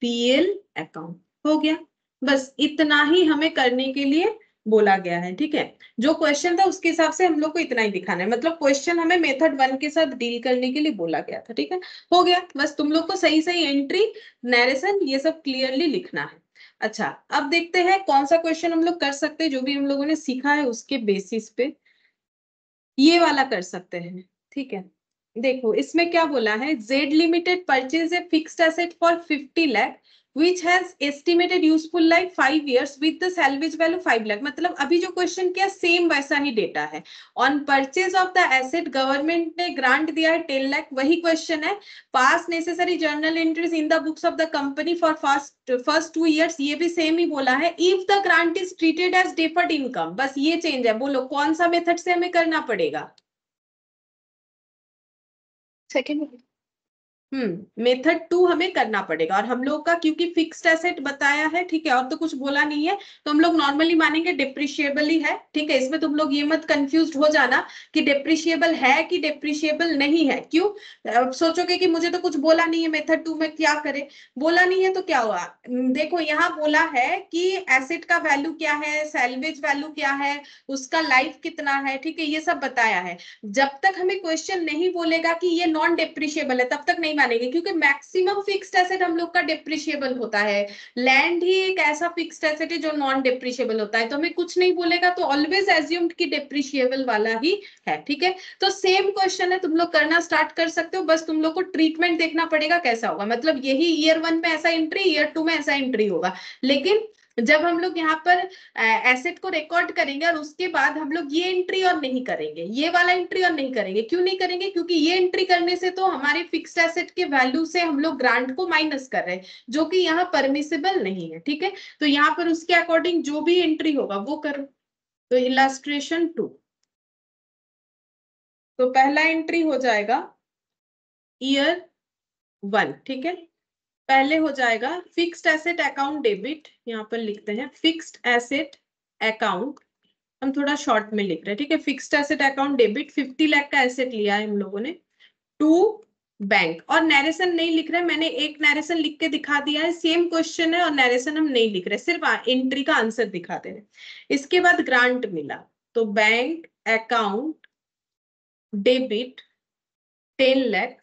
PL account, हो गया। बस इतना ही हमें करने के लिए बोला गया है, ठीक है। जो क्वेश्चन था उसके हिसाब से हम लोग को इतना ही दिखाना है, मतलब क्वेश्चन हमें मेथड 1 के साथ डील करने के लिए बोला गया था, ठीक है। हो गया, बस तुम लोग को सही सही एंट्री, नरेशन, ये सब क्लियरली लिखना है। अच्छा, अब देखते हैं कौन सा क्वेश्चन हम लोग कर सकते हैं, जो भी हम लोगों ने सीखा है उसके बेसिस पे ये वाला कर सकते हैं, ठीक है। देखो इसमें क्या बोला है, Z limited purchase a fixed asset for 50 lakh which has estimated useful life 5 years with the salvage value 5 lakh. मतलब अभी जो क्वेश्चन किया सेम वैसा ही डेटा है। On purchase of the asset government ने ग्रांट दिया है 10 लाख, वही क्वेश्चन है। पास necessary journal entries in the books of the company for first 2 years, ये भी सेम ही बोला है। If the grant is treated as deferred income, बस ये चेंज है। बोलो कौन सा मेथड से हमें करना पड़ेगा, सेकंड। मेथड 2 हमें करना पड़ेगा। और हम लोग का क्योंकि फिक्स्ड एसेट बताया है, ठीक है, और तो कुछ बोला नहीं है, तो हम लोग नॉर्मली मानेंगे डेप्रिशिएबल ही है, ठीक है। इसमें तुम लोग ये मत कंफ्यूज हो जाना कि डेप्रिशिएबल है कि डेप्रिशिएबल नहीं है। क्यों सोचोगे कि मुझे तो कुछ बोला नहीं है, मेथड 2 में क्या करे, बोला नहीं है तो क्या हुआ। देखो यहाँ बोला है कि एसेट का वैल्यू क्या है, सैल्वेज वैल्यू क्या है, उसका लाइफ कितना है, ठीक है, ये सब बताया है। जब तक हमें क्वेश्चन नहीं बोलेगा कि ये नॉन डेप्रिशिएबल है, तब तक नहीं मानेंगे, क्योंकि मैक्सिमम फिक्स्ड एसेट हम लोग का डेप्रिशिएबल होता है। लैंड ही एक ऐसा फिक्स्ड एसेट है जो नॉन डेप्रिशिएबल होता है। तो हमें कुछ नहीं बोलेगा तो ऑलवेज एज्यूम्ड कि डेप्रिशिएबल वाला ही है, ठीक है। तो सेम क्वेश्चन है, तुम लोग करना स्टार्ट कर सकते हो, बस तुम लोग को ट्रीटमेंट देखना पड़ेगा कैसा होगा। मतलब यही ईयर 1 में ऐसा एंट्री, ईयर 2 में ऐसा एंट्री होगा। लेकिन जब हम लोग यहाँ पर एसेट को रिकॉर्ड करेंगे और उसके बाद हम लोग ये एंट्री और नहीं करेंगे, ये वाला एंट्री और नहीं करेंगे। क्यों नहीं करेंगे, क्योंकि ये एंट्री करने से तो हमारे फिक्स्ड एसेट के वैल्यू से हम लोग ग्रांट को माइनस कर रहे हैं, जो कि यहाँ परमिसिबल नहीं है, ठीक है। तो यहाँ पर उसके अकॉर्डिंग जो भी एंट्री होगा वो करो। तो इलस्ट्रेशन 2, तो पहला एंट्री हो जाएगा ईयर 1, ठीक है। पहले हो जाएगा फिक्स्ड एसेट अकाउंट डेबिट, यहाँ पर लिखते हैं फिक्स्ड एसेट अकाउंट, हम थोड़ा शॉर्ट में लिख रहे हैं, ठीक है। Fixed asset account debit 50 lakh का एसेट लिया है हम लोगों ने, टू बैंक। और नरेशन नहीं लिख रहे, मैंने एक नरेशन लिख के दिखा दिया है, सेम क्वेश्चन है और नरेशन हम नहीं लिख रहे, सिर्फ एंट्री का आंसर दिखाते हैं। इसके बाद ग्रांट मिला, तो bank account debit 10 lakh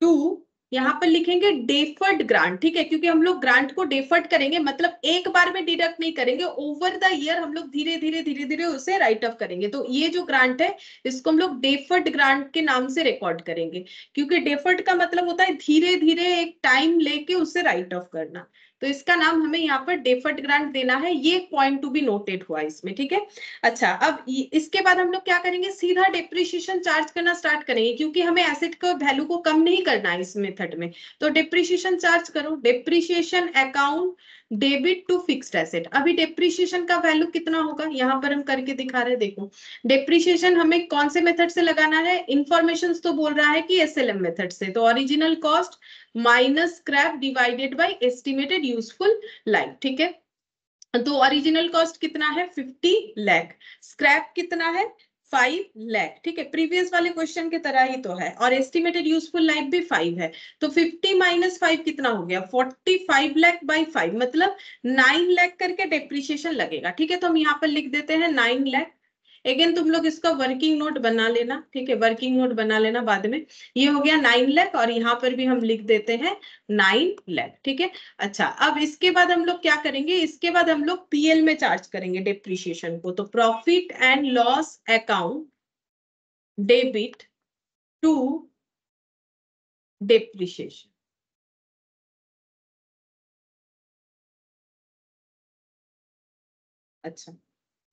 to, यहाँ पर लिखेंगे डेफर्ड ग्रांट, ठीक है, क्योंकि हम लोग ग्रांट को डेफर्ड करेंगे, मतलब एक बार में डिडक्ट नहीं करेंगे, ओवर द ईयर हम लोग धीरे धीरे धीरे धीरे उसे राइट ऑफ करेंगे। तो ये जो ग्रांट है इसको हम लोग डेफर्ड ग्रांट के नाम से रिकॉर्ड करेंगे, क्योंकि डेफर्ड का मतलब होता है धीरे धीरे एक टाइम लेके उसे राइट ऑफ करना। तो इसका नाम हमें यहाँ पर डेफर्ड ग्रांट देना है, ये पॉइंट टू बी नोटेड हुआ इसमें, ठीक है। अच्छा, अब इसके बाद हम लोग क्या करेंगे, सीधा डेप्रिसिएशन चार्ज करना स्टार्ट करेंगे, क्योंकि हमें एसेट को वैल्यू को कम नहीं करना है इस मेथड में। तो डेप्रिसिएशन चार्ज करो, depreciation account debit to fixed asset. अभी डेप्रिसिएशन का वैल्यू कितना होगा, यहाँ पर हम करके दिखा रहे हैं, देखो डेप्रिसिएशन हमें कौन से मेथड से लगाना है, इंफॉर्मेशन तो बोल रहा है कि एसएलएम मेथड से, तो original cost minus scrap divided by estimated useful life, ठीक है। तो ओरिजिनल कॉस्ट कितना है 50 लाख, स्क्रैप कितना है 5 लाख, ठीक है, प्रीवियस वाले क्वेश्चन की तरह ही तो है, और एस्टिमेटेड यूजफुल लाइफ भी 5 है। तो 50 माइनस 5 कितना हो गया 45 लाख बाई 5, मतलब 9 लाख करके डेप्रिसिएशन लगेगा, ठीक है। तो हम यहाँ पर लिख देते हैं 9 लाख। अगेन तुम लोग इसका वर्किंग नोट बना लेना, ठीक है, वर्किंग नोट बना लेना बाद में। ये हो गया 9 लाख, और यहाँ पर भी हम लिख देते हैं 9 लाख, ठीक है। अच्छा, अब इसके बाद हम लोग क्या करेंगे, इसके बाद हम लोग पीएल में चार्ज करेंगे डेप्रिसिएशन को। तो profit and loss account debit to depreciation. अच्छा,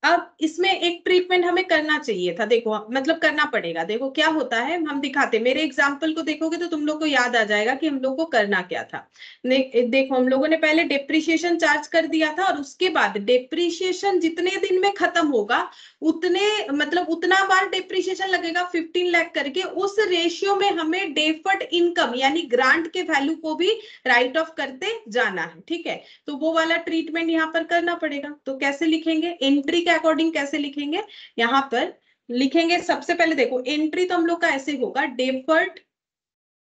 अब इसमें एक ट्रीटमेंट हमें करना चाहिए था, देखो मतलब करना पड़ेगा। देखो क्या होता है, हम दिखाते, मेरे एग्जाम्पल को देखोगे तो तुम लोग को याद आ जाएगा कि हम लोग को करना क्या था। देखो हम लोगों ने पहले डेप्रिसिएशन चार्ज कर दिया था, और उसके बाद डेप्रिसिएशन जितने दिन में खत्म होगा उतने, मतलब उतना बार डेप्रिसिएशन लगेगा 15 लाख करके, उस रेशियो में हमें डेफर्ड इनकम यानी ग्रांट के वैल्यू को भी राइट ऑफ करते जाना है, ठीक है। तो वो वाला ट्रीटमेंट यहाँ पर करना पड़ेगा। तो कैसे लिखेंगे, एंट्री के अकॉर्डिंग कैसे लिखेंगे, यहाँ पर लिखेंगे सबसे पहले, देखो एंट्री तो हम लोग का ऐसे होगा, डेफर्ड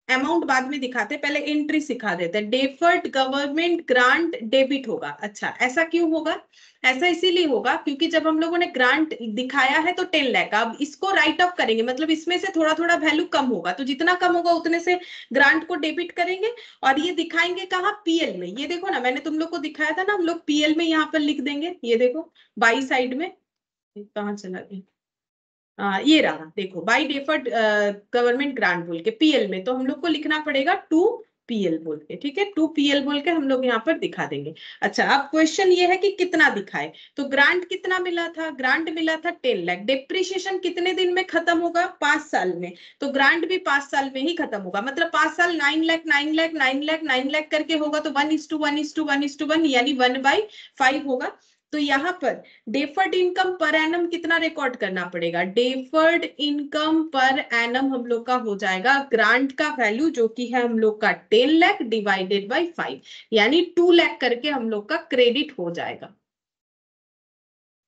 अमाउंट बाद में दिखाते, पहले एंट्री सिखा देते हैं। डेफर्ड गवर्नमेंट ग्रांट डेबिट होगा। अच्छा, ऐसा क्यों होगा, ऐसा इसीलिए होगा क्योंकि जब हम लोगों ने ग्रांट दिखाया है तो 10 लाख, अब इसको राइट ऑफ करेंगे, मतलब इसमें से थोड़ा थोड़ा वैल्यू कम होगा, तो जितना कम होगा उतने से ग्रांट को डेबिट करेंगे, और ये दिखाएंगे कहाँ, पीएल में। ये देखो ना, मैंने तुम लोग को दिखाया था ना, हम लोग पीएल में यहाँ पर लिख देंगे, ये देखो बाई साइड में, कहाँ चला गया, ये रहा, देखो बाय डेफर्ड गवर्नमेंट ग्रांट बोल के पीएल में, तो हम लोग को लिखना पड़ेगा 2 पीएल बोल के, ठीक है, 2 पीएल बोल के हम लोग यहाँ पर दिखा देंगे। अच्छा, अब क्वेश्चन ये है कि कितना दिखाए, तो ग्रांट कितना मिला था, ग्रांट मिला था 10 लाख, डेप्रिसिएशन कितने दिन में खत्म होगा 5 साल में, तो ग्रांट भी 5 साल में ही खत्म होगा, मतलब 5 साल 9 लाख 9 लाख 9 लाख 9 लाख करके होगा, तो 1:1:1:1 यानी 1/5 होगा। तो यहाँ पर डेफर्ड इनकम पर एनम कितना रिकॉर्ड करना पड़ेगा, डेफर्ड इनकम पर एनम हम लोग का हो जाएगा ग्रांट का वैल्यू जो कि है हम लोग का 10 लाख डिवाइडेड बाय 5, यानी 2 लाख करके हम लोग का क्रेडिट हो जाएगा,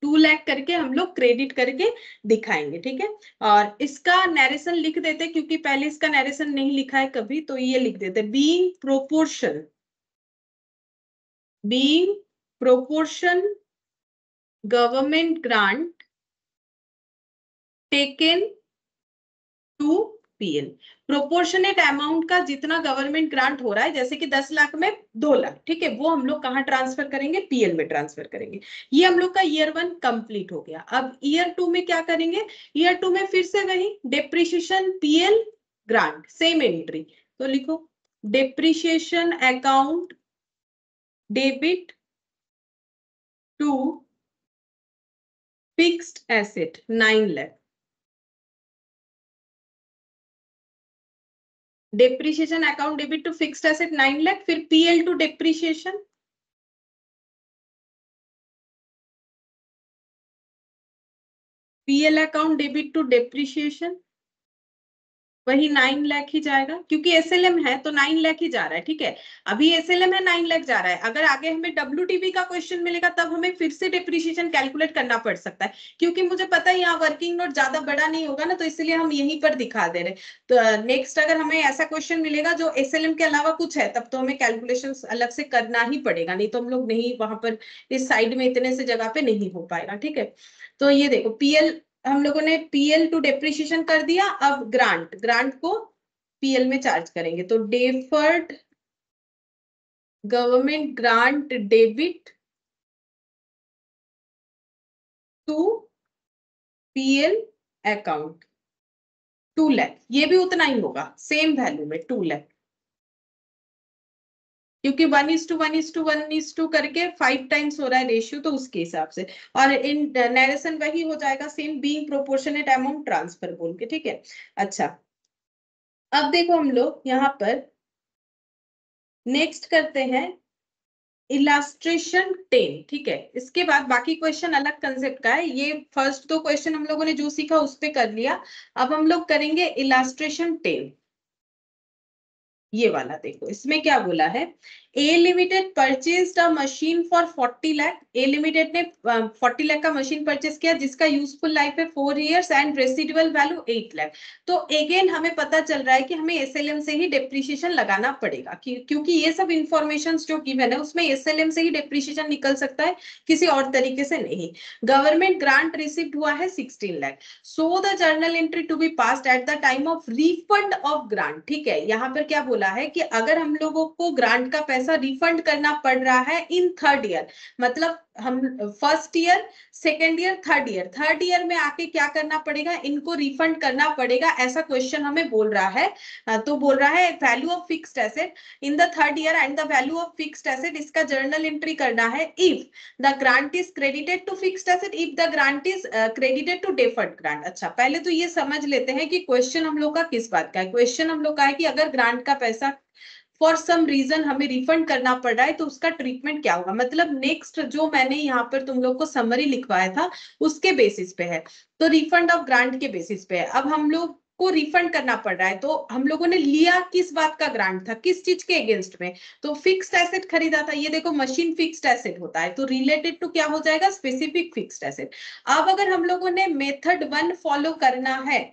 2 लाख करके हम लोग क्रेडिट करके दिखाएंगे, ठीक है। और इसका नरेशन लिख देते, क्योंकि पहले इसका नरेशन नहीं लिखा है कभी, तो ये लिख देते, being proportion government grant taken to PL. Proportionate amount का जितना गवर्नमेंट ग्रांट हो रहा है, जैसे कि 10 लाख में 2 लाख, ठीक है, वो हम लोग कहाँ ट्रांसफर करेंगे, पीएल में ट्रांसफर करेंगे। ये हम लोग का ईयर 1 कंप्लीट हो गया। अब ईयर 2 में क्या करेंगे, ईयर 2 में फिर से वही depreciation PL grant same entry, तो लिखो depreciation account debit to fixed asset 9 lakh, depreciation account debit to fixed asset 9 lakh, फिर PL to depreciation, PL account debit to depreciation, वही 9 लाख ही जाएगा, क्योंकि एसएलएम है तो 9 लाख ही जा रहा है। ठीक है, अभी एसएलएम है 9 लाख जा रहा है। अगर आगे हमें डब्ल्यूटीवी का क्वेश्चन मिलेगा तब हमें फिर से डिप्रिशिएशन कैलकुलेट करना पड़ सकता है, क्योंकि मुझे पता है यहाँ वर्किंग नोट ज्यादा बड़ा नहीं होगा ना, तो इसलिए हम यहीं पर दिखा दे रहे। तो नेक्स्ट अगर हमें ऐसा क्वेश्चन मिलेगा जो एसएलएम के अलावा कुछ है, तब तो हमें कैलकुलेशन अलग से करना ही पड़ेगा, नहीं तो हम लोग नहीं वहां पर इस साइड में इतने से जगह पे नहीं हो पाएगा। ठीक है, तो ये देखो पीएल हम लोगों ने पीएल टू डेप्रिशिएशन कर दिया। अब ग्रांट, ग्रांट को पीएल में चार्ज करेंगे, तो deferred government grant debit to PL account 2 lakh, ये भी उतना ही होगा सेम वैल्यू में 2 लाख, क्योंकि 1:1:1:1 करके 5 टाइम्स हो रहा है रेशियो, तो उसके हिसाब से। और इन नरेशन वही हो जाएगा same, being proportionate amount transfer बोल के। ठीक है, अच्छा अब देखो हम लोग यहाँ पर नेक्स्ट करते हैं इलास्ट्रेशन 10। ठीक है, इसके बाद बाकी क्वेश्चन अलग कंसेप्ट का है, ये फर्स्ट 2 क्वेश्चन हम लोगों ने जो सीखा उस पे कर लिया। अब हम लोग करेंगे इलास्ट्रेशन 10। ये वाला देखो, इसमें क्या बोला है, A limited purchased a machine for 40 lakh. A limited ने 40 लाख का मशीन परचेज किया जिसका यूजफुल लाइफ है 4 years and residual value 8 lakh. तो अगेन हमें पता चल रहा है कि हमें एसएलएम से ही डेप्रिसिएशन लगाना पड़ेगा, क्योंकि ये सब इंफॉर्मेशन जो गिवन है उसमें एसएलएम से ही डेप्रिसिएशन निकल सकता है, किसी और तरीके से नहीं। गवर्नमेंट ग्रांट रिसीव्ड हुआ है 16 lakh. So the journal entry to be passed at the time of refund of grant. ठीक है, यहाँ पर क्या बोला है कि अगर हम लोगों को ग्रांट का पैसा रिफंड करना पड़ रहा है इन 3rd ईयर, मतलब हम 1st year, 2nd year, 3rd year में आके क्या करना पड़ेगा, इनको रिफंड करना पड़ेगा, ऐसा क्वेश्चन हमें बोल रहा है। तो बोल रहा है value of fixed asset in the 3rd year and the value of fixed asset, इसका जर्नल एंट्री करना है if the grant is credited to fixed asset, if the grant is credited to deferred grant. अच्छा पहले तो ये समझ लेते हैं कि क्वेश्चन हम लोग का किस बात का है। क्वेश्चन हम लोग का है कि अगर ग्रांट का पैसा फॉर सम रीजन हमें रिफंड करना पड़ रहा है तो उसका ट्रीटमेंट क्या होगा। मतलब नेक्स्ट जो मैंने यहाँ पर तुम लोग को समरी लिखवाया था उसके बेसिस पे है, तो रिफंड ऑफ ग्रांट के बेसिस पे है। अब हम लोग को रिफंड करना पड़ रहा है, तो हम लोगों ने लिया किस बात का ग्रांट था, किस चीज के अगेंस्ट में, तो फिक्स्ड एसेट खरीदा था। ये देखो मशीन फिक्स्ड एसेट होता है, तो रिलेटेड टू क्या हो जाएगा, स्पेसिफिक फिक्स्ड एसेट। अब अगर हम लोगों ने मेथड 1 फॉलो करना है,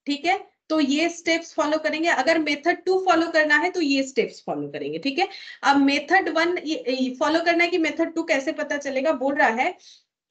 ठीक है, तो ये स्टेप्स फॉलो करेंगे। अगर मेथड 2 फॉलो करना है तो ये स्टेप्स फॉलो करेंगे। ठीक है, अब मेथड 1 फॉलो करना है कि मेथड 2 कैसे पता चलेगा, बोल रहा है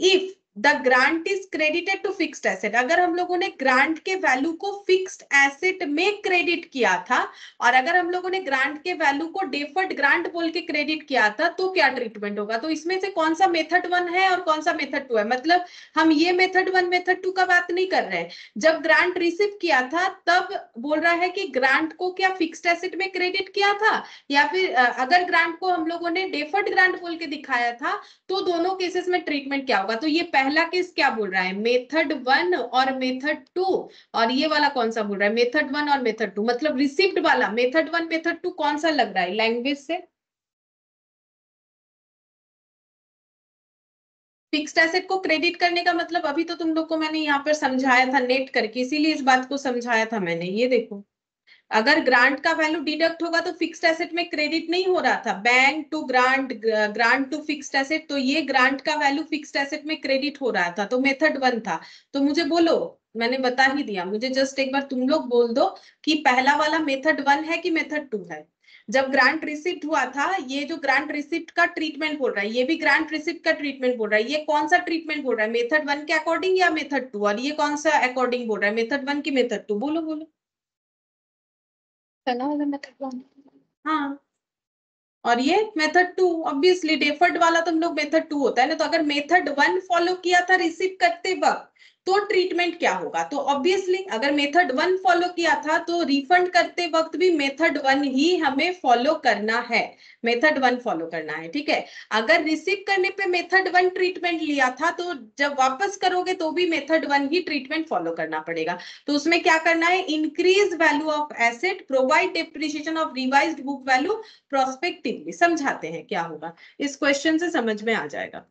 if the grant is credited to fixed asset. अगर हम लोगों ने ग्रांट के वैल्यू को फिक्स्ड एसेट में क्रेडिट किया था और अगर हम लोगों ने ग्रांट के वैल्यू को डेफर्ड ग्रांट बोल के क्रेडिट किया था तो क्या ट्रीटमेंट होगा। तो इसमें से कौन सा मेथड 1 है और कौन सा मेथड 2 है, मतलब हम ये मेथड 1 मेथड 2 का बात नहीं कर रहे हैं। जब ग्रांट रिसीव किया था तब बोल रहा है कि ग्रांट को क्या फिक्स्ड एसेट में क्रेडिट किया था, या फिर अगर ग्रांट को हम लोगों ने डेफर्ड ग्रांट बोल के दिखाया था, तो दोनों केसेस में ट्रीटमेंट क्या होगा। तो ये पहला केस क्या बोल रहा है, मेथड 1 और मेथड 2, और ये वाला कौन सा बोल रहा है, मेथड 1 और मेथड 2, मतलब रिसीव्ड वाला मेथड 1 मेथड 2 कौन सा लग रहा है लैंग्वेज से। फिक्स्ड एसेट को क्रेडिट करने का मतलब अभी तो तुम लोग को मैंने यहाँ पर समझाया था नेट करके, इसीलिए इस बात को समझाया था मैंने। ये देखो अगर ग्रांट का वैल्यू डिडक्ट होगा तो फिक्स्ड एसेट में क्रेडिट नहीं हो रहा था, bank to grant, grant to fixed asset, तो ये ग्रांट का वैल्यू फिक्स्ड एसेट में क्रेडिट हो रहा था, तो मेथड 1 था। तो मुझे बोलो, मैंने बता ही दिया, मुझे जस्ट एक बार तुम लोग बोल दो कि पहला वाला मेथड 1 है कि मेथड 2 है। जब ग्रांट रिसिप्ट हुआ था, ये जो ग्रांट रिसिप्ट का ट्रीटमेंट बोल रहा है, ये भी ग्रांट रिसिप्ट का ट्रीटमेंट बोल रहा है, ये कौन सा ट्रीटमेंट बोल रहा है, मेथड 1 के अकॉर्डिंग या मेथड 2, और ये कौन सा अकॉर्डिंग बोल रहा है, मेथड 1 की मेथड 2, बोलो बोलो। पहला वाला मेथड 1। हाँ, और ये मेथड 2, ऑब्वियसली डेफर्ड वाला तुम लोग मेथड 2 होता है ना। तो अगर मेथड 1 फॉलो किया था रिसीव करते वक्त तो ट्रीटमेंट क्या होगा, तो ऑब्वियसली अगर मेथड 1 फॉलो किया था तो रिफंड करते वक्त भी मेथड 1 ही हमें फॉलो करना है, मेथड 1 फॉलो करना है। ठीक है, अगर रिसीव करने पे मेथड 1 ट्रीटमेंट लिया था तो जब वापस करोगे तो भी मेथड 1 ही ट्रीटमेंट फॉलो करना पड़ेगा। तो उसमें क्या करना है, increase value of asset, provide depreciation of revised book value prospectively. समझाते हैं क्या होगा, इस क्वेश्चन से समझ में आ जाएगा।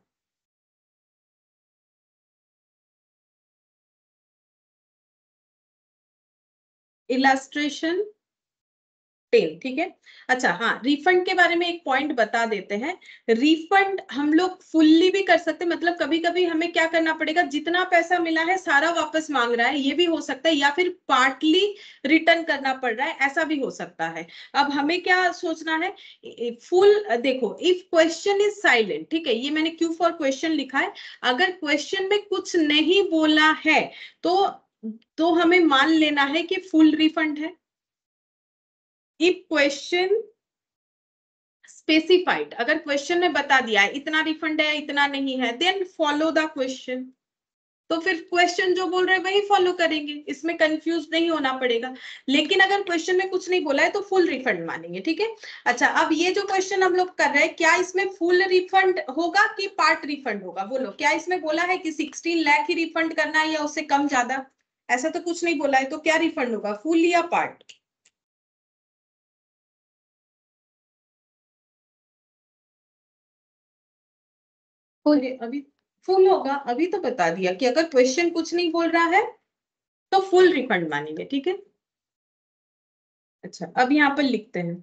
इलस्ट्रेशन 10, ठीक है। अच्छा हाँ, रिफंड के बारे में एक पॉइंट बता देते हैं। रिफंड हम लोग फुल्ली भी कर सकते हैं, मतलब कभी कभी हमें क्या करना पड़ेगा, जितना पैसा मिला है सारा वापस मांग रहा है, ये भी हो सकता है, या फिर पार्टली रिटर्न करना पड़ रहा है, ऐसा भी हो सकता है। अब हमें क्या सोचना है, फुल देखो, इफ क्वेश्चन इज साइलेंट, ठीक है, ये मैंने क्यू फॉर क्वेश्चन लिखा है। अगर क्वेश्चन में कुछ नहीं बोला है तो हमें मान लेना है कि फुल रिफंड है। इफ क्वेश्चन स्पेसिफाइड, अगर क्वेश्चन में बता दिया है इतना रिफंड है इतना नहीं है, देन फॉलो द क्वेश्चन। तो फिर क्वेश्चन जो बोल रहे हैं वही फॉलो करेंगे, इसमें कंफ्यूज नहीं होना पड़ेगा। लेकिन अगर क्वेश्चन में कुछ नहीं बोला है तो फुल रिफंड मानेंगे, ठीक है। अच्छा, अब ये जो क्वेश्चन हम लोग कर रहे हैं, क्या इसमें फुल रिफंड होगा कि पार्ट रिफंड होगा, बोलो। क्या इसमें बोला है कि 16 लाख ही रिफंड करना है या उससे कम ज्यादा? ऐसा तो कुछ नहीं बोला है, तो क्या रिफंड होगा, फुल या पार्ट? अभी फुल होगा, अभी तो बता दिया कि अगर क्वेश्चन कुछ नहीं बोल रहा है तो फुल रिफंड मानेंगे, ठीक है। अच्छा, अब यहां पर लिखते हैं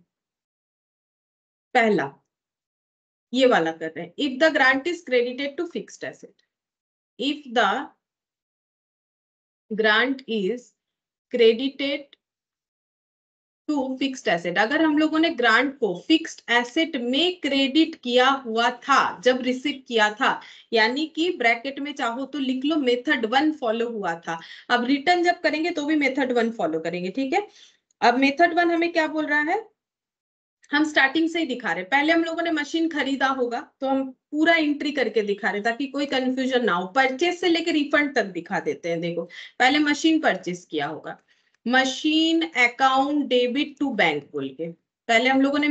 पहला, ये वाला कर रहे हैं। If the grant is credited to fixed asset, if the grant is credited to fixed asset, अगर हम लोगों ने ग्रांट को फिक्स्ड एसेट में क्रेडिट किया हुआ था जब रिसीव किया था, यानी कि ब्रैकेट में चाहो तो लिख लो मेथड 1 फॉलो हुआ था। अब रिटर्न जब करेंगे तो भी मेथड 1 फॉलो करेंगे, ठीक है। अब मेथड 1 हमें क्या बोल रहा है, हम स्टार्टिंग से ही दिखा रहे हैं। पहले हम लोगों ने मशीन खरीदा होगा तो हम पूरा एंट्री करके दिखा रहे ताकि कोई कंफ्यूजन ना हो। परचेस से लेकर रिफंड तक दिखा देते हैं। देखो, पहले मशीन परचेस किया होगा, machine account debit to bank बोल के पहले हम लोगों ने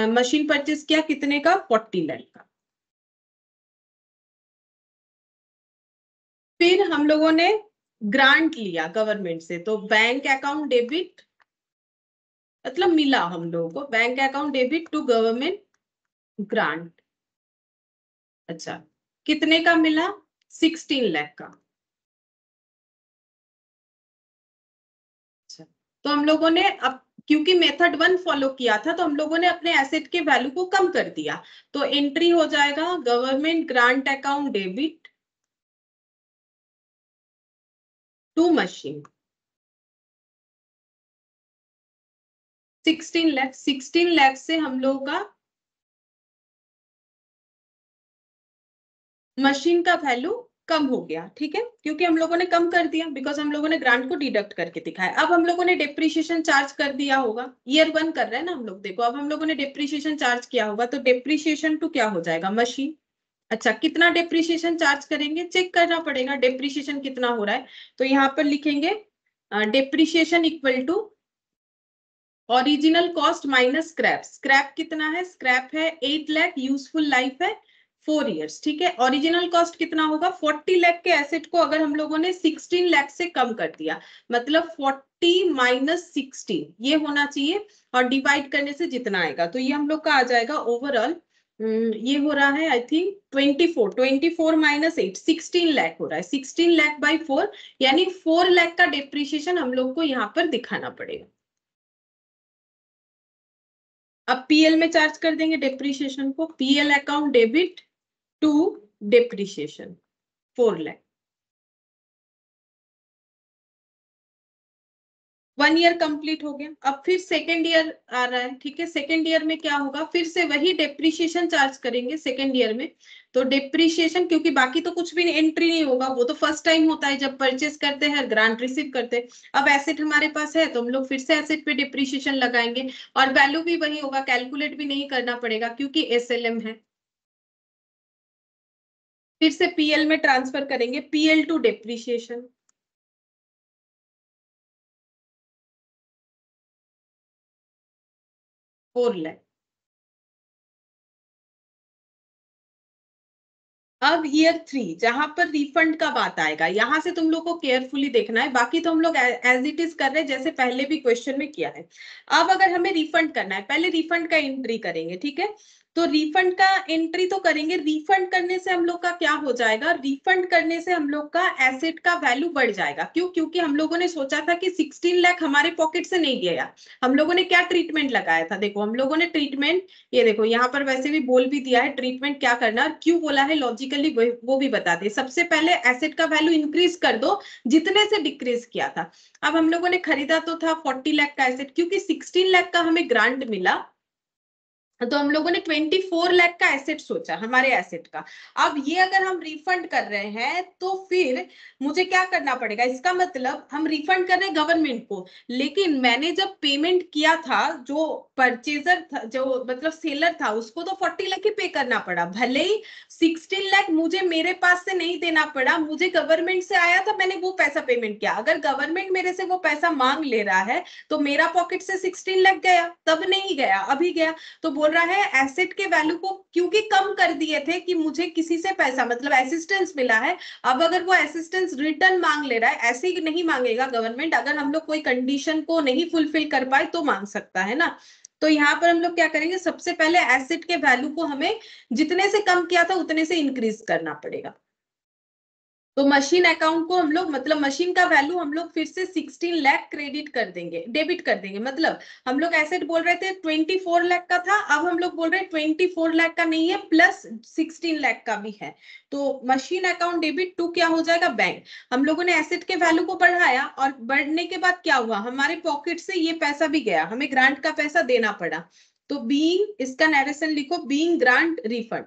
मशीन परचेस किया, कितने का, 40 लाख का। फिर हम लोगों ने ग्रांट लिया गवर्नमेंट से, तो बैंक अकाउंट डेबिट, मतलब मिला हम लोगों को bank account debit to government grant. अच्छा, कितने का मिला, 16 लाख का। अच्छा, तो हम लोगों ने अब क्योंकि मेथड 1 फॉलो किया था तो हम लोगों ने अपने एसेट के वैल्यू को कम कर दिया, तो एंट्री हो जाएगा government grant account debit to machine 16 lakh. 16 lakh से हम लोगों का मशीन का वैल्यू कम हो गया, ठीक है, क्योंकि हम लोगों ने कम कर दिया, बिकॉज हम लोगों ने ग्रांट को डिडक्ट करके दिखाया। अब हम लोगों ने डेप्रिसिएशन चार्ज कर दिया होगा, ईयर 1 कर रहे हैं ना हम लोग। देखो, अब हम लोगों ने डेप्रिसिएशन चार्ज किया होगा तो डेप्रिसिएशन टू क्या हो जाएगा, मशीन। अच्छा, कितना डेप्रिसिएशन चार्ज करेंगे, चेक करना पड़ेगा डेप्रिसिएशन कितना हो रहा है। तो यहाँ पर लिखेंगे depreciation equal to original cost minus scrap. Scrap कितना है, स्क्रैप है 8 लाख, यूजफुल लाइफ है 4 इयर्स, ठीक है। ओरिजिनल कॉस्ट कितना होगा, 40 लाख के एसेट को अगर हम लोगों ने 16 लाख से कम कर दिया, मतलब 40 माइनस 16 ये होना चाहिए, और डिवाइड करने से जितना आएगा तो ये हम लोग का आ जाएगा ओवरऑल। ये हो रहा है आई थिंक 24 माइनस 8, 16 लाख हो रहा है। 16 लाख बाई 4, यानी 4 लाख का डेप्रिसिएशन हम लोग को यहाँ पर दिखाना पड़ेगा। अब पीएल में चार्ज कर देंगे डेप्रिसिएशन को, PL account debit to depreciation 4 lakh. 1 year complete हो गया। अब फिर सेकेंड ईयर आ रहा है, ठीक है। सेकेंड ईयर में क्या होगा, फिर से वही डेप्रिसिएशन चार्ज करेंगे सेकेंड ईयर में। तो डेप्रिसिएशन, क्योंकि बाकी तो कुछ भी एंट्री नहीं होगा, वो तो फर्स्ट टाइम होता है जब परचेस करते हैं, ग्रांट रिसीव करते हैं। अब एसेट हमारे पास है तो हम लोग फिर से एसेट पे डेप्रिसिएशन लगाएंगे, और वैल्यू भी वही होगा, कैलकुलेट भी नहीं करना पड़ेगा क्योंकि एसएलएम है। फिर से पीएल में ट्रांसफर करेंगे, पीएल टू डेप्रिसिएशन 4 लाख। अब ईयर 3 जहां पर रिफंड का बात आएगा, यहां से तुम लोग को केयरफुली देखना है, बाकी तो हम लोग एज इट इज कर रहे हैं जैसे पहले भी क्वेश्चन में किया है। अब अगर हमें रिफंड करना है, पहले रिफंड का एंट्री करेंगे, ठीक है। तो रिफंड का एंट्री तो करेंगे। रिफंड करने से हम लोग का क्या हो जाएगा, रिफंड करने से हम लोग का एसेट का वैल्यू बढ़ जाएगा। क्यों? क्योंकि हम लोगों ने सोचा था कि 16 लाख हमारे पॉकेट से नहीं गया। हम लोगों ने क्या ट्रीटमेंट लगाया था, देखो हम लोगों ने ट्रीटमेंट, ये देखो यहाँ पर वैसे भी बोल भी दिया है ट्रीटमेंट क्या करना, क्यों बोला है लॉजिकली वो भी बता दे। सबसे पहले एसेट का वैल्यू इंक्रीज कर दो जितने से डिक्रीज किया था। अब हम लोगों ने खरीदा तो था 40 लाख का एसेट, क्योंकि 16 लाख का हमें ग्रांट मिला तो हम लोगों ने 24 लाख का एसेट सोचा, हमारे एसेट का। अब ये अगर हम रिफंड कर रहे हैं तो फिर मुझे क्या करना पड़ेगा, इसका मतलब हम रिफंड कर रहे हैं गवर्नमेंट को, लेकिन मैंने जब पेमेंट किया था जो परचेजर था, जो मतलब सेलर था, उसको तो 40 लाख ही पे करना पड़ा। भले ही 16 लाख मुझे मेरे पास से नहीं देना पड़ा, मुझे गवर्नमेंट से आया था, मैंने वो पैसा पेमेंट किया। अगर गवर्नमेंट मेरे से वो पैसा मांग ले रहा है तो मेरा पॉकेट से 16 लाख गया, तब नहीं गया, अभी गया। तो बोल रहा है एसेट के वैल्यू को क्योंकि कम कर दिए थे कि मुझे किसी से पैसा मतलब असिस्टेंस मिला है, अब अगर वो असिस्टेंस रिटर्न मांग ले रहा है, ऐसे ही नहीं मांगेगा गवर्नमेंट, अगर हम लोग कोई कंडीशन को नहीं फुलफिल कर पाए तो मांग सकता है ना। तो यहाँ पर हम लोग क्या करेंगे, सबसे पहले एसेट के वैल्यू को हमें जितने से कम किया था उतने से इंक्रीज करना पड़ेगा। तो मशीन अकाउंट को हम लोग मतलब मशीन का वैल्यू हम लोग फिर से 16 लाख क्रेडिट कर देंगे, डेबिट कर देंगे। मतलब हम लोग एसेट बोल रहे थे 24 लाख का था, अब हम लोग बोल रहे हैं 24 लाख का नहीं है, प्लस 16 लाख का भी है। तो मशीन अकाउंट डेबिट टू क्या हो जाएगा, बैंक। हम लोगों ने एसेट के वैल्यू को बढ़ाया और बढ़ने के बाद क्या हुआ, हमारे पॉकेट से ये पैसा भी गया, हमें ग्रांट का पैसा देना पड़ा। तो बीइंग, इसका नरेशन लिखो, बीइंग ग्रांट रिफंड,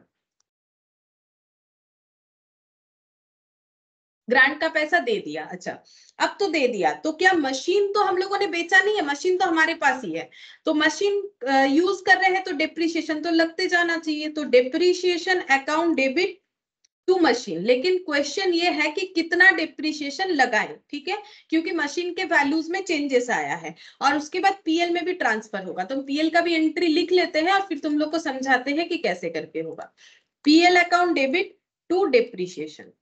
ग्रांट का पैसा दे दिया। अच्छा, अब तो दे दिया तो क्या मशीन तो हम लोगों ने बेचा नहीं है, मशीन तो हमारे पास ही है। तो मशीन यूज कर रहे हैं तो डिप्रिशिएशन तो लगते जाना चाहिए। तो depreciation account debit to machine, लेकिन क्वेश्चन ये है कि कितना डिप्रिशिएशन लगाएं, ठीक है, क्योंकि मशीन के वैल्यूज में चेंजेस आया है और उसके बाद पीएल में भी ट्रांसफर होगा। तो पीएल का भी एंट्री लिख लेते हैं और फिर तुम लोग को समझाते हैं कि कैसे करके होगा। PL account debit to depreciation.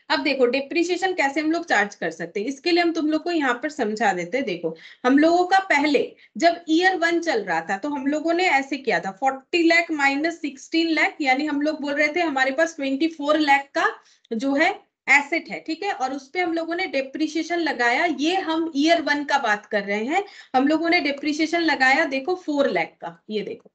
अब देखो डिप्रिशिएशन कैसे हम लोग चार्ज कर सकते हैं, इसके लिए हम तुम लोग को यहाँ पर समझा देते हैं। देखो हम लोगों का पहले जब ईयर 1 चल रहा था तो हम लोगों ने ऐसे किया था 40 लाख माइनस 16 लाख, यानी हम लोग बोल रहे थे हमारे पास 24 लाख का जो है एसेट है, ठीक है, और उस पे हम लोगों ने डिप्रिशिएशन लगाया। ये हम ईयर 1 का बात कर रहे हैं। हम लोगों ने डिप्रिशिएशन लगाया देखो 4 लाख का, ये देखो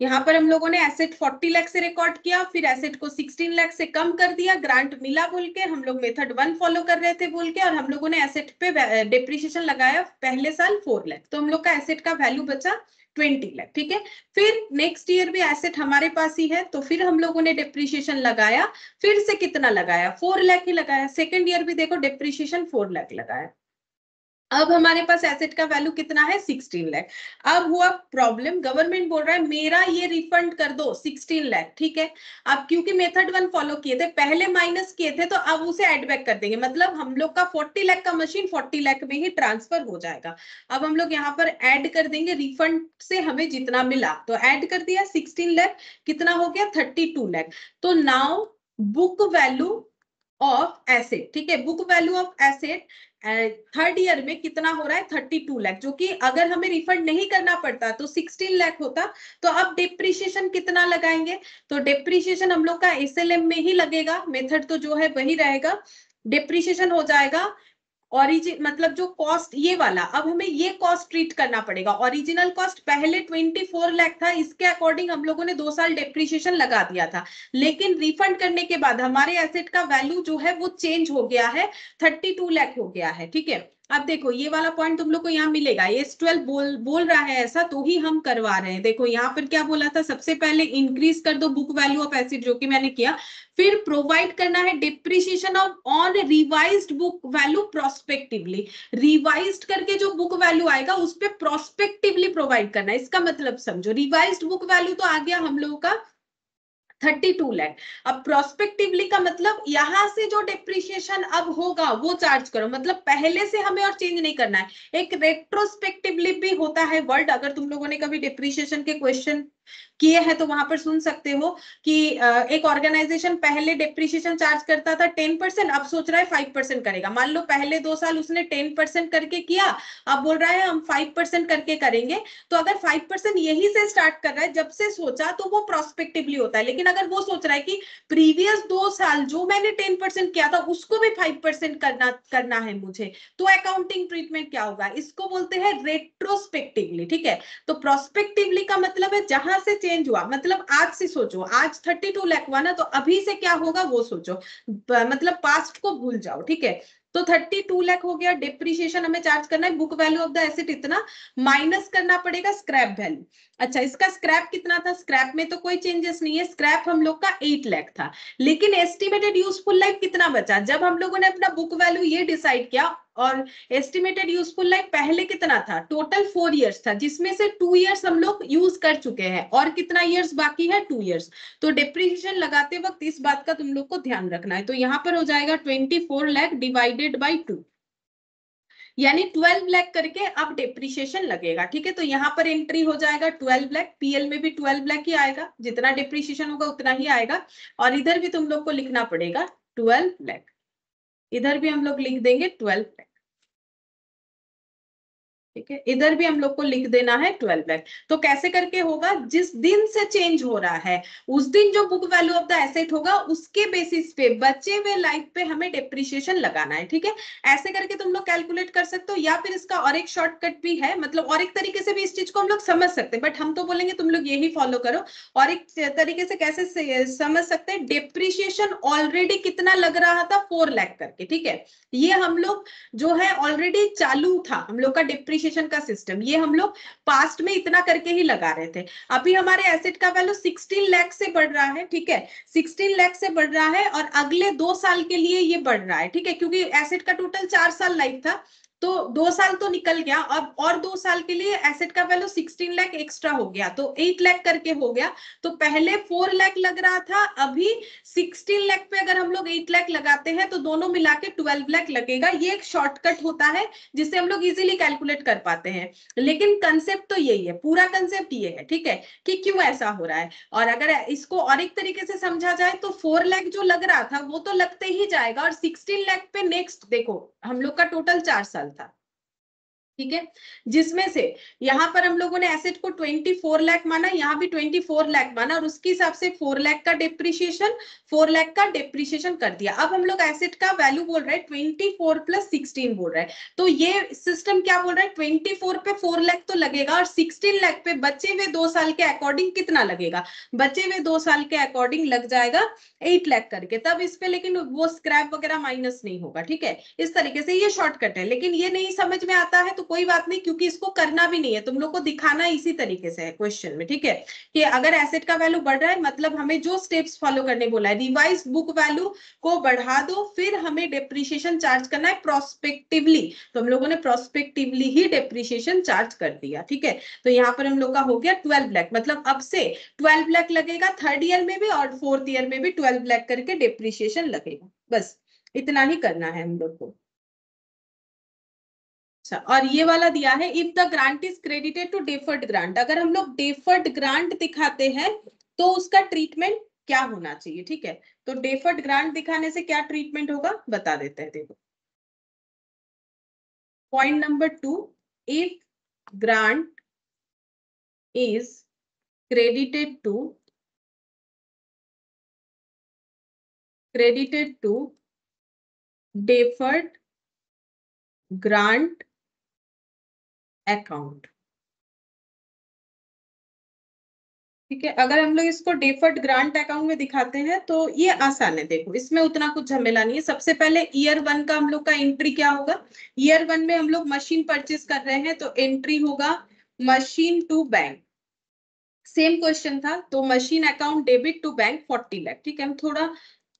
यहाँ पर हम लोगों ने एसेट 40 लाख से रिकॉर्ड किया, फिर एसेट को 16 लाख से कम कर दिया, ग्रांट मिला बोल के हम लोग मेथड 1 फॉलो कर रहे थे बोल के, और हम लोगों ने एसेट पे डिप्रिशिएशन लगाया पहले साल 4 लाख, तो हम लोग का एसेट का वैल्यू बचा 20 लाख, ठीक है। फिर नेक्स्ट ईयर भी एसेट हमारे पास ही है तो फिर हम लोगों ने डिप्रिशिएशन लगाया, फिर से कितना लगाया, 4 लाख ही लगाया। सेकेंड ईयर भी देखो डिप्रिशिएशन 4 लाख लगाया। अब हमारे पास एसेट का वैल्यू कितना है, 16 लाख। अब हुआ प्रॉब्लम, गवर्नमेंट बोल रहा है मेरा ये रिफंड कर दो 16 लाख, ठीक है। अब क्योंकि मेथड 1 फॉलो किए थे, पहले माइनस किए थे, तो अब उसे ऐड बैक कर देंगे, मतलब हम लोग का 40 लाख का मशीन 40 लाख में ही ट्रांसफर हो जाएगा। अब हम लोग यहाँ पर ऐड कर देंगे रिफंड से हमें जितना मिला, तो ऐड कर दिया 16 लाख, कितना हो गया 32 लाख। तो now book value of asset, ठीक है, book value of asset third year में कितना हो रहा है 32 लाख, जो कि अगर हमें रिफंड नहीं करना पड़ता तो 16 लाख होता। तो अब डिप्रिशिएशन कितना लगाएंगे, तो डिप्रिशिएशन हम लोग का एसएलएम में ही लगेगा, मेथड तो जो है वही रहेगा। डिप्रिशिएशन हो जाएगा ओरिजिन मतलब जो कॉस्ट ये वाला, अब हमें ये कॉस्ट ट्रीट करना पड़ेगा। ओरिजिनल कॉस्ट पहले 24 लाख था, इसके अकॉर्डिंग हम लोगों ने 2 साल डेप्रिशिएशन लगा दिया था, लेकिन रिफंड करने के बाद हमारे एसेट का वैल्यू जो है वो चेंज हो गया है, 32 लाख हो गया है, ठीक है। अब देखो ये वाला पॉइंट तुम लोग को यहाँ मिलेगा, ये 12 बोल रहा है ऐसा तो ही हम करवा रहे हैं। देखो यहाँ पर क्या बोला था, सबसे पहले इंक्रीज कर दो बुक वैल्यू ऑफ एसेट, जो कि मैंने किया, फिर प्रोवाइड करना है depreciation of on revised book value prospectively. Revised करके जो बुक वैल्यू आएगा उस पे प्रोस्पेक्टिवली प्रोवाइड करना है, इसका मतलब समझो। रिवाइज्ड बुक वैल्यू तो आ गया हम लोगों का 32 लाख। अब प्रोस्पेक्टिवली का मतलब यहाँ से जो डिप्रिसिएशन अब होगा वो चार्ज करो, मतलब पहले से हमें और चेंज नहीं करना है। एक रेट्रोस्पेक्टिवली भी होता है वर्ड, अगर तुम लोगों ने कभी डिप्रिसिएशन के क्वेश्चन किए हैं तो वहां पर सुन सकते हो कि एक ऑर्गेनाइजेशन पहले डिप्रिसिएशन चार्ज करता था 10%, अब सोच रहा है 5% करेगा। मान लो पहले 2 साल उसने 10% करके किया, अब बोल रहा है हम 5% करके करेंगे। तो अगर 5% यही से स्टार्ट कर रहा है जब से सोचा, तो वो प्रोस्पेक्टिवली होता है। लेकिन अगर वो सोच रहा है कि प्रीवियस 2 साल जो मैंने 10% किया था उसको भी 5% करना है मुझे, तो अकाउंटिंग ट्रीटमेंट क्या होगा, इसको बोलते हैं रेट्रोस्पेक्टिवली। ठीक है, तो प्रोस्पेक्टिवली का मतलब है जहां से चेंज हुआ, मतलब आज से सोचो, आज 32 लाख हुआ ना, तो अभी से क्या होगा वो सोचो, मतलब पास्ट को भूल जाओ। ठीक है, तो 32 लाख हो गया। डिप्रिसिएशन हमें चार्ज करना है, book value of the asset इतना, माइनस करना पड़ेगा स्क्रैप वैल्यू। अच्छा, इसका स्क्रैप कितना था, स्क्रैप में तो कोई चेंजेस नहीं है, स्क्रैप हम लोग का 8 लाख था। लेकिन एस्टिमेटेड यूजफुल लाइफ कितना बचा, जब हम लोगों ने अपना बुक वैल्यू ये डिसाइड किया, और एस्टिमेटेड यूजफुल लाइफ पहले कितना था, टोटल 4 इयर्स था, जिसमें से 2 इयर्स हम लोग यूज कर चुके हैं, और कितना इयर्स बाकी है, 2 इयर्स। तो डिप्रिसिएशन लगाते वक्त इस बात का तुम लोग को ध्यान रखना है। तो यहां पर हो जाएगा 24 लाख डिवाइडेड बाई 2, यानी 12 लाख करके अब डिप्रिसिएशन लगेगा। ठीक है, तो यहाँ पर एंट्री हो जाएगा 12 लाख, पीएल में भी 12 लाख ही आएगा, जितना डिप्रिसिएशन होगा उतना ही आएगा। और इधर भी तुम लोग को लिखना पड़ेगा 12 लाख, इधर भी हम लोग लिख देंगे 12 लाख। ठीक है, इधर भी हम लोग को लिख देना है 12 लाख। तो कैसे करके होगा, जिस दिन से चेंज हो रहा है उस दिन जो book value of the asset होगा उसके बेसिस पे बचे हुए लाइफ पे हमें डिप्रिसिएशन लगाना है। ठीक है, ऐसे करके तुम लोग कैलकुलेट कर सकते हो, या फिर इसका और एक शॉर्टकट भी है, मतलब और एक तरीके से भी इस चीज को हम लोग समझ सकते हैं, बट हम तो बोलेंगे तुम लोग यही फॉलो करो। और एक तरीके से कैसे समझ सकते हैं, डिप्रिसिएशन ऑलरेडी कितना लग रहा था, 4 लाख करके। ठीक है, ये हम लोग जो है ऑलरेडी चालू था हम लोग का डिप्रिसिएशन का सिस्टम, ये हम लोग पास्ट में इतना करके ही लगा रहे थे। अभी हमारे एसेट का वैल्यू 16 लाख से बढ़ रहा है। ठीक है, 16 लाख से बढ़ रहा है, और अगले 2 साल के लिए ये बढ़ रहा है। ठीक है, क्योंकि एसेट का टोटल 4 साल लाइफ था, तो 2 साल तो निकल गया, अब और 2 साल के लिए एसेट का वैल्यू 16 लाख एक्स्ट्रा हो गया, तो 8 लाख करके हो गया। तो पहले 4 लाख लग रहा था, अभी 16 लाख पे अगर हम लोग 8 लाख लगाते हैं तो दोनों मिला के 12 लाख लगेगा। ये एक शॉर्टकट होता है जिससे हम लोग इजीली कैलकुलेट कर पाते हैं, लेकिन कंसेप्ट तो यही है, पूरा कंसेप्ट ये है। ठीक है, कि क्यों ऐसा हो रहा है। और अगर इसको और एक तरीके से समझा जाए तो 4 लाख जो लग रहा था वो तो लगते ही जाएगा, और 16 लाख पे नेक्स्ट देखो हम लोग का टोटल 4 साल था। ठीक है, जिसमें से यहां पर हम लोगों ने एसेट को 24 लाख माना, यहाँ भी 24 लाख माना, और उसके हिसाब से 4 लाख का डिप्रिसिएशन, 4 लाख का डिप्रिसिएशन कर दिया। अब हम लोग एसेट का वैल्यू बोल रहे हैं 24 प्लस 16 बोल रहे हैं, तो ये सिस्टम क्या बोल रहा है, 24 पे 4 लाख तो लगेगा, और 16 लाख पे बचे हुए 2 साल के अकॉर्डिंग कितना लगेगा, बचे हुए 2 साल के अकॉर्डिंग लग जाएगा 8 लाख करके, तब इस पे लेकिन वो स्क्रैप वगैरह माइनस नहीं होगा। ठीक है, इस तरीके से ये शॉर्टकट है, लेकिन ये नहीं समझ में आता है तो कोई बात नहीं, क्योंकि इसको करना भी नहीं है, तुम लोग को दिखाना इसी तरीके से है क्वेश्चन में। ठीक है, कि अगर एसेट का वैल्यू बढ़ रहा है, मतलब हमें जो स्टेप्स फॉलो करने बोला है, रिवाइज बुक वैल्यू को बढ़ा दो, फिर हमें डिप्रिसिएशन चार्ज करना है प्रोस्पेक्टिवली, तो हम लोगों ने प्रोस्पेक्टिवली ही डिप्रिसिएशन चार्ज कर दिया। ठीक है, तो यहाँ पर हम लोग का हो गया 12 लाख, मतलब अब से 12 लाख लगेगा थर्ड ईयर में भी और फोर्थ ईयर में भी 12 लाख करके डिप्रिसिएशन लगेगा। बस इतना ही करना है हम लोग को। अच्छा, और ये वाला दिया है, if the grant is credited to deferred grant, अगर हम लोग डेफर्ड ग्रांट दिखाते हैं तो उसका ट्रीटमेंट क्या होना चाहिए। ठीक है, तो डेफर्ड ग्रांट दिखाने से क्या ट्रीटमेंट होगा बता देते हैं। देखो point number 2, if grant is credited to deferred grant account। ठीक है, अगर हम लोग इसको डेफर्ड ग्रांट अकाउंट में दिखाते हैं तो ये आसान है। देखो इसमें उतना कुछ झमेला नहीं है। सबसे पहले ईयर 1 का हम लोग का एंट्री क्या होगा, ईयर 1 में हम लोग मशीन परचेज कर रहे हैं तो एंट्री होगा machine to bank, same question था, तो machine account debit to bank 40 lakh. ठीक है, हम थोड़ा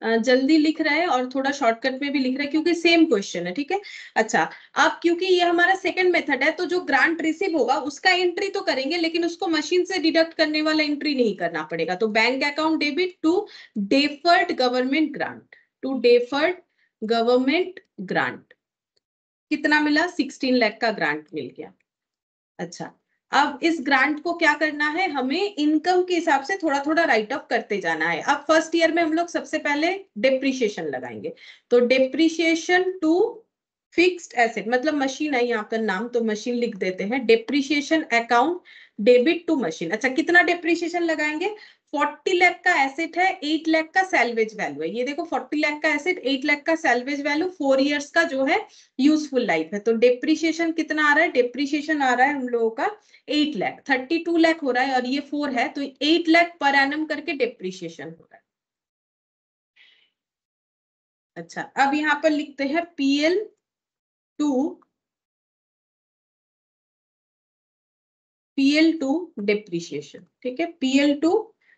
जल्दी लिख रहा है और थोड़ा शॉर्टकट में भी लिख रहा है क्योंकि सेम क्वेश्चन है, ठीक है। अच्छा, अब क्योंकि ये हमारा सेकंड मेथड है तो जो ग्रांट रिसीव होगा उसका एंट्री तो करेंगे, लेकिन उसको मशीन से डिडक्ट करने वाला एंट्री नहीं करना पड़ेगा। तो bank account debit to deferred government grant, to deferred government grant कितना मिला, 16 लाख का ग्रांट मिल गया। अच्छा, अब इस ग्रांट को क्या करना है, हमें इनकम के हिसाब से थोड़ा थोड़ा राइट ऑफ करते जाना है। अब फर्स्ट ईयर में हम लोग सबसे पहले डेप्रिशिएशन लगाएंगे, तो डेप्रिशिएशन टू फिक्स्ड एसेट, मतलब मशीन है यहाँ का नाम, तो मशीन लिख देते हैं, depreciation account debit to machine. अच्छा, कितना डेप्रिशिएशन लगाएंगे, 40 लाख का एसेट है, 8 लाख का सैल्वेज वैल्यू है। ये देखो 40 लाख का एसेट, 8 लाख का सैल्वेज वैल्यू, 4 इयर्स का जो है यूजफुल लाइफ है। तो डेप्रिशिएशन कितना आ रहा है, डेप्रिशिएशन आ रहा है हम लोगों का 8 लाख, 32 लाख हो रहा है और ये 4 है, तो 8 लाख पर एनम करके डेप्रिशिएशन हो रहा है। अच्छा, अब यहाँ पर लिखते हैं पीएल टू डेप्रिशिएशन, ठीक है, पीएल टू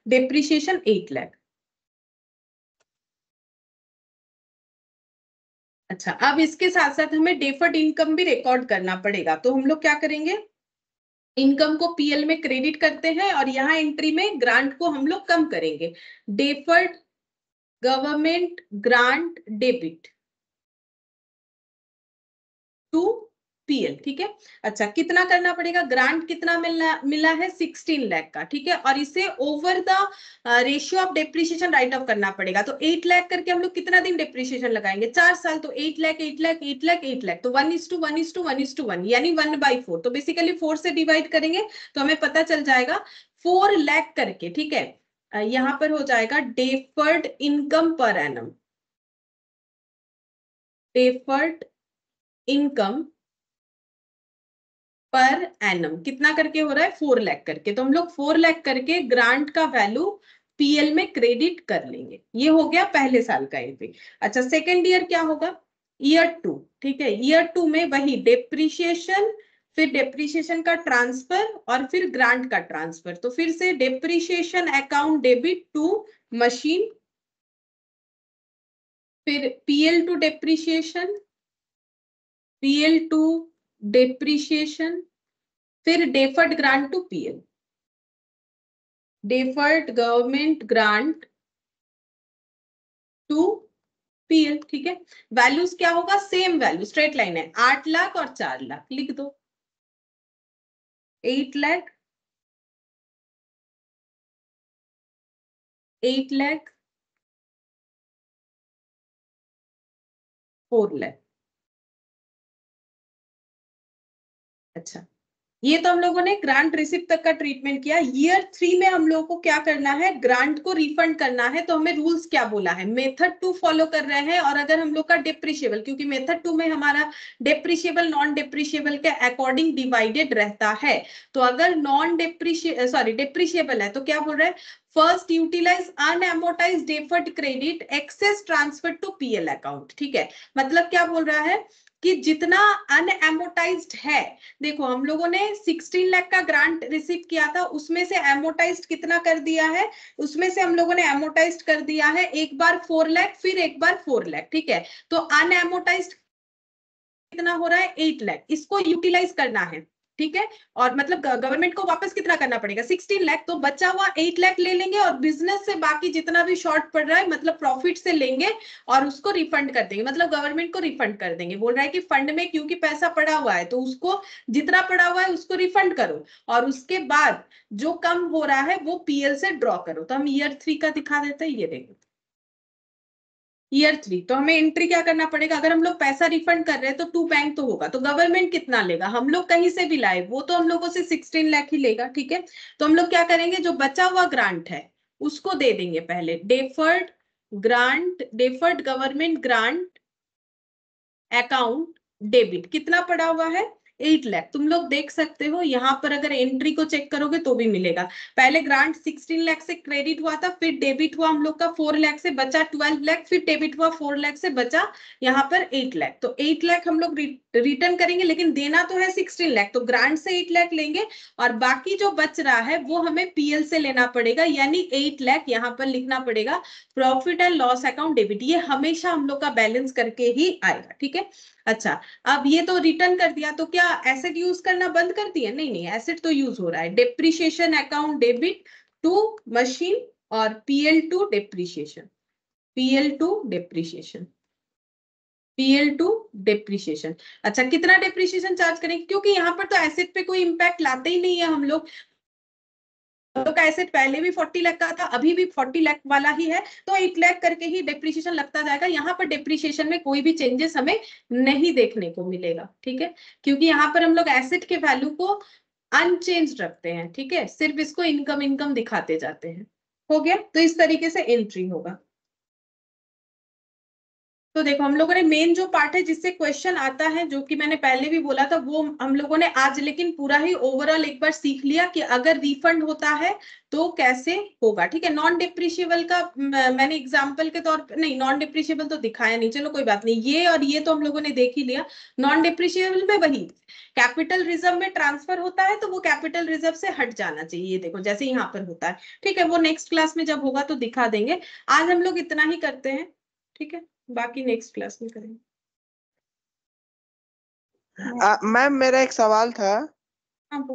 डेप्रिशिएशन 8 लाख। अच्छा, अब इसके साथ साथ हमें डेफर्ड इनकम भी रिकॉर्ड करना पड़ेगा, तो हम लोग क्या करेंगे, इनकम को पीएल में क्रेडिट करते हैं और यहाँ एंट्री में ग्रांट को हम लोग कम करेंगे, deferred government grant debit to PL, ठीक है। अच्छा, कितना करना पड़ेगा, ग्रांट कितना मिला है 16 लाख का, ठीक है, और इसे over the ratio of depreciation right of करना पड़ेगा। तो 8 लाख करके हम लोग कितना दिन डेप्रिशिएशन लगाएंगे, 4 साल, तो 8 लाख 8 लाख 8 लाख 8 लाख, तो 1:1:1:1 यानी 1/4, तो बेसिकली 4 से डिवाइड करेंगे तो हमें पता चल जाएगा 4 लाख करके, ठीक है। यहाँ पर हो जाएगा deferred income per annum, deferred income per annum कितना करके हो रहा है, 4 लाख करके। तो हम लोग 4 लाख करके ग्रांट का वैल्यू पीएल में क्रेडिट कर लेंगे। ये हो गया पहले साल का एंट्री। अच्छा, सेकेंड ईयर क्या होगा, ईयर 2, ठीक है, ईयर 2 में वही डेप्रिशिएशन, फिर डेप्रिशिएशन का ट्रांसफर और फिर ग्रांट का ट्रांसफर। तो फिर से depreciation account debit to machine, फिर PL to depreciation, PL to depreciation, फिर deferred grant to PL, deferred government grant to PL, ठीक है। वैल्यूज क्या होगा, सेम वैल्यू, स्ट्रेट लाइन है, 8 लाख और 4 लाख लिख दो, 8 लाख 8 लाख 4 लाख। अच्छा, ये तो हम लोगों ने ग्रांट रिसिप्ट तक का ट्रीटमेंट किया। ईयर 3 में हम लोगों को क्या करना है, ग्रांट को रिफंड करना है। तो हमें रूल्स क्या बोला है, मेथड 2 फॉलो कर रहे हैं, और अगर हम लोग का डेप्रिशिएबल, क्योंकि मेथड 2 में हमारा डेप्रिशिएबल नॉन डेप्रिशिएबल के अकॉर्डिंग डिवाइडेड रहता है, तो अगर नॉन डेप्रिशिएबल है तो क्या बोल रहा है, first utilise unamortised deferred credit excess transfer to PL account, ठीक है। मतलब क्या बोल रहा है कि जितना अनएमोर्टाइज्ड है, देखो हम लोगों ने 16 लाख का ग्रांट रिसीव किया था, उसमें से एमोटाइज्ड कितना कर दिया है, उसमें से हम लोगों ने एमोटाइज्ड कर दिया है एक बार 4 लाख, फिर एक बार 4 लाख, ठीक है। तो अनएमोटाइज्ड कितना हो रहा है, 8 लाख, इसको यूटिलाइज करना है, ठीक है। और मतलब गवर्नमेंट को वापस कितना करना पड़ेगा, 16 लाख, तो बचा हुआ 8 लाख ले लेंगे और बिजनेस से बाकी जितना भी शॉर्ट पड़ रहा है, मतलब प्रॉफिट से लेंगे और उसको रिफंड कर देंगे, मतलब गवर्नमेंट को रिफंड कर देंगे। बोल रहा है कि फंड में क्योंकि पैसा पड़ा हुआ है तो उसको जितना पड़ा हुआ है उसको रिफंड करो, और उसके बाद जो कम हो रहा है वो पीएल से ड्रॉ करो। तो हम ईयर 3 का दिखा देते हैं, ये देखो ईयर 3, तो हमें एंट्री क्या करना पड़ेगा, अगर हम लोग पैसा रिफंड कर रहे हैं तो 2 बैंक तो होगा, तो गवर्नमेंट कितना लेगा, हम लोग कहीं से भी लाए वो तो हम लोगों से 16 लाख ही लेगा, ठीक है। तो हम लोग क्या करेंगे, जो बचा हुआ ग्रांट है उसको दे देंगे पहले, deferred grant, deferred government grant account debit, कितना पड़ा हुआ है 8 लाख। तुम लोग देख सकते हो यहाँ पर, अगर एंट्री को चेक करोगे तो भी मिलेगा। पहले ग्रांट 16 लाख से क्रेडिट हुआ था, फिर डेबिट हुआ हम लोग का 4 लाख से बचा 12 लाख, फिर डेबिट हुआ 4 लाख से बचा यहाँ पर 8 लाख। तो 8 लाख हम लोग रिटर्न करेंगे, लेकिन देना तो है 16 लाख, तो ग्रांट से 8 लाख लेंगे और बाकी जो बच रहा है वो हमें पीएल से लेना पड़ेगा, यानी 8 लाख यहाँ पर लिखना पड़ेगा profit and loss account debit. ये हमेशा हम लोग का बैलेंस करके ही आएगा, ठीक है। अच्छा, अब ये तो रिटर्न कर दिया, तो क्या एसेट यूज करना बंद कर दिया? नहीं नहीं, एसेट तो यूज हो रहा है। Depreciation account debit to machine और PL to depreciation, PL to depreciation, PL to depreciation. अच्छा, कितना डेप्रिशिएशन चार्ज करेंगे? क्योंकि यहाँ पर तो एसेट पे कोई इंपैक्ट लाते ही नहीं है हम लोग का एसेट पहले भी 40 लाख का था, अभी भी 40 लाख वाला ही है, तो 8 लाख करके ही डेप्रिशिएशन लगता जाएगा। यहाँ पर डेप्रिशिएशन में कोई भी चेंजेस हमें नहीं देखने को मिलेगा, ठीक है, क्योंकि यहाँ पर हम लोग एसेट के वैल्यू को अनचेंज रखते हैं, ठीक है, सिर्फ इसको इनकम इनकम दिखाते जाते हैं। हो गया, तो इस तरीके से एंट्री होगा। तो देखो, हम लोगों ने मेन जो पार्ट है जिससे क्वेश्चन आता है, जो कि मैंने पहले भी बोला था, वो हम लोगों ने आज लेकिन पूरा ही ओवरऑल एक बार सीख लिया कि अगर रिफंड होता है तो कैसे होगा, ठीक है। नॉन डिप्रिशिएबल का मैंने एग्जांपल के तौर पर, नहीं नॉन डिप्रिशिएबल तो दिखाया नहीं, चलो कोई बात नहीं, ये और ये तो हम लोगों ने देख ही लिया। नॉन डिप्रिशिएबल में वही कैपिटल रिजर्व में ट्रांसफर होता है तो वो कैपिटल रिजर्व से हट जाना चाहिए, देखो जैसे यहाँ पर होता है, ठीक है। वो नेक्स्ट क्लास में जब होगा तो दिखा देंगे, आज हम लोग इतना ही करते हैं, ठीक है, बाकी नेक्स्ट क्लास में करेंगे। मैम मेरा एक सवाल था। हाँ।